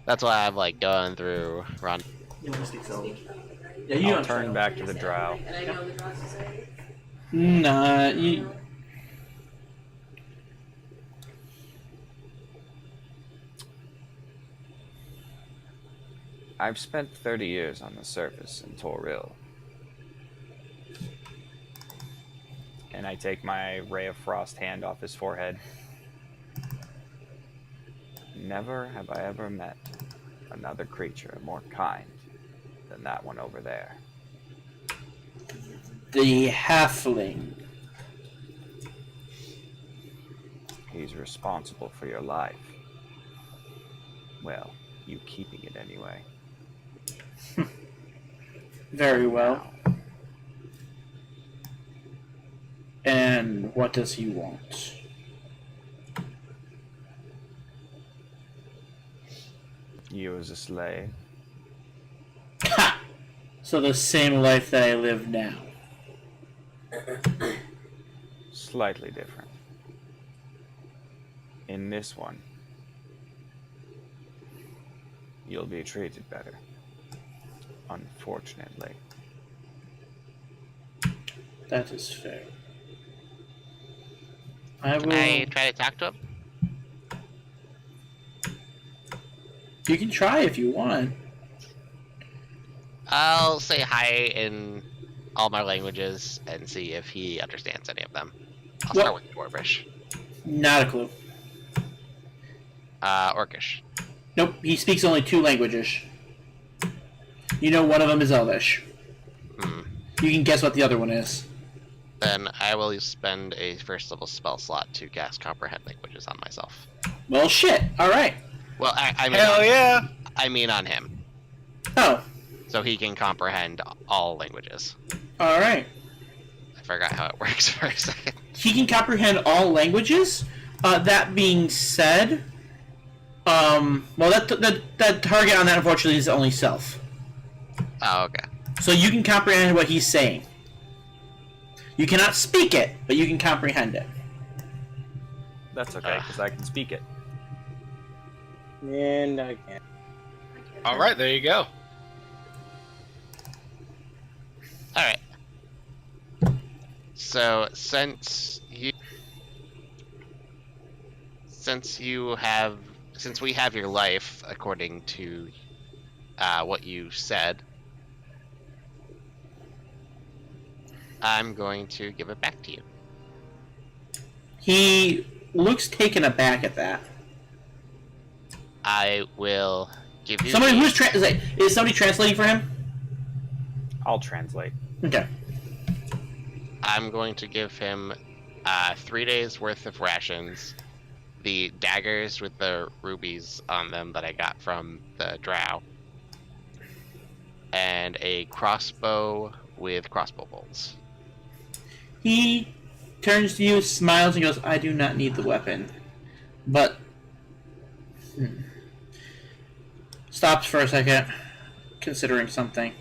that's why I'm like going through run. Yeah, you I'll turn back to the drow. And I know the Drow Society. Nah, you... I've spent 30 years on the surface in Toril. And I take my Ray of Frost hand off his forehead. Never have I ever met another creature more kind than that one over there. The halfling. He's responsible for your life. Well, you keeping it anyway. Very well. And what does he want? You as a slave. Ha! So the same life that I live now. Slightly different. In this one, you'll be treated better. Unfortunately. That is fair. I will... Can I try to talk to him? You can try if you want. I'll say hi in all my languages and see if he understands any of them. I'll start with Dwarvish. Not a clue. Orcish. Nope, he speaks only 2 languages. You know one of them is Elvish. You can guess what the other one is. Then I will spend a first level spell slot to cast Comprehend Languages on myself. Well, shit. All right. Well, I mean, Hell yeah! I mean on him, Oh, so he can comprehend all languages. all right. I forgot how it works for a second. He can comprehend all languages. That being said, well, that target on that unfortunately is only self. Oh, okay. So you can comprehend what he's saying. You cannot speak it, but you can comprehend it. That's okay, because I can speak it. And I can't. All right, there you go. All right. So since we have your life according to what you said, I'm going to give it back to you. He looks taken aback at that. I will give you. Somebody who's is somebody translating for him? I'll translate. Okay. I'm going to give him 3 days worth of rations, the daggers with the rubies on them that I got from the drow, and a crossbow with crossbow bolts. He turns to you, smiles, and goes, "I do not need the weapon." But stops for a second, considering something.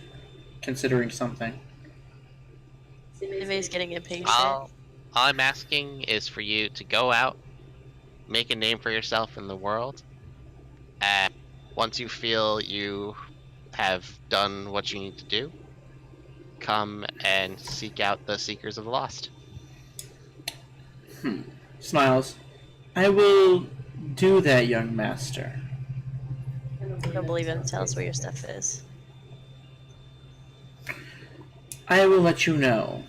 Nive's getting impatient. All I'm asking is for you to go out, make a name for yourself in the world, and once you feel you have done what you need to do, come and seek out the Seekers of the Lost. Smiles. I will do that, young master. I don't believe him. Tell us where your stuff is. I will let you know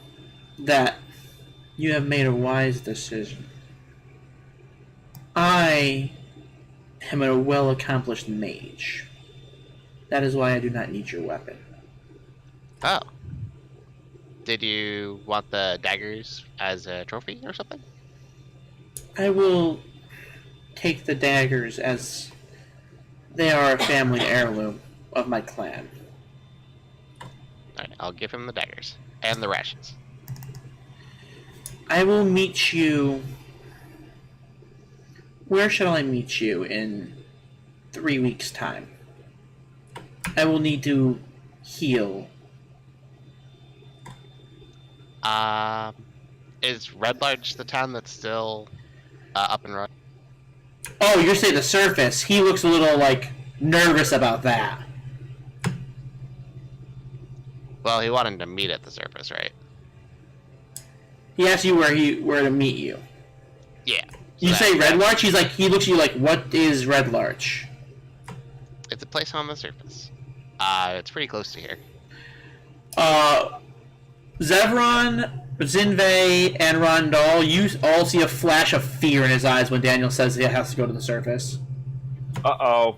that you have made a wise decision. I am a well-accomplished mage. That is why I do not need your weapon. Oh. Did you want the daggers as a trophy or something? I will take the daggers as they are a family heirloom of my clan. Alright, I'll give him the daggers. And the rations. I will meet you... Where shall I meet you in 3 weeks' time? I will need to heal. Is Red Large the town that's still up and running? Oh, you're saying the surface. He looks a little, like, nervous about that. Well, he wanted to meet at the surface, right? He asked you where to meet you. Yeah. You say Red Larch? He looks at you like, what is Red Larch? It's a place on the surface. It's pretty close to here. Zevron, Zinve, and Rondal, you all see a flash of fear in his eyes when Daniel says he has to go to the surface. Uh-oh.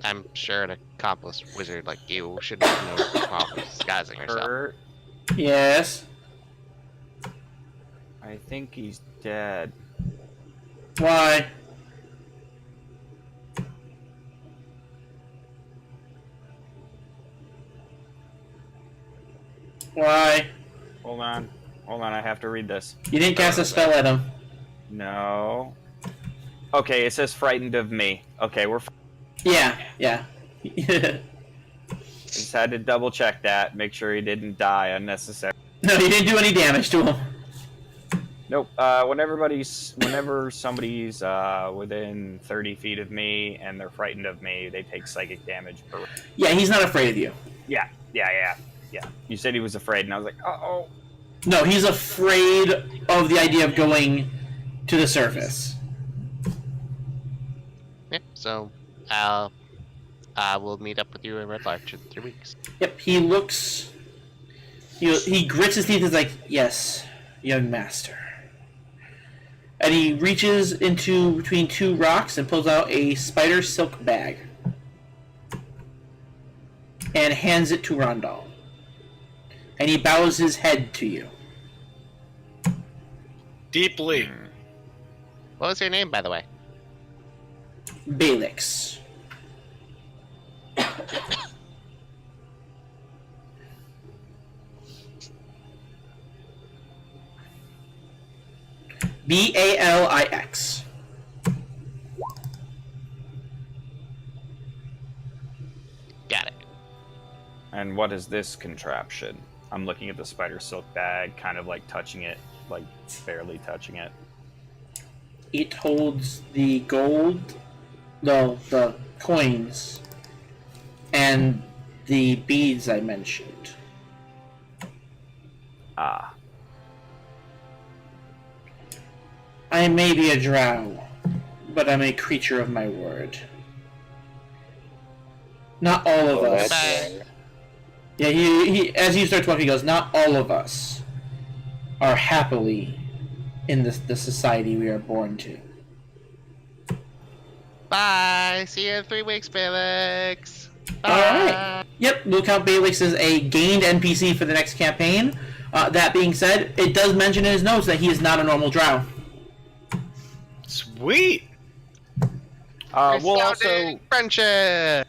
I'm sure an accomplished wizard like you should know the problem with disguising yourself. Kurt, Yes. I think he's dead. Why? Why? Hold on, I have to read this. You didn't cast a spell at him. No. Okay, it says frightened of me. Okay, we're Yeah. just had to double check that, make sure he didn't die unnecessarily. No, you didn't do any damage to him. Nope. Whenever somebody's within 30 feet of me and they're frightened of me, they take psychic damage per. Yeah, he's not afraid of you. Yeah. You said he was afraid, and I was like, uh-oh. No, he's afraid of the idea of going to the surface. Yeah, so we'll meet up with you in Red Larch in 3 weeks. Yep, he looks... He grits his teeth and is like, yes, young master. And he reaches into between two rocks and pulls out a spider silk bag. And hands it to Rondal. And he bows his head to you. Deeply. What was your name, by the way? Balix. Balix. Got it. And what is this contraption? I'm looking at the spider silk bag, kind of like touching it, like barely touching it. It holds the gold, the coins, and the beads I mentioned. Ah. I may be a drow, but I'm a creature of my word. Not all of us. Bye. Yeah, he as you start talking, he goes, not all of us are happily in the society we are born to. Bye. See you in 3 weeks, Felix. Bye. Alright. Yep, we'll count Balix as a gained NPC for the next campaign. That being said, it does mention in his notes that he is not a normal drow. Sweet. We'll also friendship.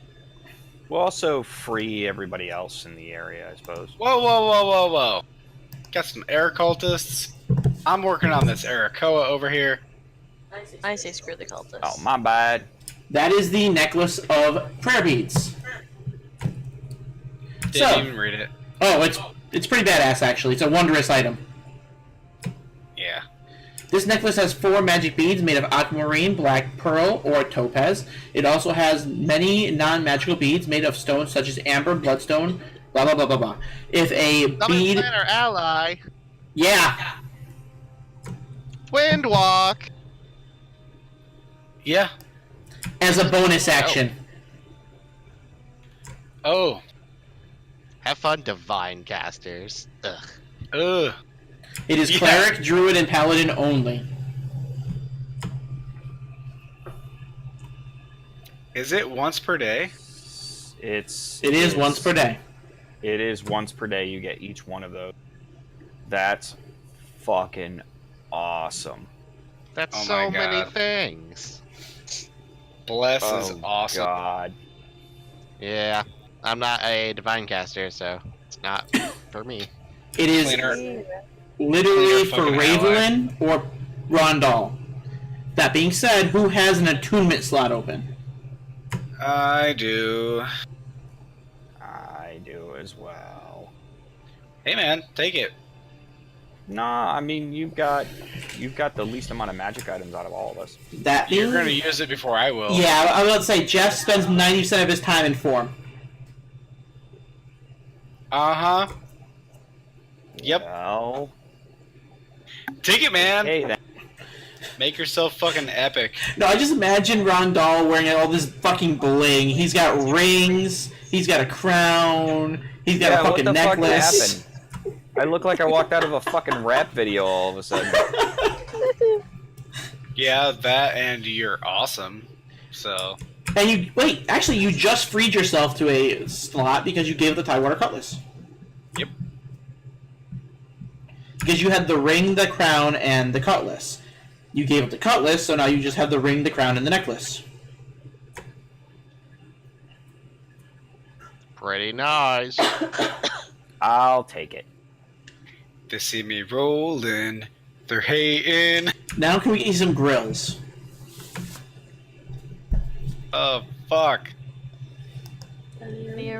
we'll also free everybody else in the area, I suppose. Whoa. Got some air cultists. I'm working on this Arakoa over here. I say screw the cultists. Oh, my bad. That is the necklace of prayer beads. Didn't even read it. Oh, It's pretty badass, actually. It's a wondrous item. Yeah. This necklace has 4 magic beads made of aquamarine, black pearl, or topaz. It also has many non-magical beads made of stones such as amber, bloodstone, blah blah blah blah blah. If a Summon bead, Planner ally. yeah, Windwalk. Yeah. as a bonus action. Oh. Have fun, divine casters. Ugh. Ugh. It is Yeah. cleric, druid, and paladin only. Is it once per day? It is once per day. It is once per day. You get each one of those. That's fucking awesome. That's Oh so my many God. things. Bless is Oh, awesome. God. Yeah, I'm not a divine caster, so it's not for me. It is Cleaner. literally for fucking Ravelin or Rondal. That being said, who has an attunement slot open? I do. I do as well. Hey man, take it. Nah, I mean you've got the least amount of magic items out of all of us. That You're being, gonna use it before I will. yeah, I was about to say Jeff spends 90% of his time in form. Uh-huh. Yep. Well, Take it, man. hey then. Make yourself fucking epic. No, I just imagine Rondal wearing all this fucking bling. He's got rings. He's got a crown. He's got a what fucking the fuck necklace. happened? I look like I walked out of a fucking rap video all of a sudden. Yeah, that and you're awesome. So, And you wait. Actually, you just freed yourself to a slot because you gave the Tidewater Cutlass. yep. Because you had the ring, the crown, and the cutlass. You gave up the cutlass, so now you just have the ring, the crown, and the necklace. Pretty nice. I'll take it. They see me rolling. They're hating. Now can we get you some grills? Oh, fuck. Are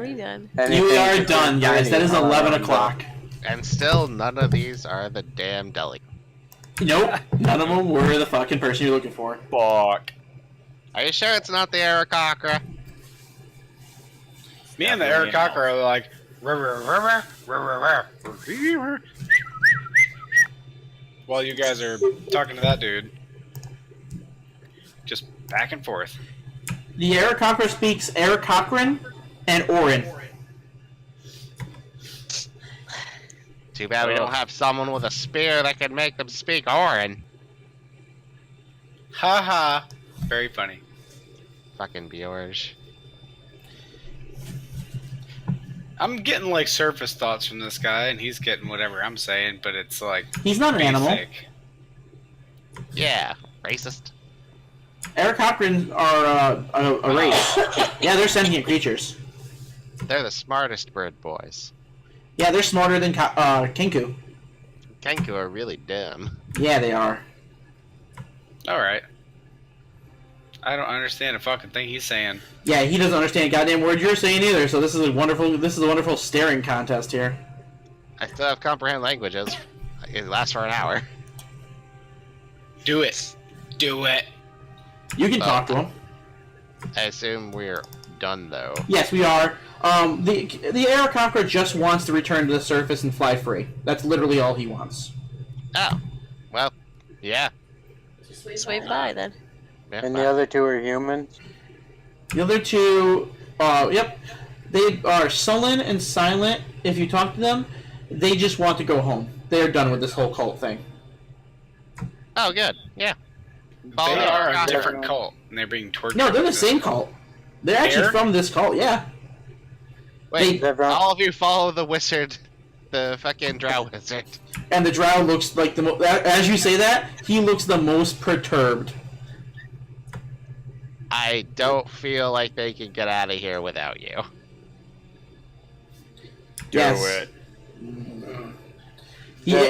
we done? You are done, guys. That is 11 o'clock. And still, none of these are the damn deli. Nope. None of them were the fucking person you're looking for. Fuck. Are you sure it's not the Aarakocra? Me and the Eric Cocker are like, "Rrr, rrr, rrr." While you guys are talking to that dude. Just back and forth. The Aarakocra speaks Aarakocran and Orin. Too bad we don't have someone with a spear that can make them speak Orin. Haha. Very funny. Fucking Bjorge. I'm getting like surface thoughts from this guy, and he's getting whatever I'm saying, but it's like He's not an animal. basic. Yeah, racist. Aarakocrans are a race. Yeah, they're sentient creatures. They're the smartest bird boys. Yeah, they're smarter than Kenku. Kenku are really dumb. Yeah, they are. Alright. I don't understand a fucking thing he's saying. Yeah, he doesn't understand a goddamn word you're saying either. So this is a wonderful staring contest here. I still have comprehend languages. It lasts for an hour. Do it. Do it. You can talk to him. I assume we're done though. Yes, we are. The Aarakocra just wants to return to the surface and fly free. That's literally all he wants. Oh, well, yeah. Just wave by then. Yeah, And fine. the other two are humans. The other two, yep, they are sullen and silent. If you talk to them, they just want to go home. They're done with this whole cult thing. Oh, good. Yeah. They Follow the are a Aarakocra. different cult, and they're being tortured. No, they're the with same cult. They're actually They're- from this cult, yeah. Wait, They're from- all of you follow the wizard, the fucking drow wizard. And the drow looks like the as you say that, he looks the most perturbed. I don't feel like they can get out of here without you. Do Yes. it.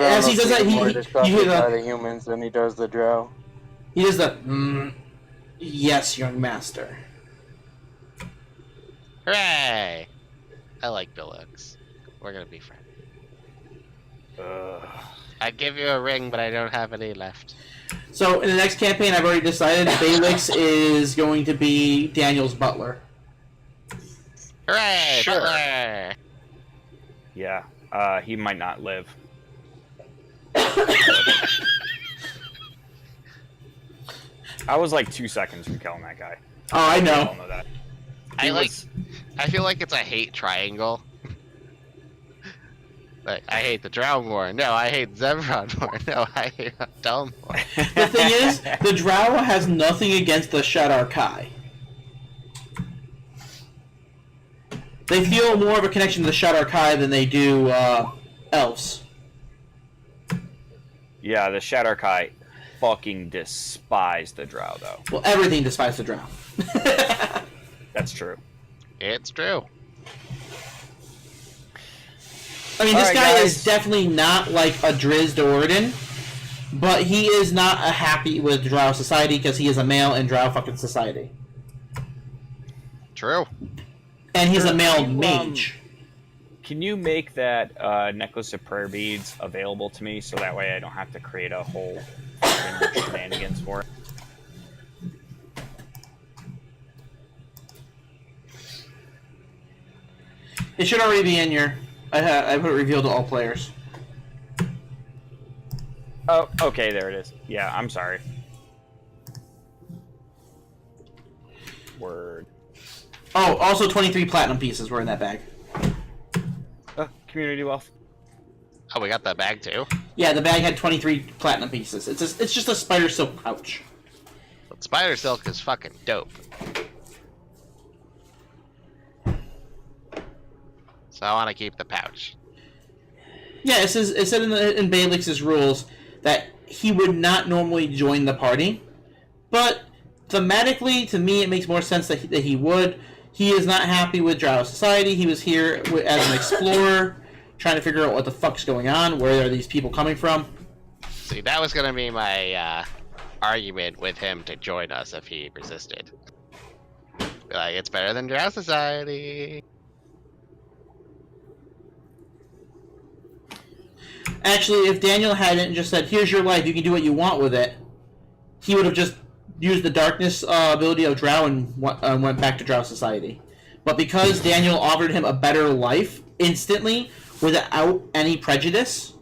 As he does that, more you disgusted hear by the, the humans than he does the drow. he does the, yes, young master. Hooray! I like Billux. We're gonna be friends. I'd give you a ring, but I don't have any left. So in the next campaign, I've already decided Balix is going to be Daniel's butler. Hooray! Sure. Butler! Yeah, he might not live. I was like 2 seconds from killing that guy. Oh, I We all know. know that. I feel like it's a hate triangle. Like, I hate the Drow more. No, I hate Zevron more. No, I hate Dome more. The thing is, the Drow has nothing against the Shadar Kai. They feel more of a connection to the Shadar Kai than they do elves. Yeah, the Shadar-Kai fucking despise the Drow, though. Well, everything despises the Drow. That's true. It's true. I mean, this Alright, guy guys. is definitely not like a Drizzt Orden, but he is not happy with Drow society because he is a male in Drow fucking society. True. And he's a male Can you, mage. Can you make that necklace of prayer beads available to me so that way I don't have to create a whole fucking shenanigans for it? It should already be in your... I put it revealed to all players. Oh, okay, there it is. Yeah, I'm sorry. Word. Oh, also 23 platinum pieces were in that bag. Community wealth. Oh, we got that bag too? Yeah, the bag had 23 platinum pieces. It's just a spider silk pouch. But spider silk is fucking dope. So I want to keep the pouch. Yeah, it said in Balix's rules that he would not normally join the party, but thematically, to me, it makes more sense that he would. He is not happy with Drow society. He was here as an explorer, trying to figure out what the fuck's going on. Where are these people coming from? See, that was gonna be my argument with him to join us if he resisted. Be like, it's better than Drow society. Actually, if Daniel hadn't just said, "Here's your life. You can do what you want with it," he would have just used the darkness ability of Drow and went back to Drow society. But because Daniel offered him a better life instantly, without any prejudice,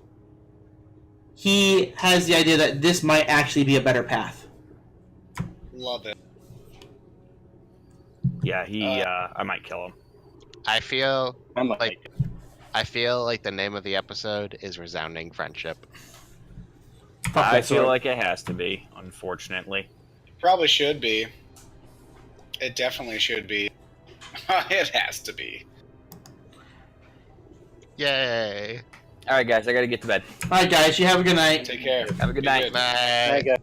he has the idea that this might actually be a better path. Love it. Yeah, I might kill him. I feel I might. like the name of the episode is Resounding Friendship. Fuck I that feel sword. like it has to be, unfortunately. Probably should be. It definitely should be. It has to be. Yay! Alright, guys, I gotta get to bed. Alright, guys, you have a good night. Take care. Have a good Be night. good. Bye. I got